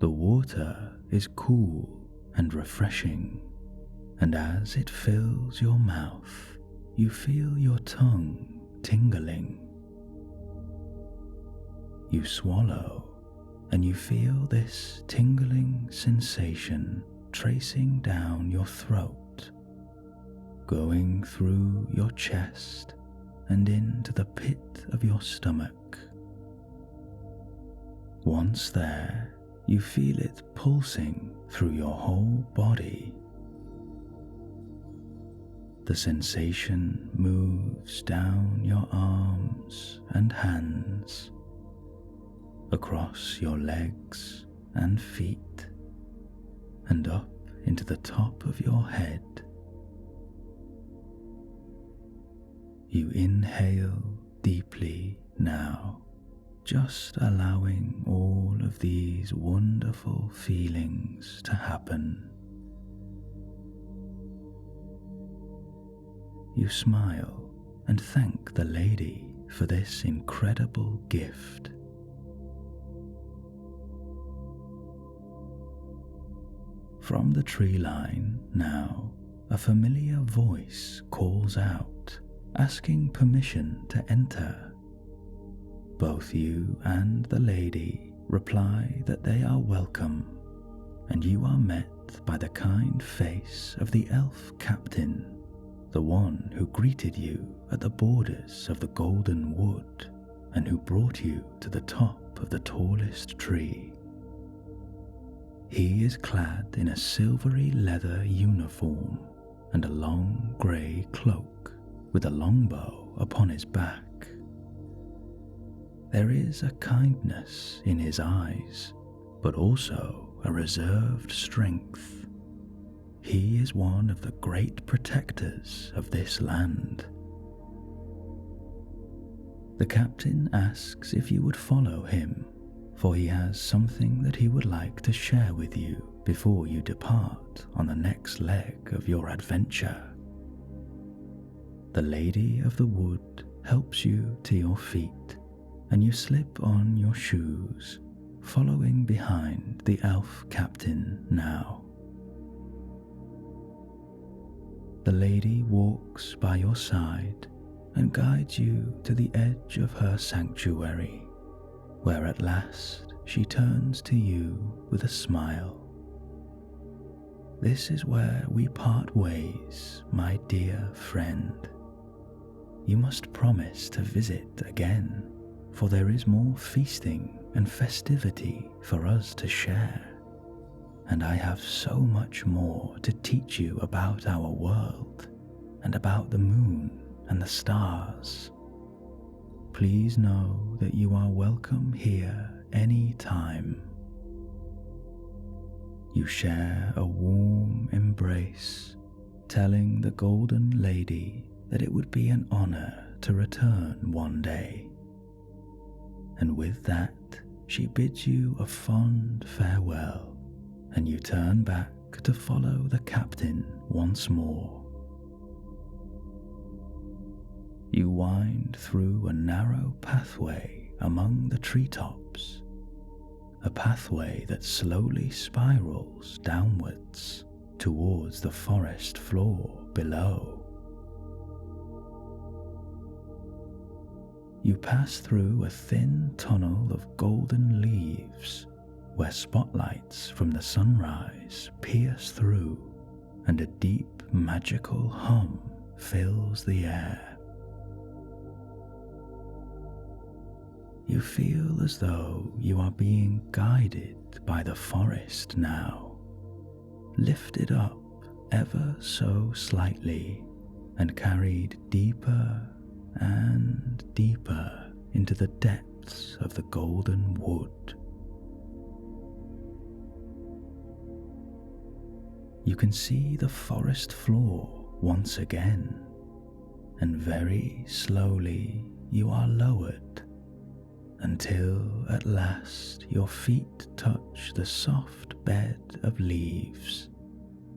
The water is cool and refreshing, and as it fills your mouth, you feel your tongue tingling. You swallow, and you feel this tingling sensation tracing down your throat, going through your chest and into the pit of your stomach. Once there, you feel it pulsing through your whole body. The sensation moves down your arms and hands, across your legs and feet, and up into the top of your head. You inhale deeply now, just allowing all of these wonderful feelings to happen. You smile and thank the lady for this incredible gift. From the tree line now, a familiar voice calls out, asking permission to enter. Both you and the lady reply that they are welcome, and you are met by the kind face of the elf captain, the one who greeted you at the borders of the golden wood and who brought you to the top of the tallest tree. He is clad in a silvery leather uniform and a long grey cloak with a longbow upon his back. There is a kindness in his eyes, but also a reserved strength. He is one of the great protectors of this land. The captain asks if you would follow him, for he has something that he would like to share with you before you depart on the next leg of your adventure. The Lady of the Wood helps you to your feet, and you slip on your shoes, following behind the elf captain now. The lady walks by your side and guides you to the edge of her sanctuary, where at last she turns to you with a smile. This is where we part ways, my dear friend. You must promise to visit again, for there is more feasting and festivity for us to share, and I have so much more to teach you about our world and about the moon and the stars. Please know that you are welcome here any time. You share a warm embrace, telling the Golden Lady that it would be an honor to return one day. And with that, she bids you a fond farewell, and you turn back to follow the captain once more. You wind through a narrow pathway among the treetops, a pathway that slowly spirals downwards towards the forest floor below. You pass through a thin tunnel of golden leaves where spotlights from the sunrise pierce through and a deep magical hum fills the air. You feel as though you are being guided by the forest now, lifted up ever so slightly and carried deeper and deeper into the depths of the golden wood. You can see the forest floor once again, and very slowly you are lowered until at last your feet touch the soft bed of leaves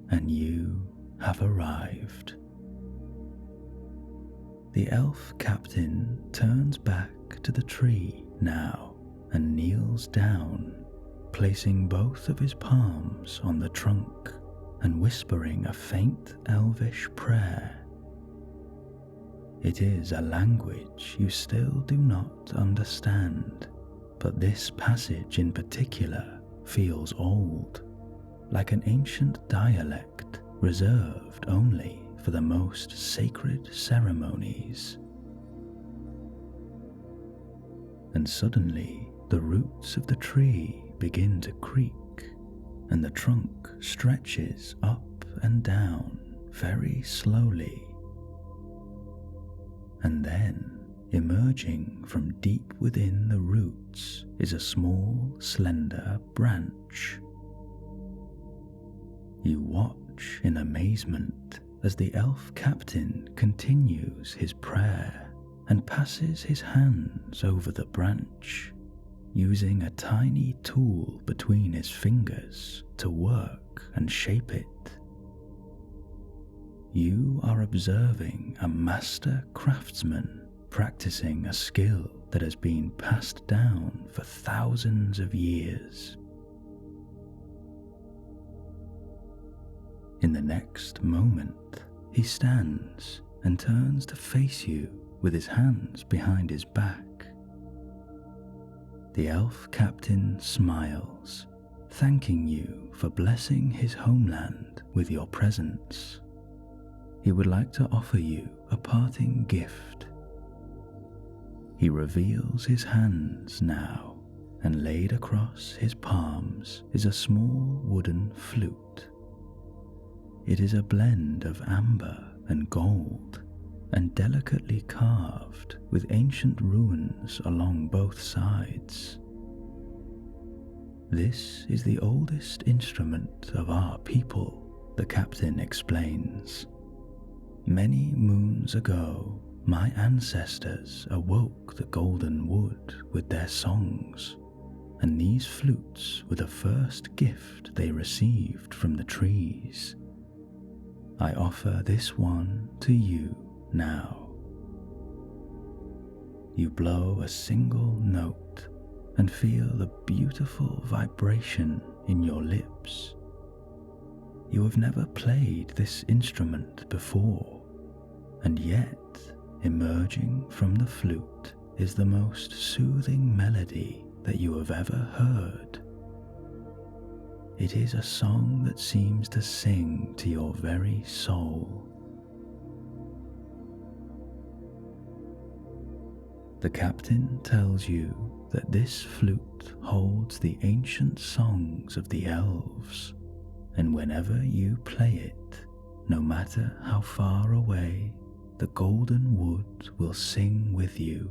and you have arrived. The elf captain turns back to the tree now and kneels down, placing both of his palms on the trunk and whispering a faint Elvish prayer. It is a language you still do not understand, but this passage in particular feels old, like an ancient dialect reserved only for the most sacred ceremonies. And suddenly the roots of the tree begin to creak, and the trunk stretches up and down very slowly. And then, emerging from deep within the roots, is a small, slender branch. You watch in amazement as the elf captain continues his prayer and passes his hands over the branch, using a tiny tool between his fingers to work and shape it. You are observing a master craftsman practicing a skill that has been passed down for thousands of years. In the next moment, he stands and turns to face you with his hands behind his back. The elf captain smiles, thanking you for blessing his homeland with your presence. He would like to offer you a parting gift. He reveals his hands now, and laid across his palms is a small wooden flute. It is a blend of amber and gold, and delicately carved with ancient runes along both sides. This is the oldest instrument of our people, the captain explains. Many moons ago, my ancestors awoke the golden wood with their songs, and these flutes were the first gift they received from the trees. I offer this one to you now. You blow a single note and feel the beautiful vibration in your lips. You have never played this instrument before, and yet, emerging from the flute is the most soothing melody that you have ever heard. It is a song that seems to sing to your very soul. The captain tells you that this flute holds the ancient songs of the elves, and whenever you play it, no matter how far away, the golden wood will sing with you,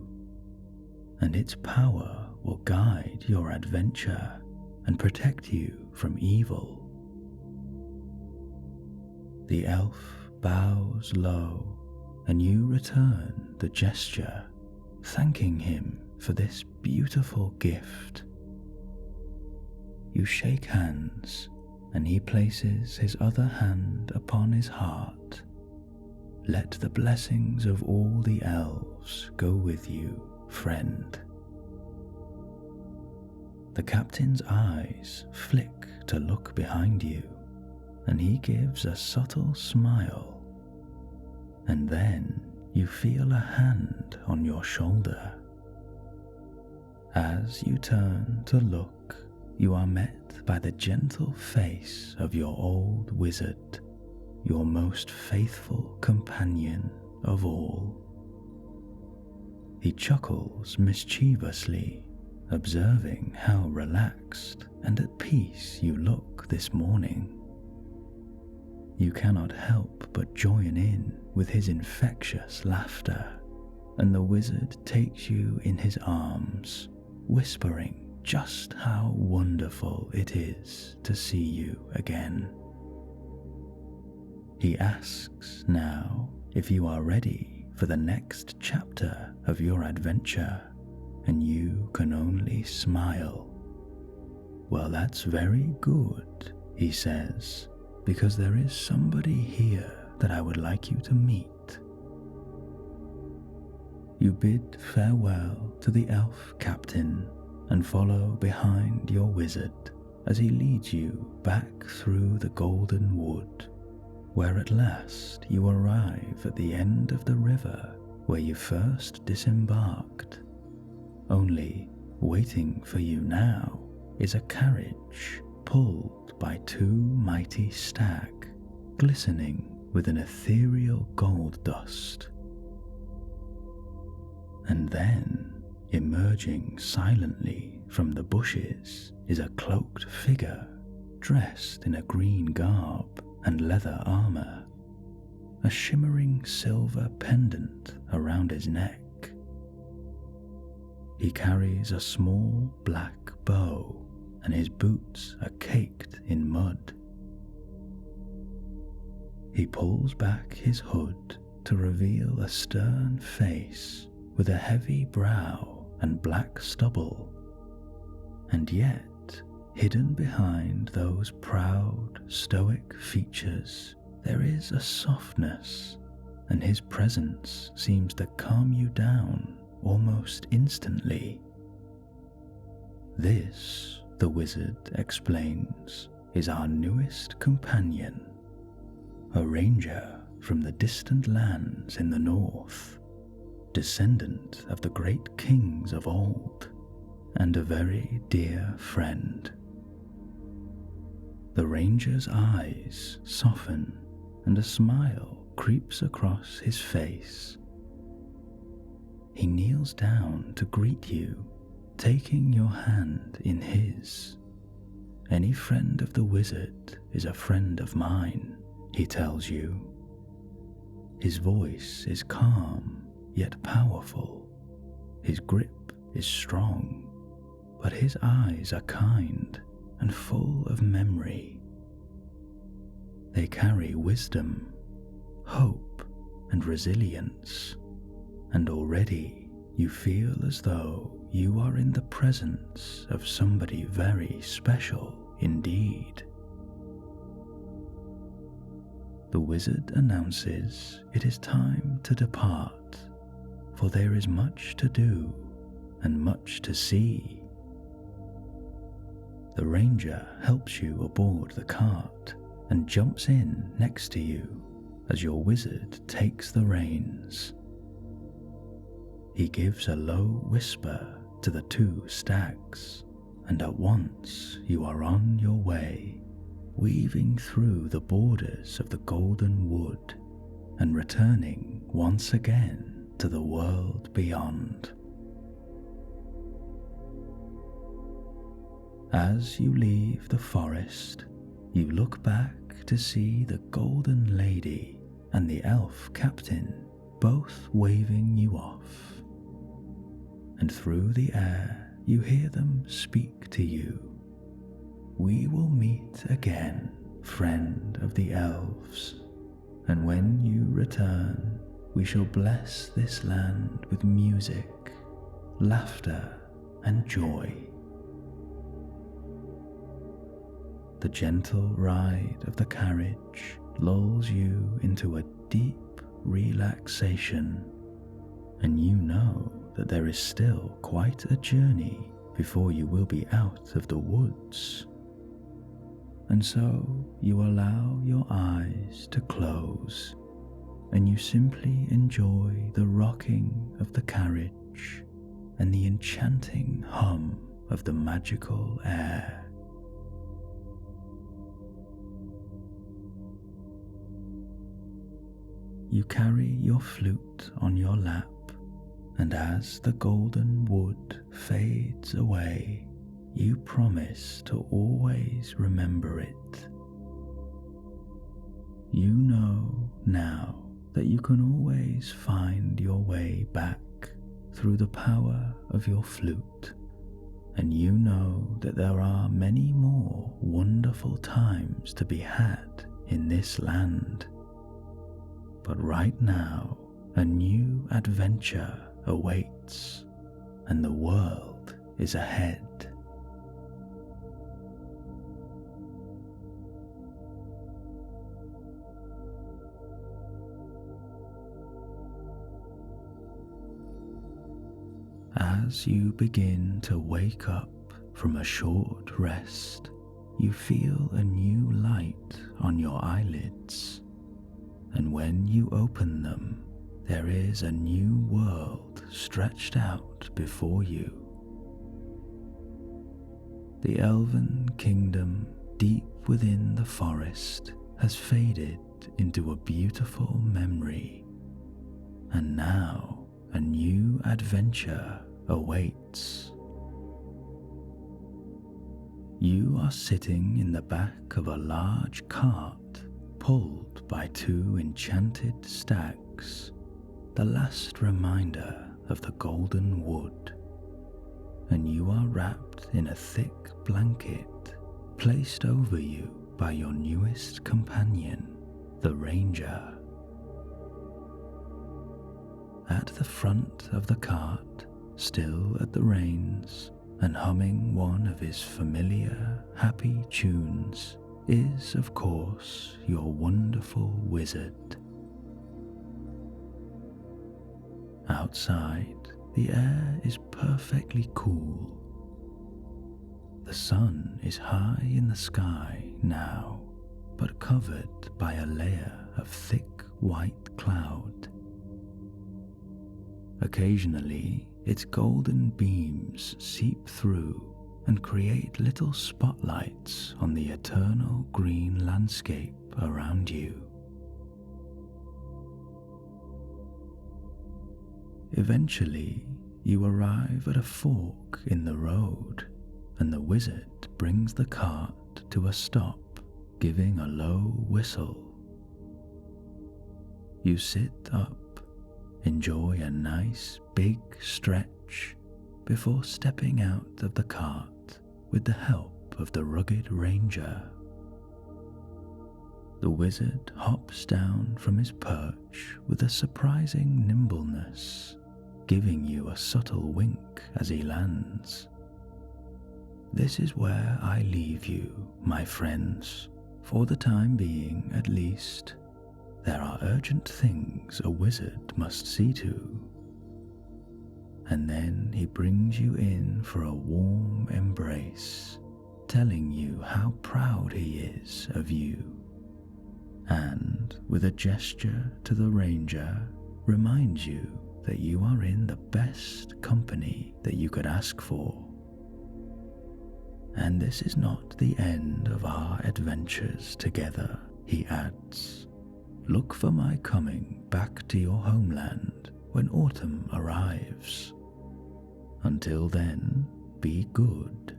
and its power will guide your adventure and protect you from evil. The elf bows low, and you return the gesture, thanking him for this beautiful gift. You shake hands, and he places his other hand upon his heart, Let the blessings of all the elves go with you, friend. The captain's eyes flick to look behind you, and he gives a subtle smile. And then you feel a hand on your shoulder. As you turn to look, you are met by the gentle face of your old wizard, your most faithful companion of all. He chuckles mischievously, observing how relaxed and at peace you look this morning. You cannot help but join in with his infectious laughter, and the wizard takes you in his arms, whispering just how wonderful it is to see you again. He asks now if you are ready for the next chapter of your adventure, and you can only smile. Well, that's very good, he says, because there is somebody here that I would like you to meet. You bid farewell to the elf captain and follow behind your wizard as he leads you back through the golden wood, where at last you arrive at the end of the river where you first disembarked. Only waiting for you now is a carriage pulled by two mighty stag, glistening with an ethereal gold dust. And then, emerging silently from the bushes, is a cloaked figure dressed in a green garb and leather armor, a shimmering silver pendant around his neck. He carries a small black bow, and his boots are caked in mud. He pulls back his hood to reveal a stern face with a heavy brow and black stubble, and yet, hidden behind those proud, stoic features, there is a softness, and his presence seems to calm you down almost instantly. This, the wizard explains, is our newest companion, a ranger from the distant lands in the north, descendant of the great kings of old, and a very dear friend. The ranger's eyes soften, and a smile creeps across his face. He kneels down to greet you, taking your hand in his. Any friend of the wizard is a friend of mine, he tells you. His voice is calm yet powerful. His grip is strong, but his eyes are kind and full of memory. They carry wisdom, hope, and resilience, and already you feel as though you are in the presence of somebody very special indeed. The wizard announces it is time to depart, for there is much to do and much to see. The ranger helps you aboard the cart and jumps in next to you as your wizard takes the reins. He gives a low whisper to the two stags, and at once you are on your way, weaving through the borders of the golden wood and returning once again to the world beyond. As you leave the forest, you look back to see the golden lady and the elf captain both waving you off. And through the air you hear them speak to you. We will meet again, friend of the elves, and when you return, we shall bless this land with music, laughter, and joy. The gentle ride of the carriage lulls you into a deep, relaxation, and you know that there is still quite a journey before you will be out of the woods. And so you allow your eyes to close, and you simply enjoy the rocking of the carriage and the enchanting hum of the magical air. You carry your flute on your lap, and as the golden wood fades away, you promise to always remember it. You know now that you can always find your way back through the power of your flute, and you know that there are many more wonderful times to be had in this land. But right now, a new adventure awaits, and the world is ahead. As you begin to wake up from a short rest, you feel a new light on your eyelids, and when you open them, there is a new world stretched out before you. The elven kingdom deep within the forest has faded into a beautiful memory, and now a new adventure awaits. You are sitting in the back of a large cart pulled by two enchanted stags, the last reminder of the golden wood, and you are wrapped in a thick blanket placed over you by your newest companion, the ranger. At the front of the cart, still at the reins and humming one of his familiar happy tunes, is, of course, your wonderful wizard. Outside, the air is perfectly cool. The sun is high in the sky now, but covered by a layer of thick white cloud. Occasionally, its golden beams seep through and create little spotlights on the eternal green landscape around you. Eventually, you arrive at a fork in the road, and the wizard brings the cart to a stop, giving a low whistle. You sit up, enjoy a nice big stretch before stepping out of the cart with the help of the rugged ranger. The wizard hops down from his perch with a surprising nimbleness, giving you a subtle wink as he lands. This is where I leave you, my friends, for the time being at least. There are urgent things a wizard must see to. And then he brings you in for a warm embrace, telling you how proud he is of you, and with a gesture to the ranger, reminds you that you are in the best company that you could ask for. And this is not the end of our adventures together, he adds. Look for my coming back to your homeland when autumn arrives. Until then, be good.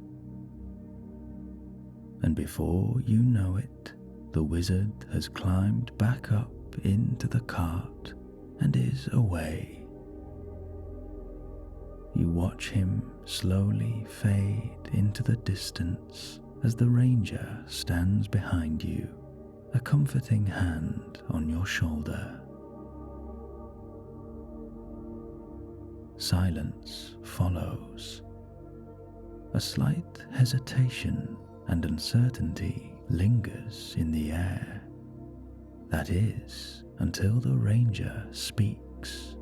And before you know it, the wizard has climbed back up into the cart and is away. You watch him slowly fade into the distance as the ranger stands behind you, a comforting hand on your shoulder. Silence follows. A slight hesitation and uncertainty lingers in the air. That is, until the ranger speaks.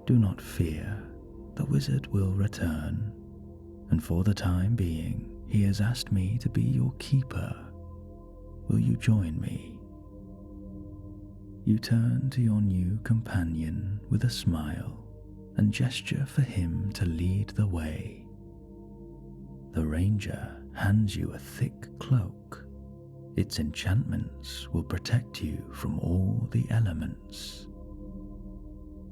Do not fear, the wizard will return, and for the time being he has asked me to be your keeper. Will you join me? You turn to your new companion with a smile and gesture for him to lead the way. The ranger hands you a thick cloak. Its enchantments will protect you from all the elements.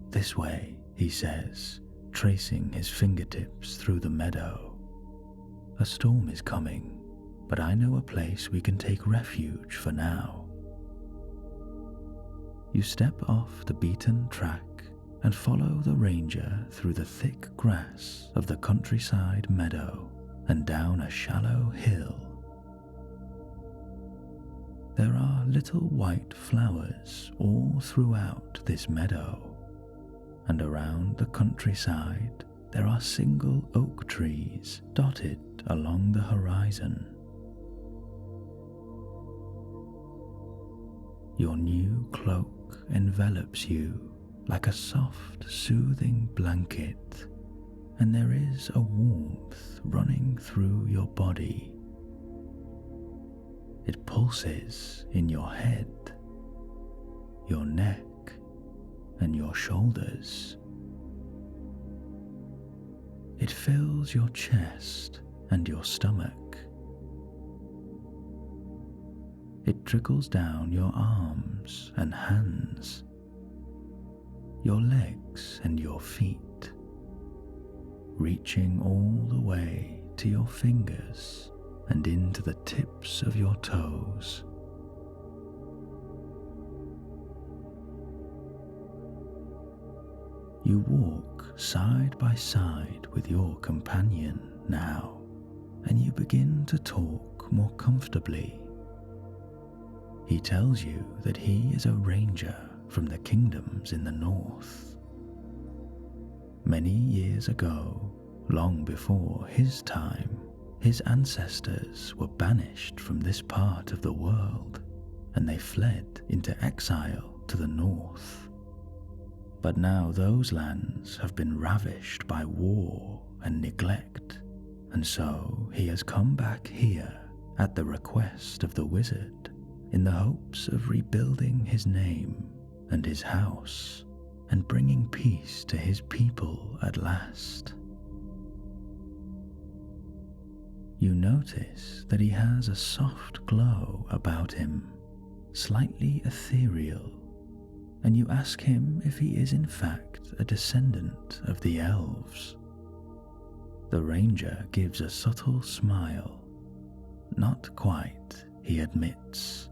This way, he says, tracing his fingertips through the meadow. A storm is coming, but I know a place we can take refuge for now. You step off the beaten track and follow the ranger through the thick grass of the countryside meadow and down a shallow hill. There are little white flowers all throughout this meadow, and around the countryside there are single oak trees dotted along the horizon. Your new cloak envelops you like a soft, soothing blanket, and there is a warmth running through your body. It pulses in your head, your neck, and your shoulders. It fills your chest and your stomach. It trickles down your arms and hands, your legs and your feet, reaching all the way to your fingers and into the tips of your toes. You walk side by side with your companion now, and you begin to talk more comfortably. He tells you that he is a ranger from the kingdoms in the north. Many years ago, long before his time, his ancestors were banished from this part of the world, and they fled into exile to the north. But now those lands have been ravished by war and neglect, and so he has come back here at the request of the wizard in the hopes of rebuilding his name and his house and bringing peace to his people at last. You notice that he has a soft glow about him, slightly ethereal, and you ask him if he is in fact a descendant of the elves. The ranger gives a subtle smile. Not quite, he admits.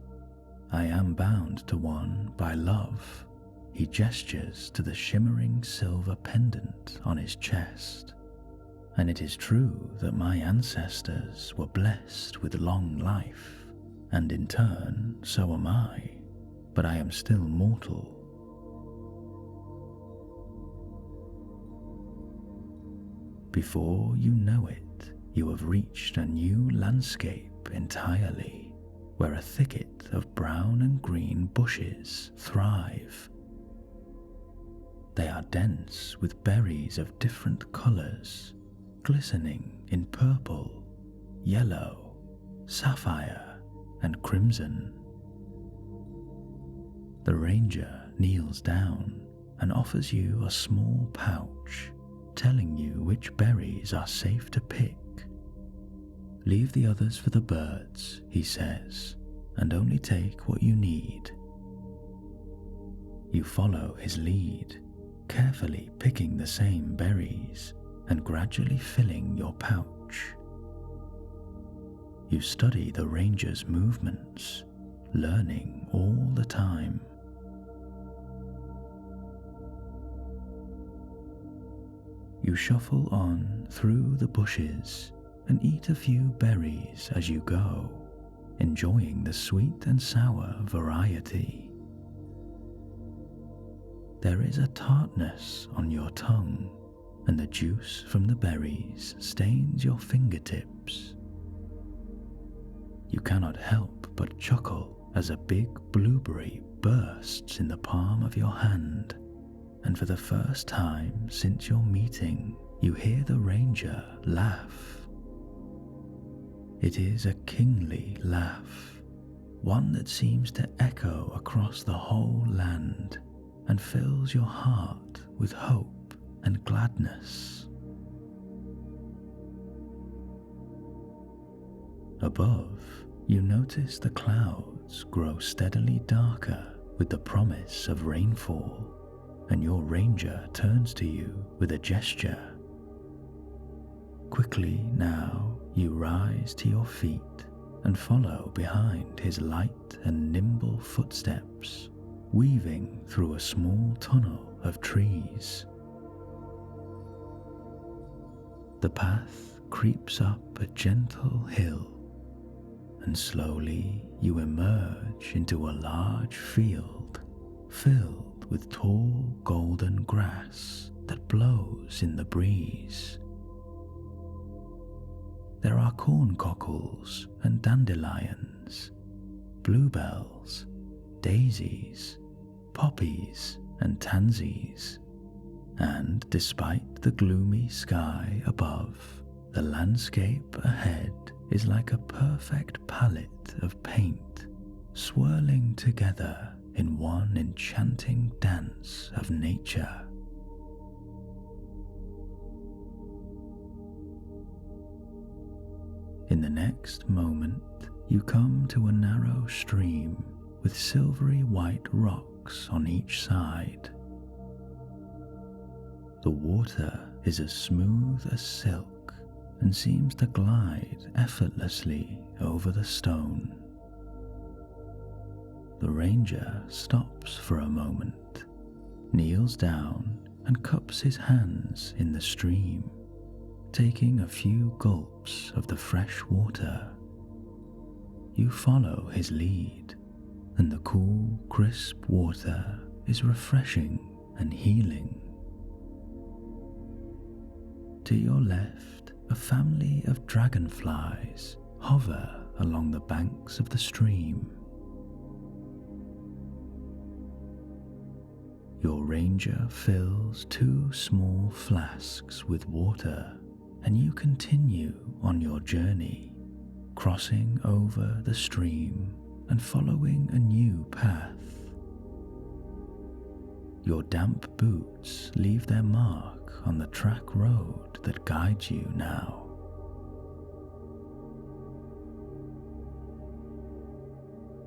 I am bound to one by love. He gestures to the shimmering silver pendant on his chest. And it is true that my ancestors were blessed with long life, and in turn so am I, but I am still mortal. Before you know it, you have reached a new landscape entirely, where a thicket of brown and green bushes thrive. They are dense with berries of different colours, glistening in purple, yellow, sapphire, and crimson. The ranger kneels down and offers you a small pouch, telling you which berries are safe to pick. Leave the others for the birds, he says, and only take what you need. You follow his lead, carefully picking the same berries and gradually filling your pouch. You study the ranger's movements, learning all the time. You shuffle on through the bushes and eat a few berries as you go, enjoying the sweet and sour variety. There is a tartness on your tongue, and the juice from the berries stains your fingertips. You cannot help but chuckle as a big blueberry bursts in the palm of your hand, and for the first time since your meeting, you hear the ranger laugh. It is a kingly laugh, one that seems to echo across the whole land and fills your heart with hope and gladness. Above, you notice the clouds grow steadily darker with the promise of rainfall, and your ranger turns to you with a gesture. Quickly now, you rise to your feet and follow behind his light and nimble footsteps, weaving through a small tunnel of trees. The path creeps up a gentle hill, and slowly you emerge into a large field filled with tall golden grass that blows in the breeze. There are corncockles and dandelions, bluebells, daisies, poppies and tansies, and despite the gloomy sky above, the landscape ahead is like a perfect palette of paint, swirling together in one enchanting dance of nature. In the next moment, you come to a narrow stream with silvery white rocks on each side. The water is as smooth as silk and seems to glide effortlessly over the stone. The ranger stops for a moment, kneels down and cups his hands in the stream, taking a few gulps of the fresh water. You follow his lead, and the cool, crisp water is refreshing and healing. To your left, a family of dragonflies hover along the banks of the stream. Your ranger fills 2 small flasks with water, and you continue on your journey, crossing over the stream and following a new path. Your damp boots leave their mark on the track road that guides you now.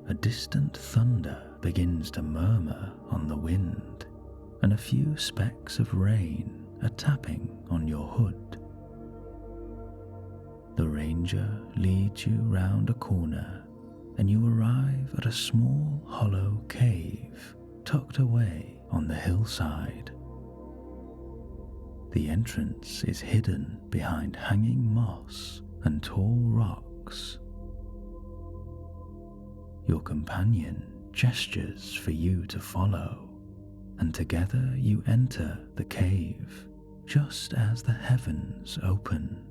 A distant thunder begins to murmur on the wind, and a few specks of rain are tapping on your hood. The ranger leads you round a corner, and you arrive at a small hollow cave tucked away on the hillside. The entrance is hidden behind hanging moss and tall rocks. Your companion gestures for you to follow, and together you enter the cave just as the heavens open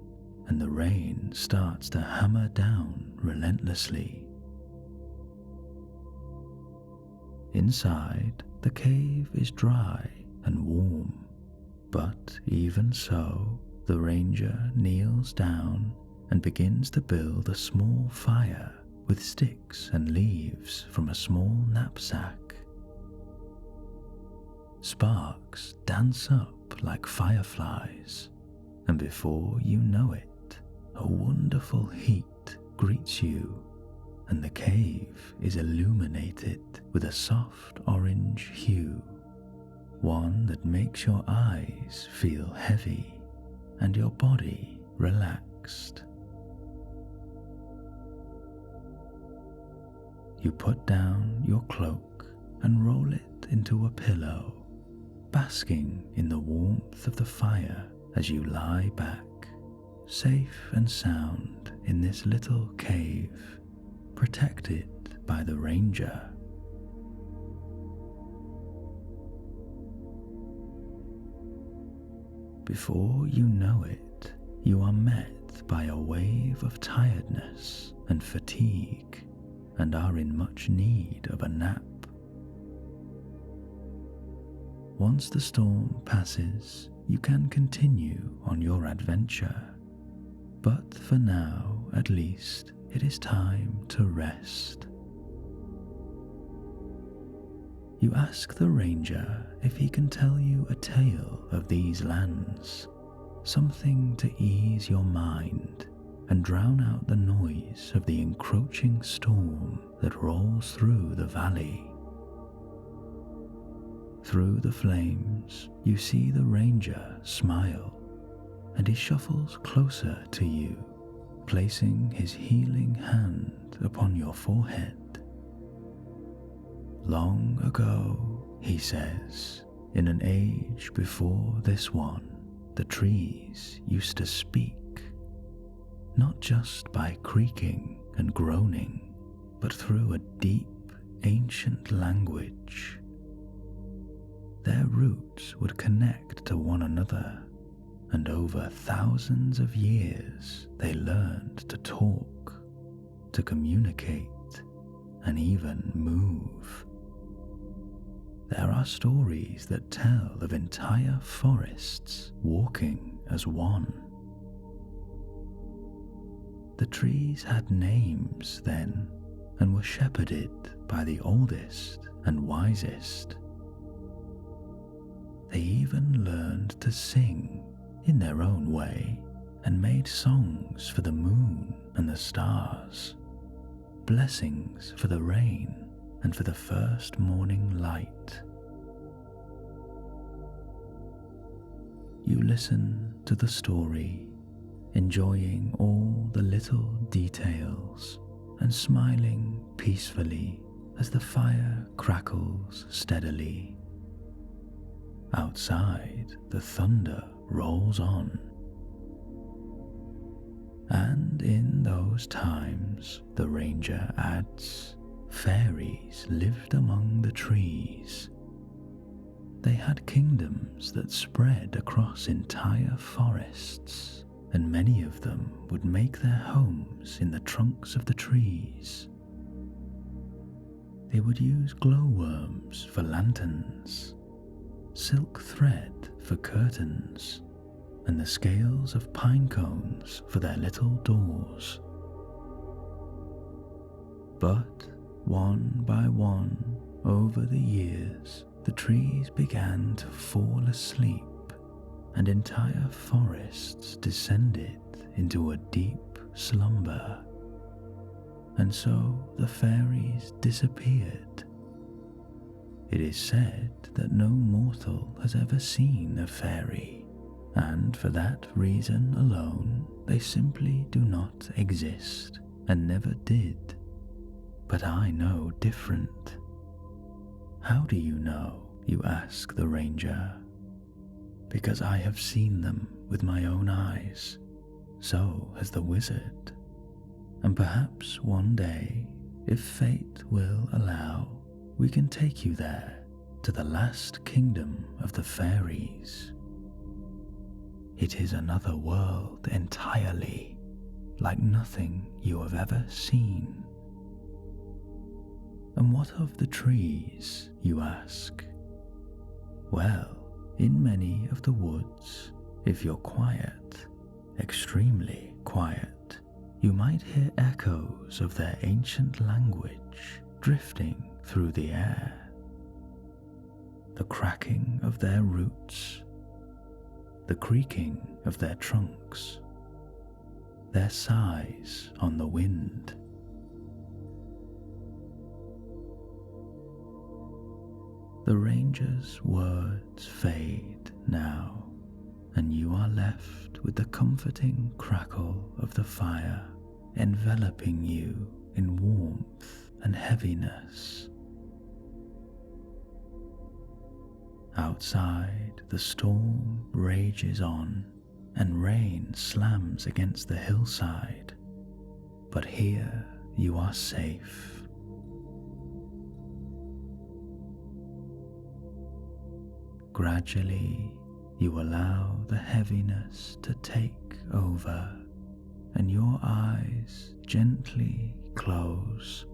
and the rain starts to hammer down relentlessly. Inside, the cave is dry and warm, but even so, the ranger kneels down and begins to build a small fire with sticks and leaves from a small knapsack. Sparks dance up like fireflies, and before you know it, a wonderful heat greets you, and the cave is illuminated with a soft orange hue, one that makes your eyes feel heavy and your body relaxed. You put down your cloak and roll it into a pillow, basking in the warmth of the fire as you lie back, safe and sound in this little cave, protected by the ranger. Before you know it, you are met by a wave of tiredness and fatigue and are in much need of a nap. Once the storm passes, you can continue on your adventure, but for now, at least, it is time to rest. You ask the ranger if he can tell you a tale of these lands, something to ease your mind and drown out the noise of the encroaching storm that rolls through the valley. Through the flames, you see the ranger smile, and he shuffles closer to you, placing his healing hand upon your forehead. Long ago, he says, in an age before this one, the trees used to speak, not just by creaking and groaning, but through a deep, ancient language. Their roots would connect to one another, and over thousands of years they learned to talk, to communicate, and even move. There are stories that tell of entire forests walking as one. The trees had names then, and were shepherded by the oldest and wisest. They even learned to sing in their own way, and made songs for the moon and the stars, blessings for the rain and for the first morning light. You listen to the story, enjoying all the little details and smiling peacefully as the fire crackles steadily. Outside, the thunder rolls on. And in those times, the ranger adds, fairies lived among the trees. They had kingdoms that spread across entire forests, and many of them would make their homes in the trunks of the trees. They would use glowworms for lanterns, silk thread for curtains, and the scales of pine cones for their little doors. But one by one, over the years, the trees began to fall asleep, and entire forests descended into a deep slumber. And so the fairies disappeared. It is said that no mortal has ever seen a fairy, and for that reason alone they simply do not exist and never did. But I know different. How do you know? You ask the ranger. Because I have seen them with my own eyes. So has the wizard. And perhaps one day, if fate will allow, we can take you there to the last kingdom of the fairies. It is another world entirely, like nothing you have ever seen. And what of the trees, you ask? Well, in many of the woods, if you're quiet, extremely quiet, you might hear echoes of their ancient language drifting through the air. The cracking of their roots, the creaking of their trunks, their sighs on the wind. The ranger's words fade now, and you are left with the comforting crackle of the fire enveloping you in warmth and heaviness. Outside, the storm rages on, and rain slams against the hillside, but here you are safe. Gradually, you allow the heaviness to take over, and your eyes gently close,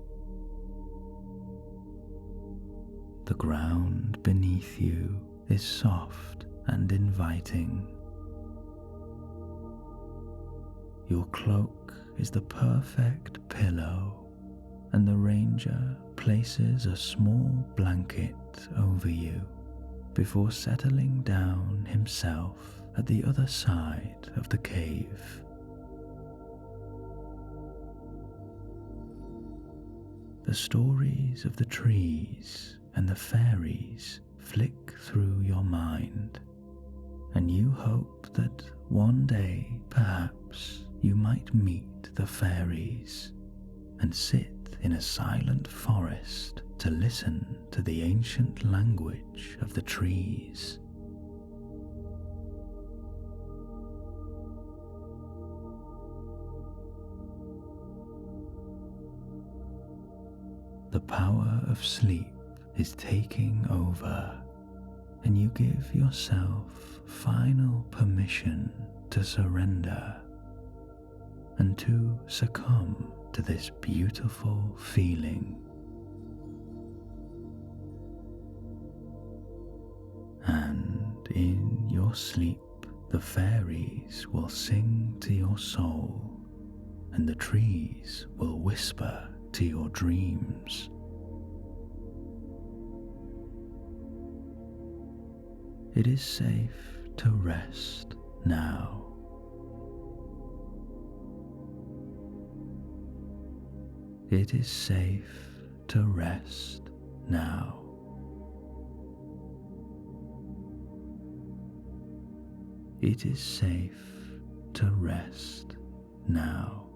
The ground beneath you is soft and inviting. Your cloak is the perfect pillow, and the ranger places a small blanket over you before settling down himself at the other side of the cave. The stories of the trees and the fairies flick through your mind, and you hope that one day perhaps you might meet the fairies and sit in a silent forest to listen to the ancient language of the trees. The power of sleep is taking over, and you give yourself final permission to surrender and to succumb to this beautiful feeling. And in your sleep, the fairies will sing to your soul, and the trees will whisper to your dreams. It is safe to rest now. It is safe to rest now. It is safe to rest now.